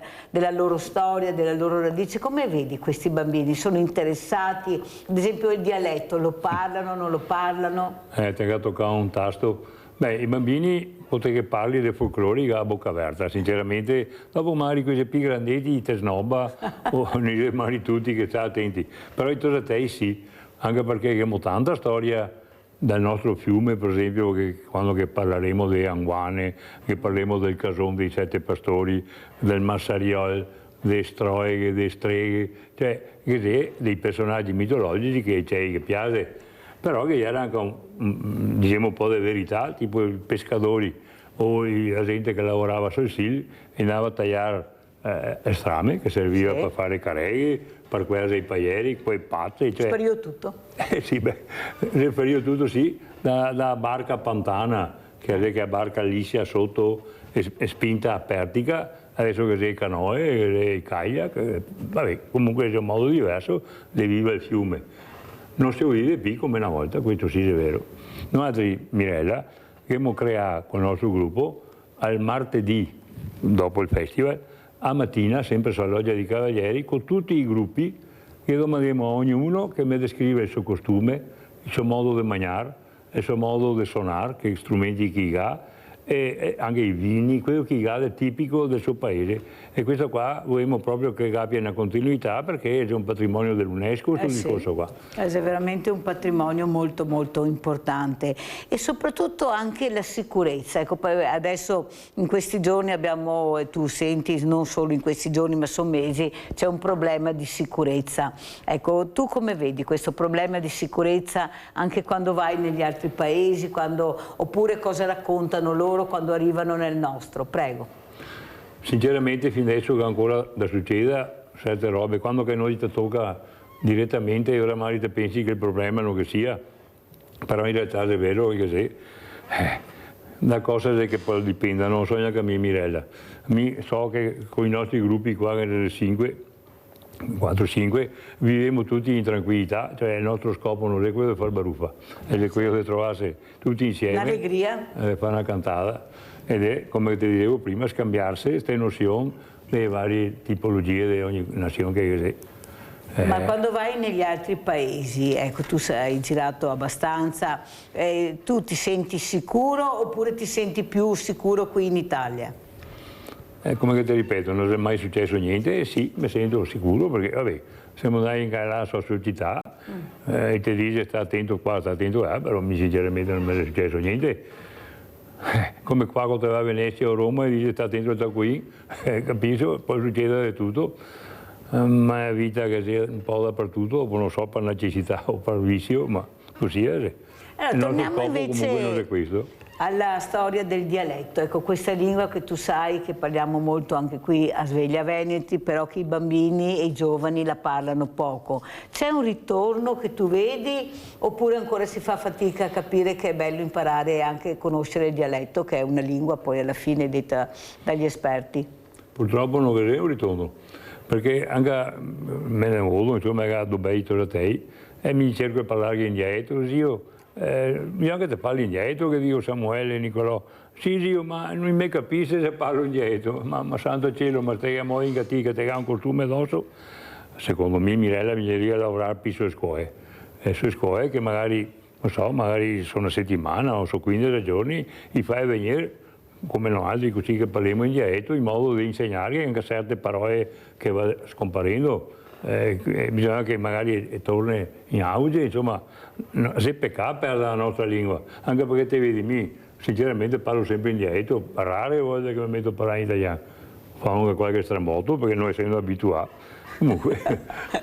loro storia, della loro radice, come vedi questi bambini? Sono interessati? Ad esempio il dialetto, lo parlano, non lo parlano? Ti ha toccato un tasto. Beh, i bambini potete parlare del folclore a bocca aperta, sinceramente, dopo magari questi più grandetti ti snobba o magari tutti che stanno attenti, però i tosatei sì, anche perché abbiamo tanta storia dal nostro fiume, per esempio, che quando che parleremo delle Anguane, che parleremo del Cason dei Sette Pastori, del Massariol, delle Stroeghe, delle Streghe, cioè che dei personaggi mitologici che ci piace, però che era anche diciamo un po' di verità, tipo i pescatori o la gente che lavorava sul Sil e andava a tagliare strame che serviva per fare careghe, per quelle dei paieri, poi pazze. Cioè... Nel periodo tutto? Sì, beh, nel periodo tutto sì, da barca pantana, che è la barca liscia sotto e spinta a pertica, adesso che c'è i canoe, i kayak, vabbè, comunque c'è un modo diverso di vivere il fiume. Non si vive più come una volta, questo sì è vero. Noi, Mirella, abbiamo creato con il nostro gruppo, al martedì, dopo il festival, a mattina, sempre sulla Loggia di Cavalieri, con tutti i gruppi, che domandiamo a ognuno che mi descrive il suo costume, il suo modo di mangiare, il suo modo di suonare, che strumenti che ha, e anche i vini, quello che ha è tipico del suo paese. E questo qua vogliamo proprio che abbia una continuità perché è un patrimonio dell'UNESCO, questo discorso qua. È veramente un patrimonio molto molto importante e soprattutto anche la sicurezza. Ecco, adesso in questi giorni abbiamo, tu senti, non solo in questi giorni ma sono mesi, c'è un problema di sicurezza. Ecco, tu come vedi questo problema di sicurezza anche quando vai negli altri paesi, oppure cosa raccontano loro quando arrivano nel nostro? Prego. Sinceramente, fin adesso che ancora da succeda certe robe, quando che noi ti tocca direttamente, oramai ti pensi che il problema non che sia, però in realtà è vero che se da cose che poi dipendono, non so neanche a me Mirella. So che con i nostri gruppi qua, nelle 4-5, viviamo tutti in tranquillità, cioè il nostro scopo non è quello di fare baruffa, è quello di trovarsi tutti insieme, l'allegria, fare una cantata. Ed è, come ti dicevo prima, scambiarsi queste nozioni le varie tipologie di ogni nazione che è. Ma quando vai negli altri paesi, ecco, tu hai girato abbastanza, tu ti senti sicuro oppure ti senti più sicuro qui in Italia? Come che ti ripeto, non è mai successo niente, sì, mi sento sicuro perché, vabbè, siamo andati in la sua città e ti dice sta attento qua, sta attento là, però sinceramente non mi è successo niente. Come qua quando va a Venezia o Roma e dice sta attento da qui, capisco, può succedere tutto, ma è vita che sia un po' dappertutto, non so per necessità o per vizio, ma così è. Allora, torniamo invece non è questo. Alla storia del dialetto, ecco, questa lingua che tu sai che parliamo molto anche qui a Sveglia Veneti, però che i bambini e i giovani la parlano poco. C'è un ritorno che tu vedi oppure ancora si fa fatica a capire che è bello imparare e anche conoscere il dialetto, che è una lingua poi alla fine detta dagli esperti? Purtroppo non è un ritorno, perché anche me ne voglio, insomma, magari dove da te e mi cerco di parlare in dialetto, così io bisogna che ti parli indietro, che dico Samuele, Nicolò, sì, ma non mi capisce se parlo indietro, ma santo cielo, ma stai a mo' in che ti ha un costume addosso, secondo me Mirella bisognerebbe lavorare più sulle scuole, sulle scuole che magari, non so, magari sono una settimana o sono 15 giorni, li fai venire come noi altri, così che parliamo indietro, in modo di insegnare anche certe parole che va scomparendo. Bisogna che magari torni in auge, insomma, se peccato per la nostra lingua, anche perché te vedi me, sinceramente parlo sempre indietro, rare volte che mi metto a parlare in italiano, fanno anche qualche strambotto perché noi essendo abituati, comunque.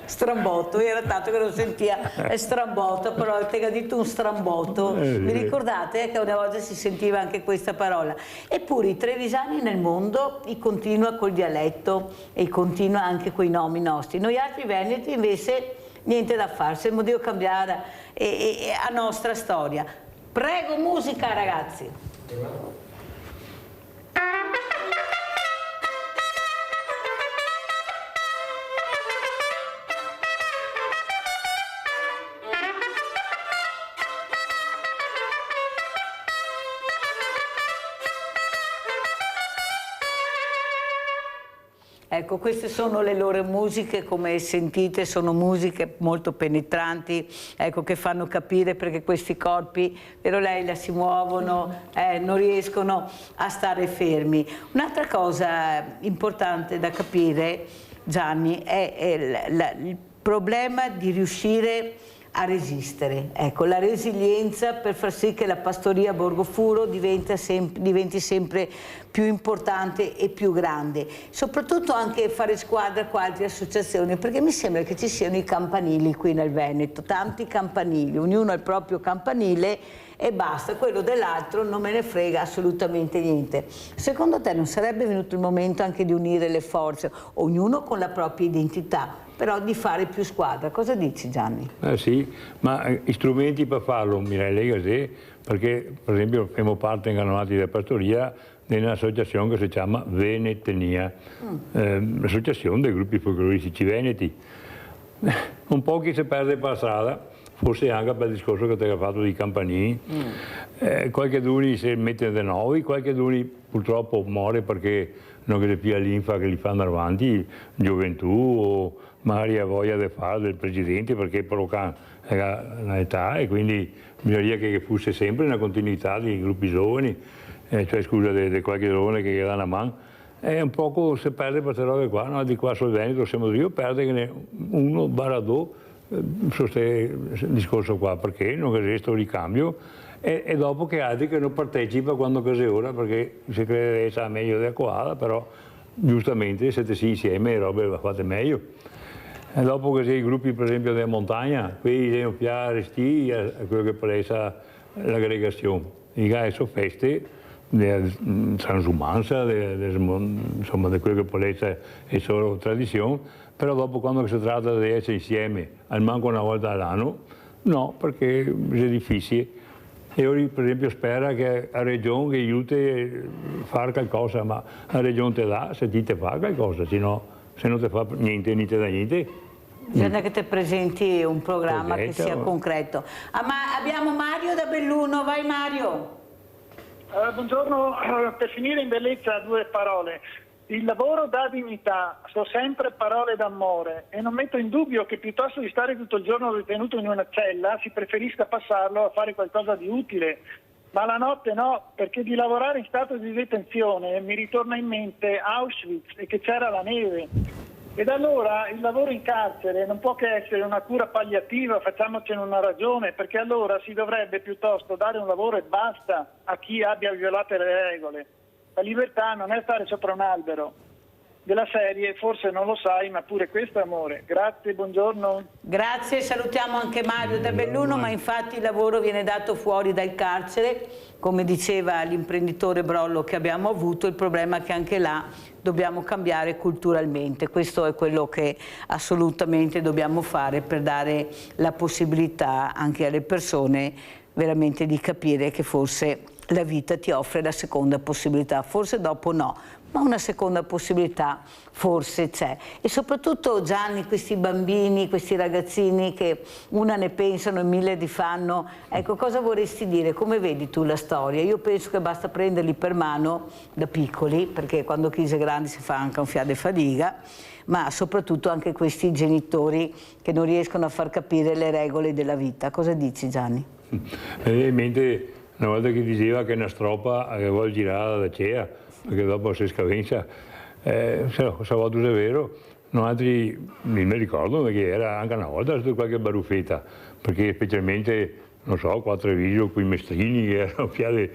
Strambotto, era tanto che non sentia è strambotto, però te che ha detto un strambotto, vi ricordate che una volta si sentiva anche questa parola? Eppure i trevisani nel mondo continua col dialetto e continua anche coi nomi nostri, noi altri veneti invece niente da fare, siamo devo cambiare a nostra storia. Prego musica ragazzi. Ecco, queste sono le loro musiche, come sentite sono musiche molto penetranti, ecco, che fanno capire perché questi corpi, vero Leila, si muovono, non riescono a stare fermi. Un'altra cosa importante da capire, Gianni, è il problema di riuscire a resistere, ecco, la resilienza per far sì che la pastoria Borgofuro diventi sempre più importante e più grande, soprattutto anche fare squadra con altre associazioni, perché mi sembra che ci siano i campanili qui nel Veneto, tanti campanili, ognuno ha il proprio campanile e basta, quello dell'altro non me ne frega assolutamente niente. Secondo te non sarebbe venuto il momento anche di unire le forze, ognuno con la propria identità, però di fare più squadra? Cosa dici Gianni? Sì, ma strumenti per farlo, Mirella, perché per esempio abbiamo parte ingannati della pastoria di un'associazione che si chiama Venetania, l'associazione dei gruppi folcloristici veneti. Un po' chi si perde per la strada, forse anche per il discorso che ti hai fatto di campanini, qualche d'uni si mette da noi, qualche d'uni purtroppo muore perché non c'è più la linfa che li fanno avanti, gioventù o magari ha voglia di fare del presidente perché provoca l'età e quindi bisognerebbe che fosse sempre una continuità di gruppi giovani, cioè scusa di qualche giovane che dà una mano. E un poco si perde queste robe qua, no? Di qua sul Veneto siamo io, perde uno barra due su questo discorso qua, perché non esiste questo ricambio e dopo che altri che non partecipa quando così ora, perché si crede che sia meglio di qua, però giustamente siete sì insieme e robe le fate meglio. E dopo che i gruppi per esempio della montagna, qui sono più resti a quello che può essere l'aggregazione. I gai sono feste, transumanza, insomma di quello che può essere la sua tradizione, però dopo quando si tratta di essere insieme, almeno una volta all'anno, no, perché è difficile. E ora per esempio spera che la regione aiuti a fare qualcosa, ma la regione te dà se ti fa qualcosa, se non ti fa niente da niente. Bisogna che ti presenti un programma che sia concreto. Ma abbiamo Mario da Belluno, vai Mario. Buongiorno, per finire in bellezza due parole. il lavoro dà dignità, so sempre parole d'amore e non metto in dubbio che piuttosto di stare tutto il giorno detenuto in una cella si preferisca passarlo a fare qualcosa di utile, ma la notte no, perché di lavorare in stato di detenzione mi ritorna in mente Auschwitz e che c'era la neve. Ed allora il lavoro in carcere non può che essere una cura palliativa, facciamocene una ragione, perché allora si dovrebbe piuttosto dare un lavoro e basta a chi abbia violato le regole. La libertà non è stare sopra un albero. Della serie, forse non lo sai, ma pure questo è amore. Grazie, buongiorno. Grazie, salutiamo anche Mario da Belluno, ma infatti il lavoro viene dato fuori dal carcere, come diceva l'imprenditore Brollo che abbiamo avuto, il problema è che anche là dobbiamo cambiare culturalmente, questo è quello che assolutamente dobbiamo fare per dare la possibilità anche alle persone veramente di capire che forse la vita ti offre la seconda possibilità, forse dopo no, ma una seconda possibilità forse c'è. E soprattutto Gianni, questi bambini, questi ragazzini che una ne pensano e mille di fanno, ecco, cosa vorresti dire? Come vedi tu la storia? Io penso che basta prenderli per mano da piccoli, perché quando chi è grande si fa anche un fiato e fadiga, ma soprattutto anche questi genitori che non riescono a far capire le regole della vita. Cosa dici, Gianni? In mente una volta che diceva che una stroppa vuole girare da CEA, perché dopo si scavencia, se volta è vero, noi altri mi ricordo perché era anche una volta stato qualche baruffetta, perché specialmente, non so, 4 video con i mestrini che erano piade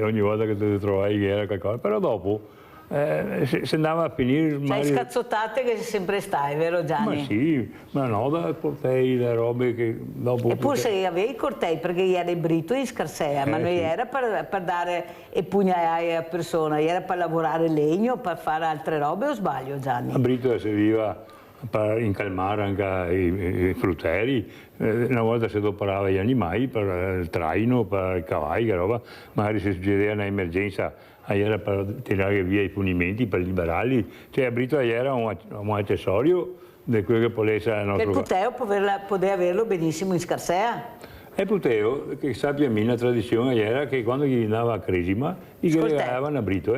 ogni volta che te trovai che era qualcosa, però dopo se andava a finire... C'hai scazzottate che sempre stai, vero Gianni? Ma sì, ma no, da cortei, da robe che dopo... Eppure se avevi i cortei, perché ieri brito in scarsea, ma non sì. Era per dare e pugnalare a persona, era per lavorare legno, per fare altre robe, o sbaglio Gianni? A brito serviva per incalmare anche i frutteri, una volta si adoperava gli animali per il traino, per i cavalli, che roba, magari se succedeva un'emergenza era per tirare via i punimenti, per liberarli, cioè a brito era un accessorio di quello che poteva essere il nostro... Per Puteo poteva averlo benissimo in scarsea. E Puteo, che sappia la tradizione era che quando gli andava a Cresima, gli regalavano a brito.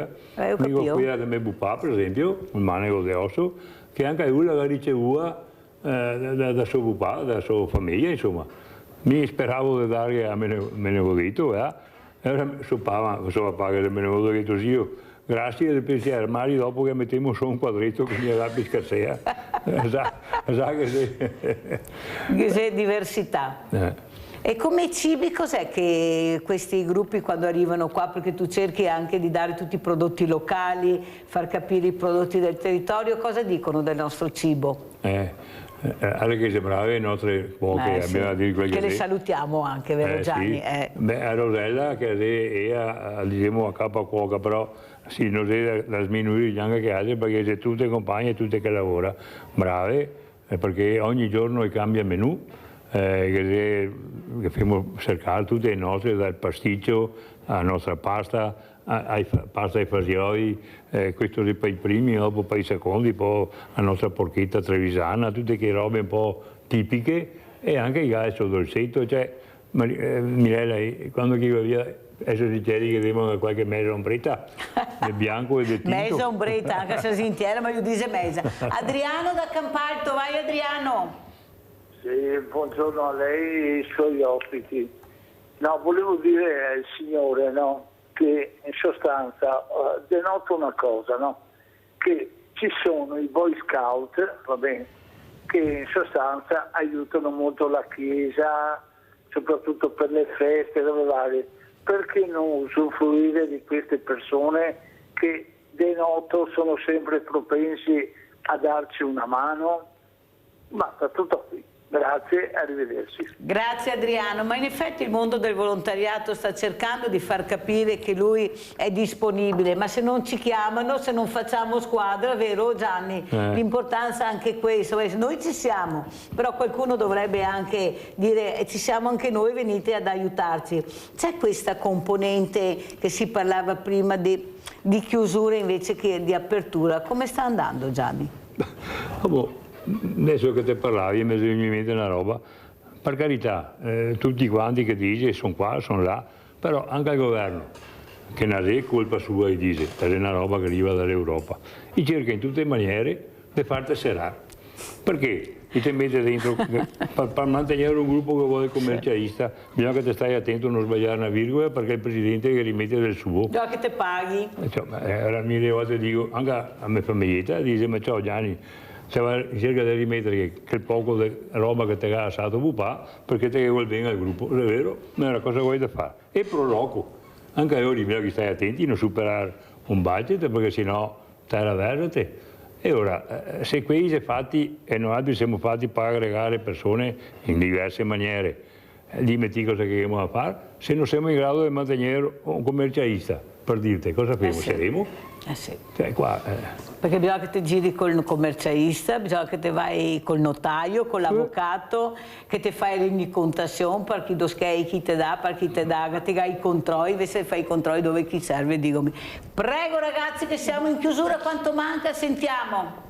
Dico qui da me Bupà, per esempio, un manego di osso, che anche lui la riceveva da suo Bupà, da sua famiglia, insomma. Mi speravo di dare a Menegodito, suo papà che me ne avevo detto io, grazie del pensiero, ma dopo che mettiamo su un quadretto che mi era più scarsea, sa che c'è diversità. E come cibi cos'è che questi gruppi quando arrivano qua, perché tu cerchi anche di dare tutti i prodotti locali, far capire i prodotti del territorio, cosa dicono del nostro cibo? Alle che sembrava le nostre cuoche, sì. abbiamo a dire quel che le salutiamo anche, vero Gianni? Sì. Beh, a Rosella che è diciamo a capo a cuoca, però sì, non è da sminuire anche che altre, perché se tutte compagne, tutte che lavora, brave, perché ogni giorno cambia menù, che dobbiamo cercare tutte le nostre, dal pasticcio alla nostra pasta, pasta ai fagioli, questo per i primi, dopo per i secondi, poi la nostra porchetta trevisana, tutte che robe un po' tipiche, e anche il calcio dolcetto, cioè Mirella, quando chiudo via, adesso dicevi che devono qualche mesa ombretta, del bianco e del tinto. Mesa ombretta, anche se si intera, ma io dice mesa. Adriano da Campalto, vai Adriano. Sì, buongiorno a lei e ai suoi ospiti. No, volevo dire al signore, no, che in sostanza denota una cosa, no? Che ci sono i Boy Scout, va bene, che in sostanza aiutano molto la Chiesa, soprattutto per le feste, dove varie. Perché non usufruire di queste persone che denoto sono sempre propensi a darci una mano? Basta, tutto qui. Grazie, arrivederci. Grazie Adriano, ma in effetti il mondo del volontariato sta cercando di far capire che lui è disponibile, ma se non ci chiamano, se non facciamo squadra, vero Gianni? L'importanza è anche questa, noi ci siamo, però qualcuno dovrebbe anche dire ci siamo anche noi, venite ad aiutarci. C'è questa componente che si parlava prima di chiusura invece che di apertura, come sta andando Gianni? Adesso che te parlavi mi è venuta in mente una roba, per carità, tutti quanti che dici sono qua, sono là, però anche il governo che non è colpa sua e dice, è una roba che arriva dall'Europa. E cerca in tutte le maniere di farti serrare. Perché? E ti metti dentro, per mantenere un gruppo che vuole commercialista, bisogna che ti stai attento a non sbagliare una virgola perché il presidente che rimette del suo. Già che te paghi. Allora mille volte dico, anche a mia famiglia, dice, ma ciao Gianni, cerca di rimettere quel poco di roba che ti ha lasciato papà perché ti vuole bene al gruppo. È vero, ma è una cosa che vuoi fare. E proloco, anche ora bisogna che stai attenti a non superare un budget perché sennò te la vergate. E ora, se qui si è fatti, e noi siamo fatti per aggregare persone in diverse maniere, dimmi cosa che abbiamo a fare, se non siamo in grado di mantenere un commercialista, per dirti cosa faremo, sì. saremo? Sì. Cioè, qua, Perché bisogna che ti giri col commercialista, bisogna che ti vai col notaio, con l'avvocato, che ti fai rendicontazione per chi chi ti dà, per chi ti dà, che ti dai i controlli, se fai i controlli dove chi serve, dicomi. Prego ragazzi che siamo in chiusura, quanto manca? Sentiamo.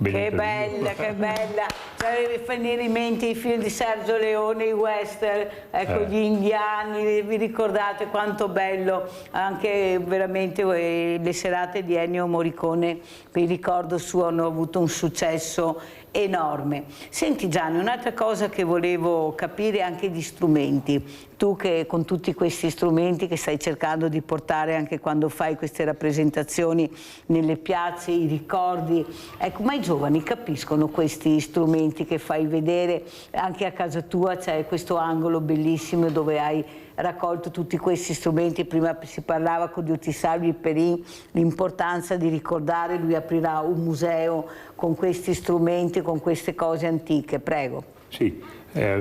Che bella, che bella. Cioè, mi fa venire in mente i film di Sergio Leone, i western, ecco, gli indiani, vi ricordate quanto bello, anche veramente le serate di Ennio Morricone, vi ricordo suo, hanno avuto un successo enorme. Senti Gianni, un'altra cosa che volevo capire è anche gli strumenti. Tu che con tutti questi strumenti che stai cercando di portare anche quando fai queste rappresentazioni nelle piazze, i ricordi, ecco, ma i giovani capiscono questi strumenti che fai vedere? Anche a casa tua c'è questo angolo bellissimo dove hai raccolto tutti questi strumenti. Prima si parlava con Diotti Salvi Perin l'importanza di ricordare, lui aprirà un museo con questi strumenti, con queste cose antiche, prego. Sì,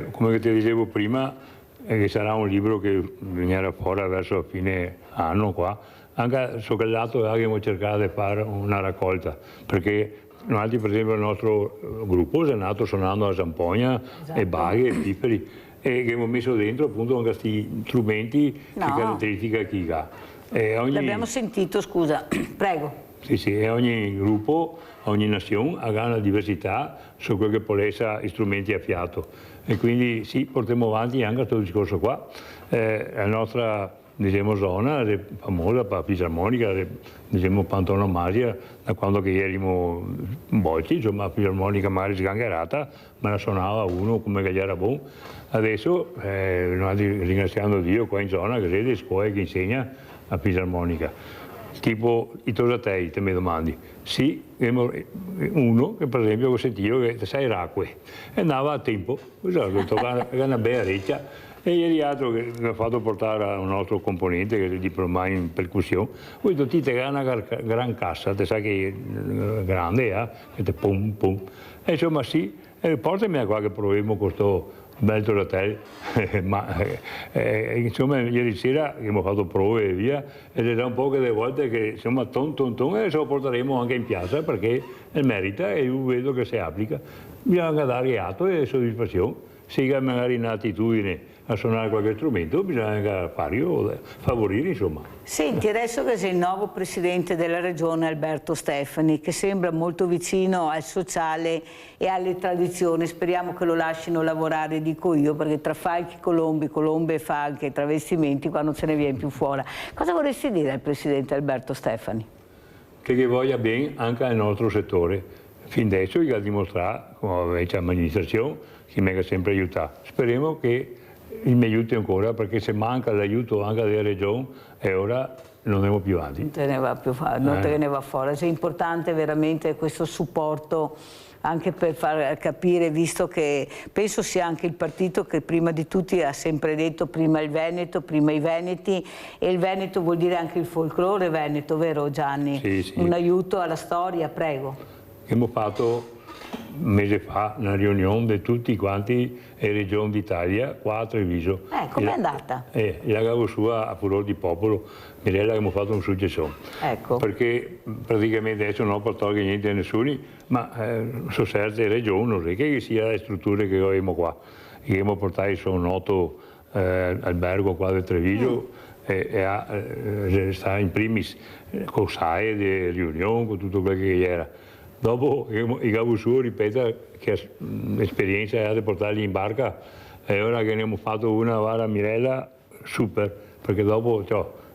come ti dicevo prima, che sarà un libro che verrà fuori verso fine anno qua, anche su quel lato abbiamo cercato di fare una raccolta, perché noi per esempio il nostro gruppo è nato suonando a Zampogna, esatto, e baghe e pifferi, e che abbiamo messo dentro appunto anche questi strumenti che caratterizzano chi ha. L'abbiamo sentito, scusa, prego. Sì, sì, e ogni gruppo, ogni nazione ha una diversità su quel che può essere strumenti a fiato. E quindi sì, portiamo avanti anche questo discorso qua. La nostra, diciamo, zona è famosa per la fisarmonica, diciamo, pantonomasia, da quando che eravamo bolci, insomma, la fisarmonica magari sgangherata, ma la suonava uno come che era buono. Adesso, noi ringraziando Dio qua in zona, che c'è delle scuole che insegna la fisarmonica. Tipo i tosatei, te mi domandi. Sì, uno che per esempio ho sentito che sai racque e andava a tempo, una bella reccia, e ieri altro che mi ha fatto portare a un altro componente che è diplomato in percussione, ho detto ti te una gran cassa, te sai che è grande, che te pum pum, e insomma sì, portami qua che proviamo questo bel toratello, ma insomma ieri sera abbiamo fatto prove e via, ed è da un po' che delle volte che insomma ton e adesso lo porteremo anche in piazza perché merita e io vedo che si applica, bisogna dare atto e soddisfazione, se magari un'attitudine a suonare qualche strumento bisogna farlo, favorire insomma. Senti, adesso che sei il nuovo presidente della regione Alberto Stefani, che sembra molto vicino al sociale e alle tradizioni, speriamo che lo lasciano lavorare, dico io, perché tra falchi, colombe e falche e travestimenti qua non se ne viene più fuori. Cosa vorresti dire al presidente Alberto Stefani? Che voglia bene anche al nostro settore, fin adesso che ha dimostrato, come invece l'amministrazione, che mi ha sempre aiutato. Speriamo che mi aiuti ancora, perché se manca l'aiuto anche delle regioni e ora non andiamo più avanti. Non te ne va più fuori, non te ne va fuori. È importante veramente questo supporto anche per far capire, visto che penso sia anche il partito che prima di tutti ha sempre detto prima il Veneto, prima i Veneti, e il Veneto vuol dire anche il folklore veneto, vero Gianni? Sì, sì. Un aiuto alla storia, prego. Abbiamo fatto un mese fa una riunione di tutti quanti le regioni d'Italia qua a Treviso. Com'è andata? La gavo sua a furor di popolo, Mirella, abbiamo fatto un successo. Ecco. Perché praticamente adesso non per togliere niente a nessuno, ma sono certe regioni, non è che sia le strutture che abbiamo qua. abbiamo portato il suo noto albergo qua del Treviglio e sta in primis con SAE di riunione, con tutto quello che era. Dopo il cavo suo ripeta che l'esperienza era di portarli in barca e ora che ne abbiamo fatto una a Mirella, super, perché dopo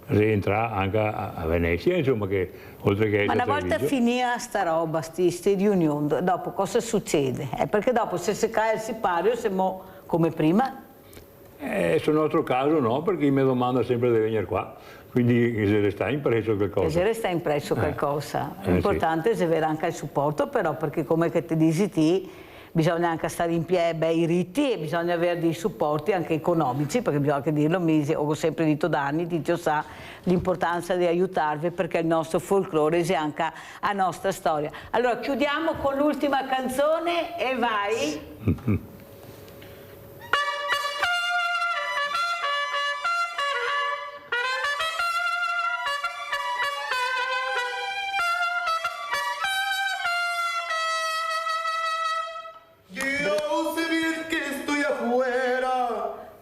rientra anche a Venezia, insomma, che oltre che... Ma una volta finita sta roba, sti riunioni, dopo cosa succede? Perché dopo se si cae il sipario siamo come prima? Sul nostro caso no, perché mi domanda sempre di venire qua, quindi se resta impresso qualcosa. Se resta impresso qualcosa. L'importante è avere anche il supporto, però, perché come che ti dici ti, bisogna anche stare in piedi bei riti e bisogna avere dei supporti anche economici, perché bisogna anche dirlo, ho sempre detto da anni, Tizio sa l'importanza di aiutarvi perché il nostro folklore è anche la nostra storia. Allora chiudiamo con l'ultima canzone e vai!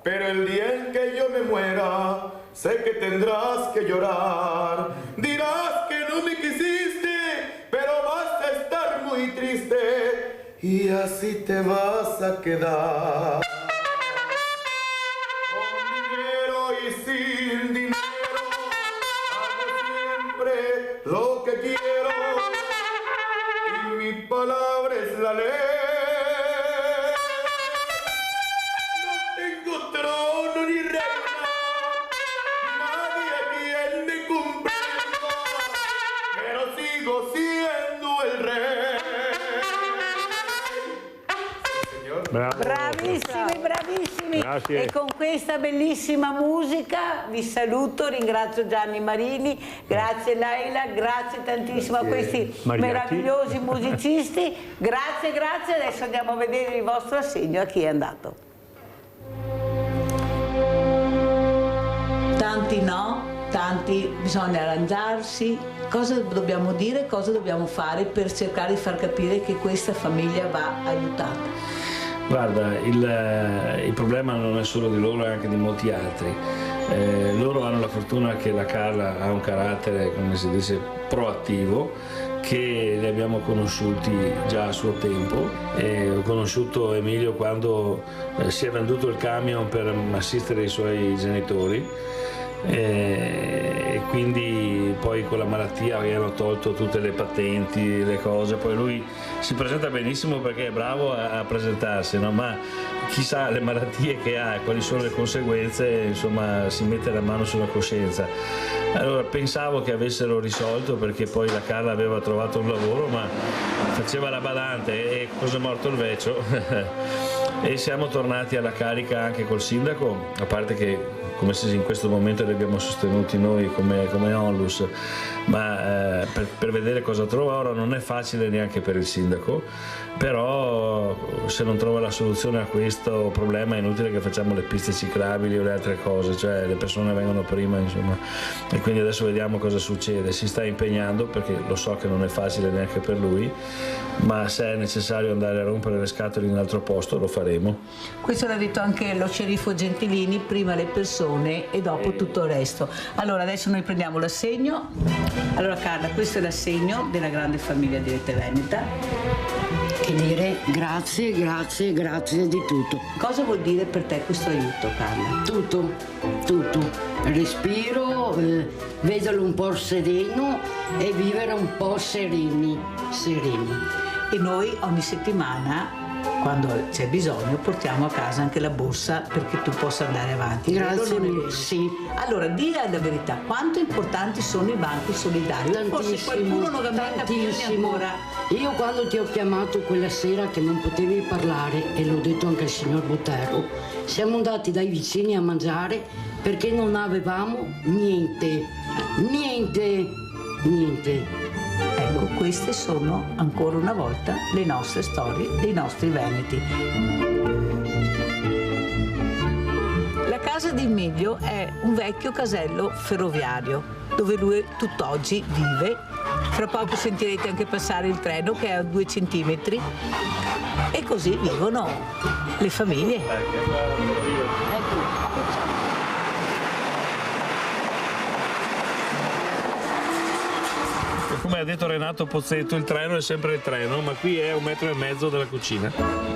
Pero el día en que yo me muera, sé que tendrás que llorar. Dirás que no me quisiste, pero vas a estar muy triste y así te vas a quedar. Con dinero y sin dinero, hago siempre lo que quiero y mi palabra es la ley. Bravissimi, bravissimi. Grazie. E con questa bellissima musica vi saluto, ringrazio Gianni Marini, grazie Laila, grazie tantissimo a questi meravigliosi musicisti, grazie, grazie, adesso andiamo a vedere il vostro assegno a chi è andato. Tanti no, tanti bisogna arrangiarsi, cosa dobbiamo dire, cosa dobbiamo fare per cercare di far capire che questa famiglia va aiutata. Guarda, il problema non è solo di loro, è anche di molti altri. Loro hanno la fortuna che la Carla ha un carattere, come si dice, proattivo, che li abbiamo conosciuti già a suo tempo. Ho conosciuto Emilio quando si è venduto il camion per assistere i suoi genitori. E quindi poi con la malattia gli hanno tolto tutte le patenti, le cose, poi lui si presenta benissimo perché è bravo a presentarsi, no? Ma chissà le malattie che ha, quali sono le conseguenze, insomma si mette la mano sulla coscienza. Allora pensavo che avessero risolto perché poi la Carla aveva trovato un lavoro ma faceva la badante e cosa è morto il vecchio e siamo tornati alla carica anche col sindaco, a parte che come se in questo momento li abbiamo sostenuti noi come onlus, ma per vedere cosa trova. Ora non è facile neanche per il sindaco, però se non trova la soluzione a questo problema è inutile che facciamo le piste ciclabili o le altre cose, cioè le persone vengono prima, insomma, e quindi adesso vediamo cosa succede. Si sta impegnando perché lo so che non è facile neanche per lui, ma se è necessario andare a rompere le scatole in un altro posto lo faremo. Questo l'ha detto anche lo sceriffo Gentilini, prima le persone e dopo tutto il resto. Allora adesso noi prendiamo l'assegno. Allora Carla, questo è l'assegno della grande famiglia di Rete Veneta. Che dire grazie, grazie, grazie di tutto. Cosa vuol dire per te questo aiuto, Carla? Tutto, tutto. Respiro, vederlo un po' sereno e vivere un po' sereni. E noi ogni settimana, quando c'è bisogno, portiamo a casa anche la borsa perché tu possa andare avanti. Grazie mille, sì. Allora, dire la verità, quanto importanti sono i banchi solidari? Forse qualcuno non aveva capito ancora. Io quando ti ho chiamato quella sera che non potevi parlare, e l'ho detto anche al signor Botero, siamo andati dai vicini a mangiare perché non avevamo niente. Ecco, queste sono ancora una volta le nostre storie dei nostri veneti. La casa di Emilio è un vecchio casello ferroviario dove lui tutt'oggi vive. Fra poco sentirete anche passare il treno che è a 2 centimetri e così vivono le famiglie. Come ha detto Renato Pozzetto, il treno è sempre il treno, ma qui è 1,5 metri dalla cucina.